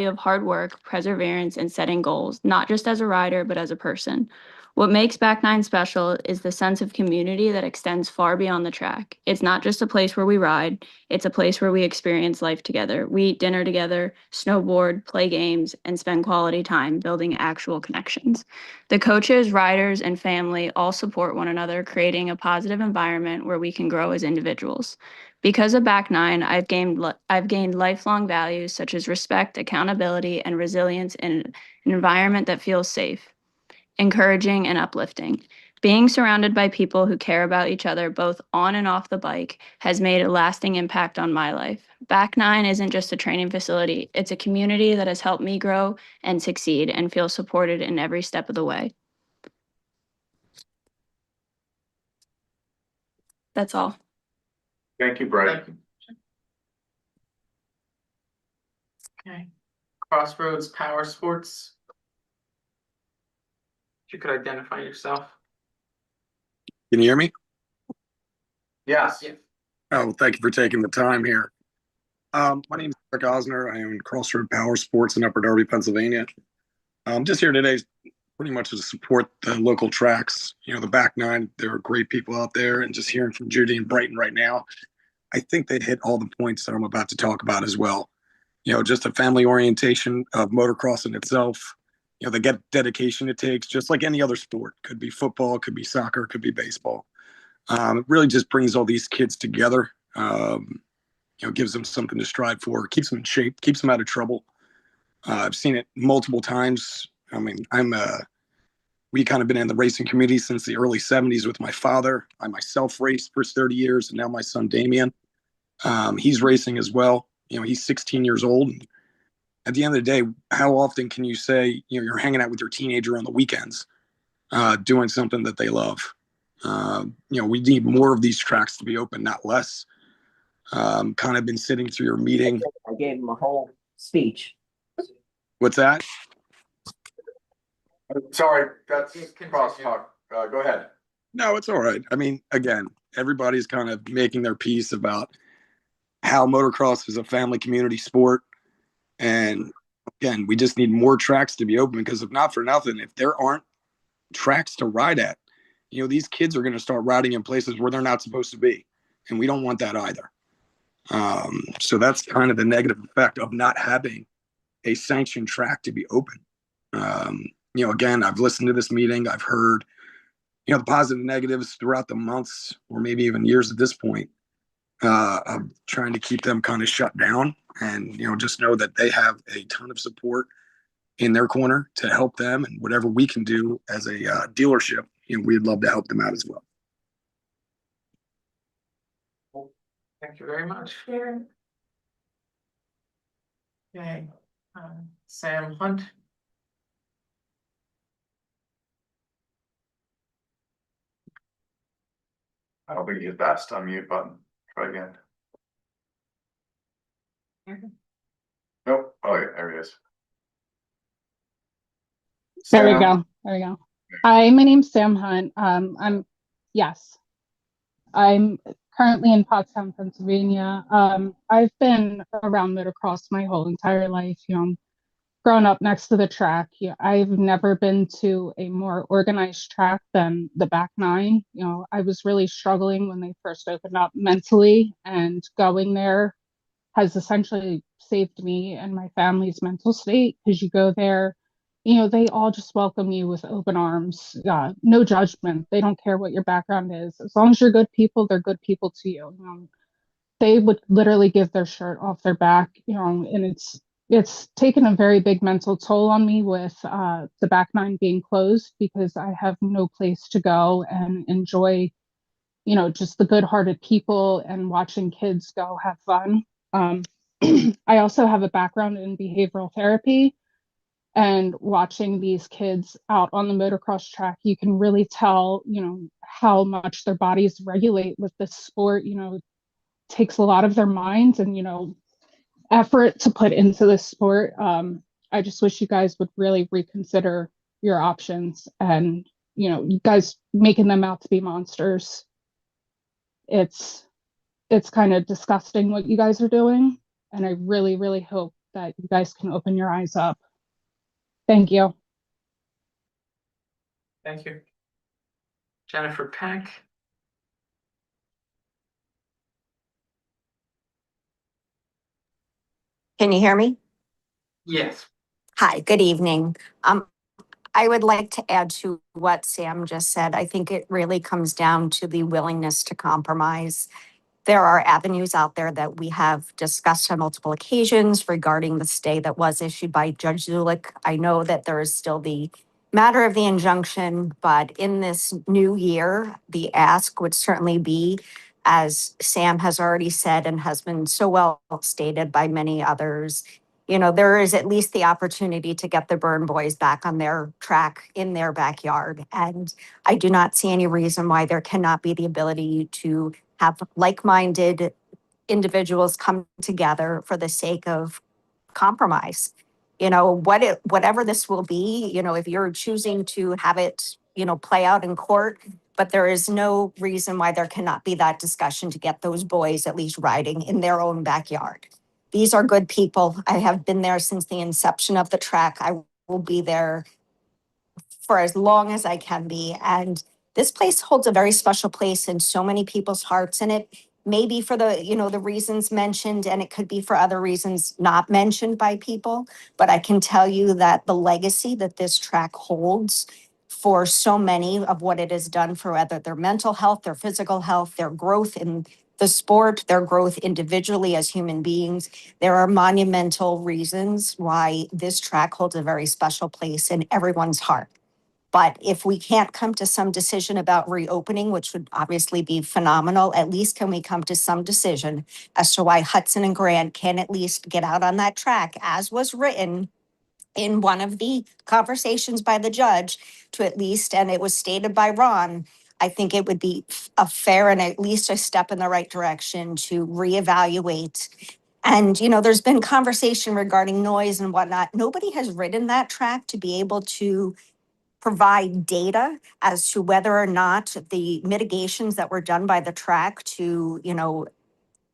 of hard work, perseverance, and setting goals, not just as a rider, but as a person. What makes Back Nine special is the sense of community that extends far beyond the track. It's not just a place where we ride, it's a place where we experience life together. We eat dinner together, snowboard, play games, and spend quality time building actual connections. The coaches, riders, and family all support one another, creating a positive environment where we can grow as individuals. Because of Back Nine, I've gained lifelong values such as respect, accountability, and resilience in an environment that feels safe, encouraging, and uplifting. Being surrounded by people who care about each other both on and off the bike has made a lasting impact on my life. Back Nine isn't just a training facility, it's a community that has helped me grow and succeed and feel supported in every step of the way. That's all. Thank you, Bright. Okay. Crossroads Power Sports. If you could identify yourself. Can you hear me? Yes. Yeah. Oh, thank you for taking the time here. My name is Eric Osner. I own Crossroad Power Sports in Upper Darby, Pennsylvania. I'm just here today pretty much to support the local tracks. You know, the Back Nine, there are great people out there. And just hearing from Judy and Brighton right now, I think they hit all the points that I'm about to talk about as well. You know, just a family orientation of motocross in itself. You know, the dedication it takes, just like any other sport. Could be football, could be soccer, could be baseball. It really just brings all these kids together. You know, gives them something to strive for, keeps them in shape, keeps them out of trouble. I've seen it multiple times. I mean, we kind of been in the racing community since the early 70s with my father. I myself raced for 30 years, and now my son Damien, he's racing as well. You know, he's 16 years old. And at the end of the day, how often can you say, you know, you're hanging out with your teenager on the weekends, doing something that they love? You know, we need more of these tracks to be open, not less. Kind of been sitting through your meeting. I gave him a whole speech. What's that? Sorry, that's crosstalk. Go ahead. No, it's all right. I mean, again, everybody's kind of making their piece about how motocross is a family community sport. And again, we just need more tracks to be open because if not for nothing, if there aren't tracks to ride at, you know, these kids are going to start riding in places where they're not supposed to be. And we don't want that either. So that's kind of the negative effect of not having a sanctioned track to be open. You know, again, I've listened to this meeting. I've heard, you know, the positive and negatives throughout the months or maybe even years at this point. I'm trying to keep them kind of shut down and, you know, just know that they have a ton of support in their corner to help them, and whatever we can do as a dealership, you know, we'd love to help them out as well. Thank you very much. Okay, Sam Hunt. I don't think he's best. Unmute button. Try again. Nope. Oh, yeah, there he is. There we Sam? go. There we go. Hi, my name's Sam Hunt. Yes, I'm currently in Pottstown, Pennsylvania. I've been around motocross my whole entire life. Growing up next to the track. I've never been to a more organized track than the back nine. I was really struggling when they first opened up mentally, and going there has essentially saved me and my family's mental state, because you go there, they all just welcome you with open arms, no judgment. They don't care what your background is. As long as you're good people, they're good people to you. They would literally give their shirt off their back, and it's taken a very big mental toll on me with the back nine being closed, because I have no place to go and enjoy, just the good-hearted people and watching kids go have fun. I also have a background in behavioral therapy, and watching these kids out on the motocross track, you can really tell, how much their bodies regulate with this sport. It takes a lot of their minds and, effort to put into this sport. I just wish you guys would really reconsider your options, and, you guys making them out to be monsters. It's kind of disgusting what you guys are doing, and I really, really hope that you guys can open your eyes up. Thank you. Thank you. Jennifer Peck. Can you hear me? Yes. Hi, good evening. I would like to add to what Sam just said. I think it really comes down to the willingness to compromise. There are avenues out there that we have discussed on multiple occasions regarding the stay that was issued by Judge Zulik. I know that there is still the matter of the injunction, but in this new year, the ask would certainly be, as Sam has already said and has been so well stated by many others, there is at least the opportunity to get the Burn Boys back on their track in their backyard. And I do not see any reason why there cannot be the ability to have like-minded individuals come together for the sake of compromise. Whatever this will be, if you're choosing to have it, play out in court, but there is no reason why there cannot be that discussion to get those boys at least riding in their own backyard. These are good people. I have been there since the inception of the track. I will be there for as long as I can be. And this place holds a very special place in so many people's hearts. And it may be for the reasons mentioned, and it could be for other reasons not mentioned by people. But I can tell you that the legacy that this track holds for so many of what it has done for whether their mental health, their physical health, their growth in the sport, their growth individually as human beings, there are monumental reasons why this track holds a very special place in everyone's heart. But if we can't come to some decision about reopening, which would obviously be phenomenal, at least can we come to some decision as to why Hudson and Grant can at least get out on that track, as was written in one of the conversations by the judge, to at least, and it was stated by Ron, I think it would be a fair and at least a step in the right direction to reevaluate. And, there's been conversation regarding noise and whatnot. Nobody has ridden that track to be able to provide data as to whether or not the mitigations that were done by the track to,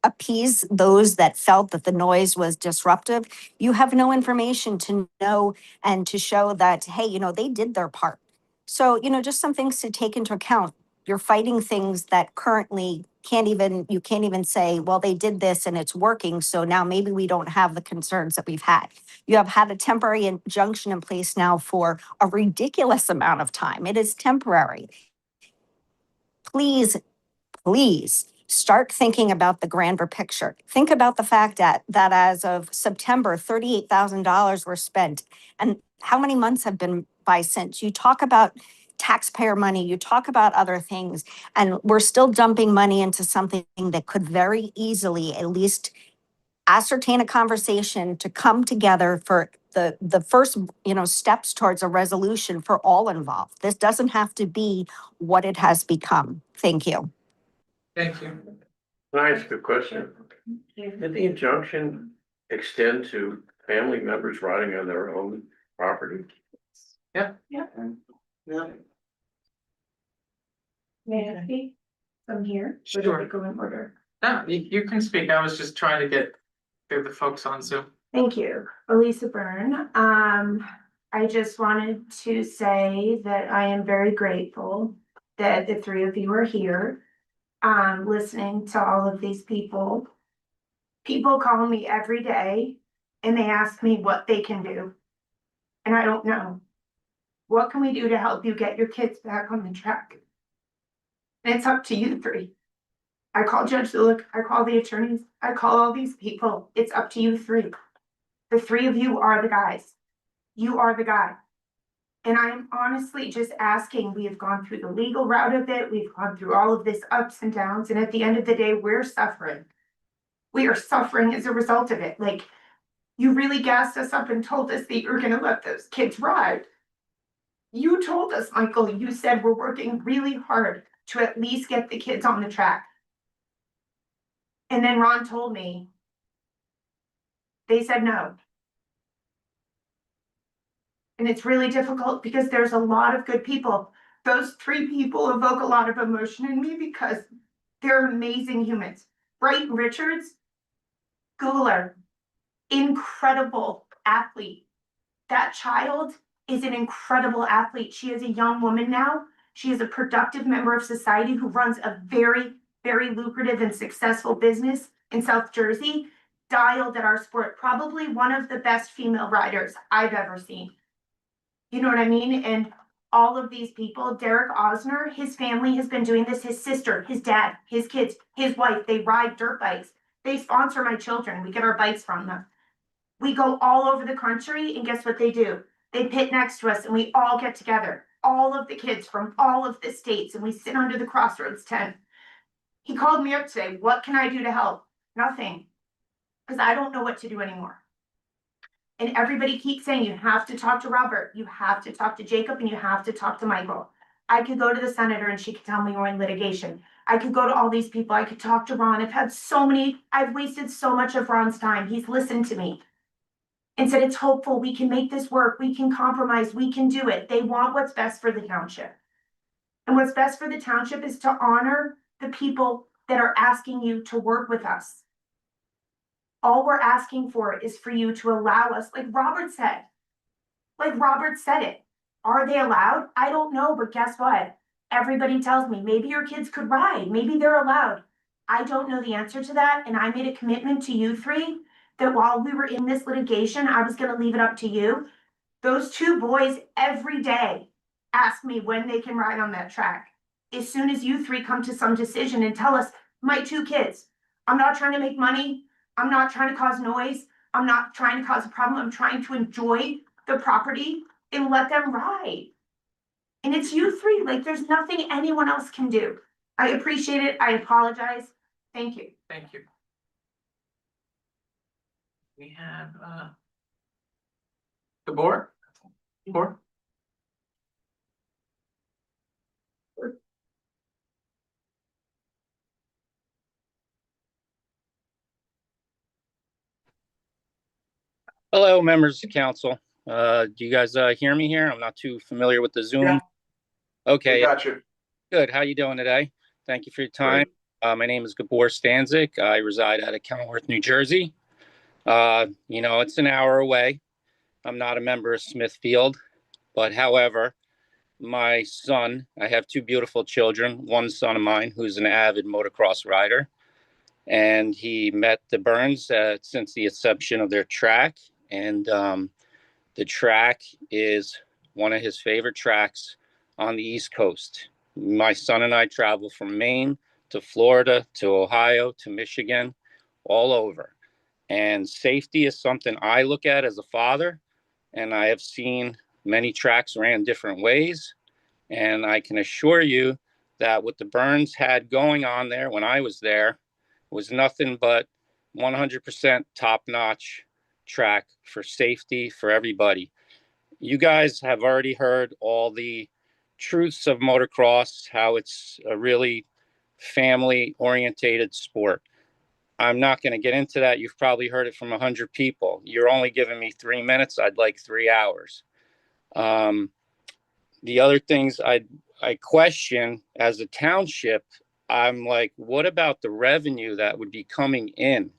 appease those that felt that the noise was disruptive. You have no information to know and to show that, hey, they did their part. So, just some things to take into account. You're fighting things that currently you can't even say, well, they did this and it's working. So now maybe we don't have the concerns that we've had. You have had a temporary injunction in place now for a ridiculous amount of time. It is temporary. Please start thinking about the grander picture. Think about the fact that as of September, $38,000 were spent. And how many months have been by since? You talk about taxpayer money, you talk about other things, and we're still dumping money into something that could very easily, at least ascertain a conversation to come together for the first, steps towards a resolution for all involved. This doesn't have to be what it has become. Thank you. Thank you. Can I ask a question? Did the injunction extend to family members riding on their own property? Yeah. Yeah. May I speak from here? Or do we Sure. go in order? No, you can speak. I was just trying to get the folks on Zoom. Thank you, Elisa Byrne. I just wanted to say that I am very grateful that the three of you are here. Listening to all of these people. People call me every day and they ask me what they can do. And I don't know. What can we do to help you get your kids back on the track? And it's up to you three. I call Judge Zulik, I call the attorneys, I call all these people. It's up to you three. The three of you are the guys. You are the guy. And I'm honestly just asking, we have gone through the legal route of it. We've gone through all of this ups and downs. And at the end of the day, we're suffering. We are suffering as a result of it. Like, you really gassed us up and told us that you were going to let those kids ride. You told us, Michael, you said we're working really hard to at least get the kids on the track. And then Ron told me, they said no. And it's really difficult because there's a lot of good people. Those three people evoke a lot of emotion in me because they're amazing humans. Bright Richards, Google her, incredible athlete. That child is an incredible athlete. She is a young woman now. She is a productive member of society who runs a very, very lucrative and successful business in South Jersey, dialed at our sport, probably one of the best female riders I've ever seen. You know what I mean? And all of these people, Derek Osner, his family has been doing this, his sister, his dad, his kids, his wife, they ride dirt bikes. They sponsor my children. We get our bikes from them. We go all over the country, and guess what they do? They pit next to us and we all get together. All of the kids from all of the states, and we sit under the Crossroads tent. He called me up today. What can I do to help? Nothing. Because I don't know what to do anymore. And everybody keeps saying, you have to talk to Robert, you have to talk to Jacob, and you have to talk to Michael. I could go to the senator and she could tell me we're in litigation. I could go to all these people. I could talk to Ron. I've wasted so much of Ron's time. He's listened to me and said, it's hopeful we can make this work. We can compromise. We can do it. They want what's best for the township. And what's best for the township is to honor the people that are asking you to work with us. All we're asking for is for you to allow us, like Robert said it. Are they allowed? I don't know, but guess what? Everybody tells me maybe your kids could ride, maybe they're allowed. I don't know the answer to that. And I made a commitment to you three that while we were in this litigation, I was going to leave it up to you. Those two boys every day ask me when they can ride on that track. As soon as you three come to some decision and tell us, my two kids, I'm not trying to make money. I'm not trying to cause noise. I'm not trying to cause a problem. I'm trying to enjoy the property and let them ride. And it's you three. Like, there's nothing anyone else can do. I appreciate it. I apologize. Thank you. Thank you. We have the board. Board. Hello, members of council. Do you guys hear me here? I'm not too familiar with the Zoom. Yeah. Okay. We got you. Good. How you doing today? Thank you for your time. My name is Gabor Stanzik. I reside out of Kenilworth, New Jersey. It's an hour away. I'm not a member of Smithfield, but however, my son, I have two beautiful children. One son of mine who's an avid motocross rider, and he met the Burns since the inception of their track. And the track is one of his favorite tracks on the East Coast. My son and I travel from Maine to Florida to Ohio to Michigan, all over. And safety is something I look at as a father, and I have seen many tracks ran different ways. And I can assure you that what the Burns had going on there when I was there was nothing but 100% top-notch track for safety for everybody. You guys have already heard all the truths of motocross, how it's a really family-orientated sport. I'm not going to get into that. You've probably heard it from 100 people. You're only giving me 3 minutes. I'd like 3 hours. The other things I question as a township, I'm like, what about the revenue that would be coming in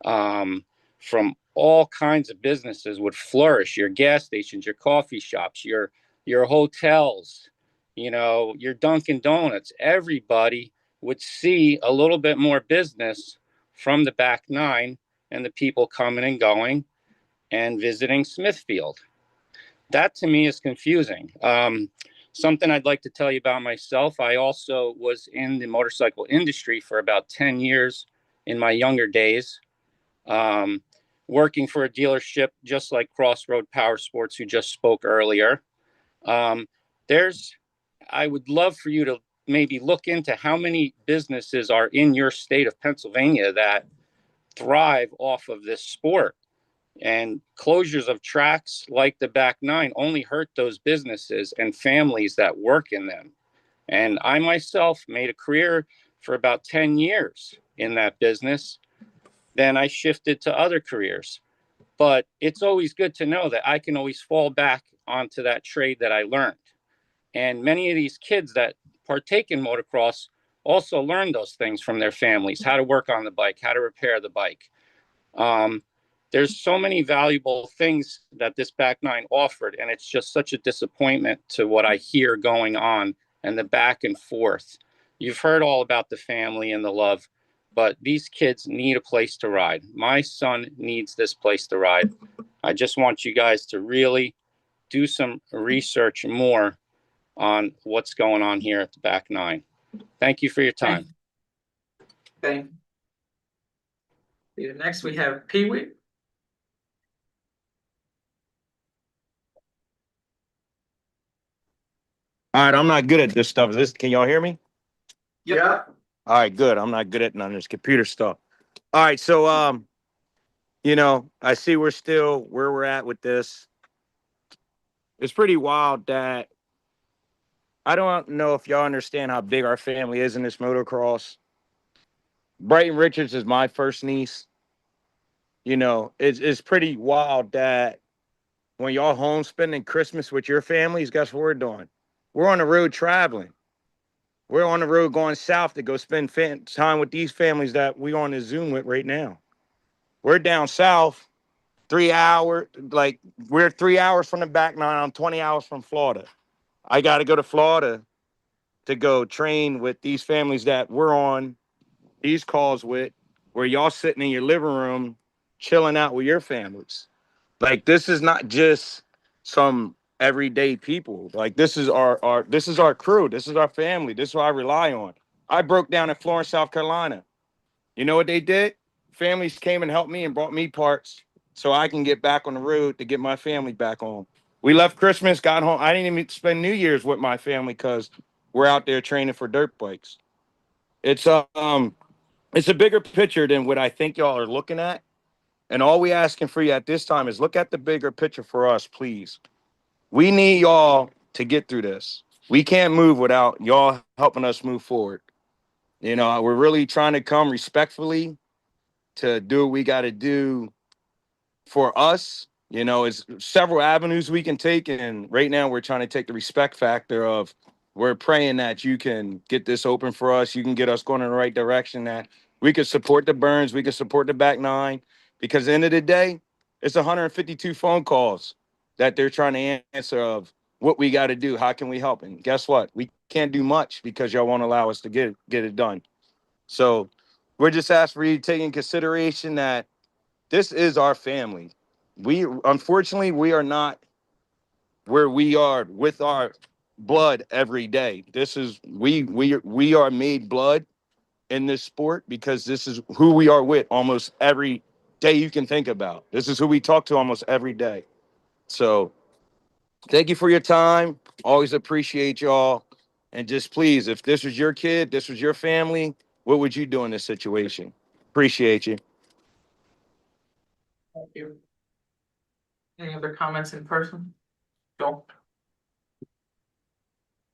from all kinds of businesses would flourish? Your gas stations, your coffee shops, your hotels, your Dunkin' Donuts. Everybody would see a little bit more business from the back nine and the people coming and going and visiting Smithfield. That to me is confusing. Something I'd like to tell you about myself. I also was in the motorcycle industry for about 10 years in my younger days, working for a dealership just like Crossroad Power Sports, who just spoke earlier. I would love for you to maybe look into how many businesses are in your state of Pennsylvania that thrive off of this sport. And closures of tracks like the back nine only hurt those businesses and families that work in them. And I myself made a career for about 10 years in that business. Then I shifted to other careers. But it's always good to know that I can always fall back onto that trade that I learned. And many of these kids that partake in motocross also learn those things from their families, how to work on the bike, how to repair the bike. There's so many valuable things that this back nine offered, and it's just such a disappointment to what I hear going on and the back and forth. You've heard all about the family and the love, but these kids need a place to ride. My son needs this place to ride. I just want you guys to really do some research more on what's going on here at the back nine. Thank you for your time. Thank you. Next, we have Pee Wee. All right, I'm not good at this stuff. Can y'all hear me? Yeah. All right, good. I'm not good at none of this computer stuff. All right, so I see we're still where we're at with this. It's pretty wild that I don't know if y'all understand how big our family is in this motocross. Brighton Richards is my first niece. It's pretty wild that when y'all home spending Christmas with your families, guess what we're doing? We're on the road traveling. We're on the road going south to go spend time with these families that we're on the Zoom with right now. We're down south, 3 hours, like we're 3 hours from the back nine. I'm 20 hours from Florida. I got to go to Florida to go train with these families that we're on these calls with, where y'all sitting in your living room, chilling out with your families. Like, this is not just some everyday people. Like, this is our crew. This is our family. This is what I rely on. I broke down in Florence, South Carolina. You know what they did? Families came and helped me and brought me parts so I can get back on the road to get my family back home. We left Christmas, got home. I didn't even spend New Year's with my family because we're out there training for dirt bikes. It's a bigger picture than what I think y'all are looking at. And all we asking for you at this time is look at the bigger picture for us, please. We need y'all to get through this. We can't move without y'all helping us move forward. We're really trying to come respectfully to do what we got to do for us. It's several avenues we can take. And right now we're trying to take the respect factor of we're praying that you can get this open for us. You can get us going in the right direction, that we could support the Burns. We could support the back nine, because at the end of the day, it's 152 phone calls that they're trying to answer of what we got to do. How can we help? And guess what? We can't do much because y'all won't allow us to get it done. So we're just asking for you to take in consideration that this is our family. Unfortunately, we are not where we are with our blood every day. This is we are made blood in this sport because this is who we are with almost every day you can think about. This is who we talk to almost every day. So thank you for your time. Always appreciate y'all. And just please, if this was your kid, this was your family, what would you do in this situation? Appreciate you. Thank you. Any other comments in person? Joel?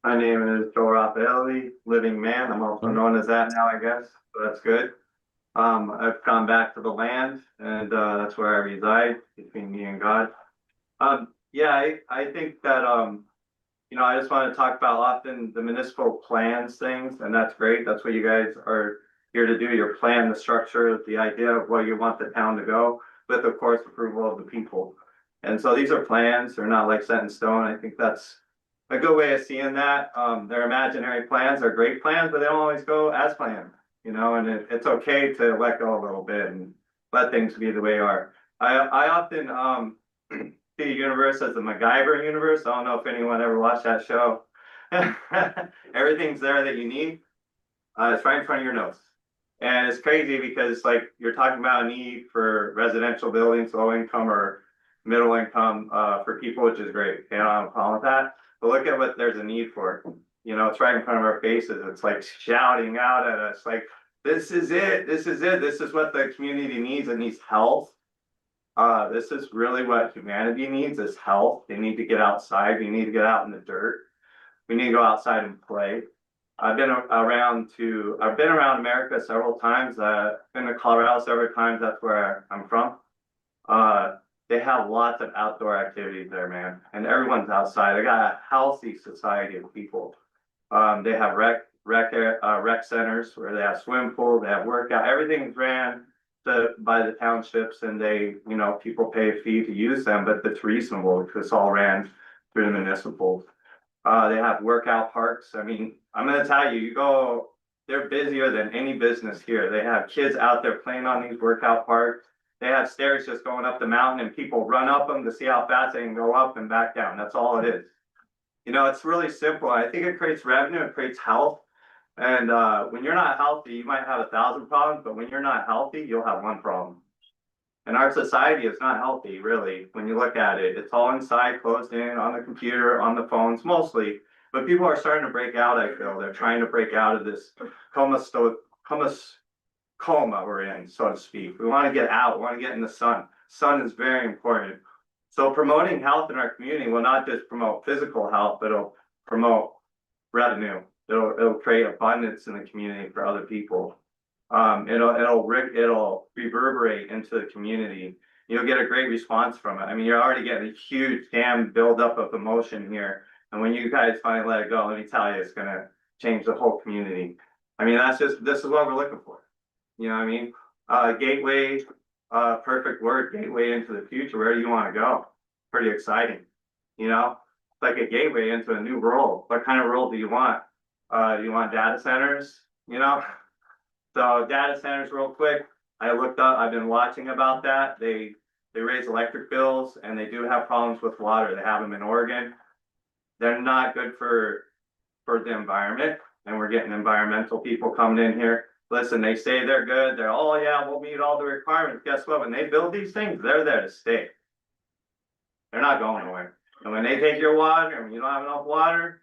My name is Joel Raffaelli, living man. I'm also known as that now, I guess, so that's good. I've gone back to the land and, that's where I reside between me and God. Yeah, I think that, I just want to talk about often the municipal plans things, and that's great. That's what you guys are here to do. Your plan, the structure, the idea of where you want the town to go, with of course approval of the people. And so these are plans, they're not like set in stone. I think that's a good way of seeing that. They're imaginary plans, they're great plans, but they don't always go as planned, and it's okay to let go a little bit and let things be the way they are. I often, see the universe as the MacGyver universe. I don't know if anyone ever watched that show. Everything's there that you need. It's right in front of your nose. And it's crazy because like you're talking about a need for residential buildings, low income or middle income for people, which is great. I don't have a problem with that. But look at what there's a need for. It's right in front of our faces. It's like shouting out at us like, this is it, this is it, this is what the community needs. It needs health. This is really what humanity needs is health. They need to get outside. We need to get out in the dirt. We need to go outside and play. I've been around America several times. Been to Colorado several times. That's where I'm from. They have lots of outdoor activities there, man. And everyone's outside. They got a healthy society of people. They have rec centers where they have swim pools, they have workout, everything's ran by the townships, and they, people pay a fee to use them, but it's reasonable because it's all ran through the municipals. They have workout parks. I mean, I'm gonna tell you, they're busier than any business here. They have kids out there playing on these workout parks. They have stairs just going up the mountain and people run up them to see how fast they can go up and back down. That's all it is. It's really simple. I think it creates revenue, it creates health. And when you're not healthy, you might have 1,000 problems, but when you're not healthy, you'll have one problem. And our society is not healthy, really, when you look at it. It's all inside, closed in, on the computer, on the phones, mostly. But people are starting to break out, I feel. They're trying to break out of this coma we're in, so to speak. We want to get out, we want to get in the sun. Sun is very important. So promoting health in our community will not just promote physical health, but it'll promote revenue. It'll create abundance in the community for other people. It'll reverberate into the community. You'll get a great response from it. I mean, you're already getting a huge damn buildup of emotion here. And when you guys finally let it go, let me tell you, it's gonna change the whole community. I mean, this is what we're looking for. You know what I mean? Gateway, perfect word, gateway into the future. Where do you want to go? Pretty exciting. It's like a gateway into a new world. What kind of world do you want? You want data centers? So data centers real quick. I've been watching about that. They raise electric bills and they do have problems with water. They have them in Oregon. They're not good for the environment, and we're getting environmental people coming in here. Listen, they say they're good. They're, oh yeah, we'll meet all the requirements. Guess what? When they build these things, they're there to stay. They're not going anywhere. And when they take your water and you don't have enough water,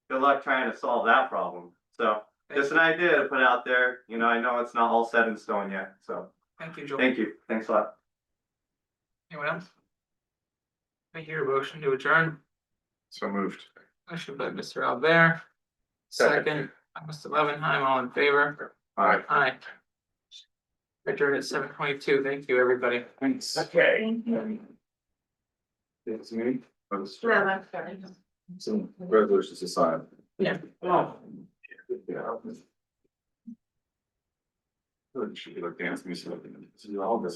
good luck trying to solve that problem. So just an idea to put out there. I know it's not all set in stone yet. So Thank you, Joel. thank you. Thanks a lot. Anyone else? I hear a motion to adjourn. So moved. Motion by Mr. Albert. Second by Mr. Levenheim, all in favor? Aye. Aye. Adjourn at 7:22. Thank you, everybody. Thanks. Okay. It's me. Yeah, that's fine. Some resolutions to sign. Yeah. Yeah. Should be like dance music. This is all this.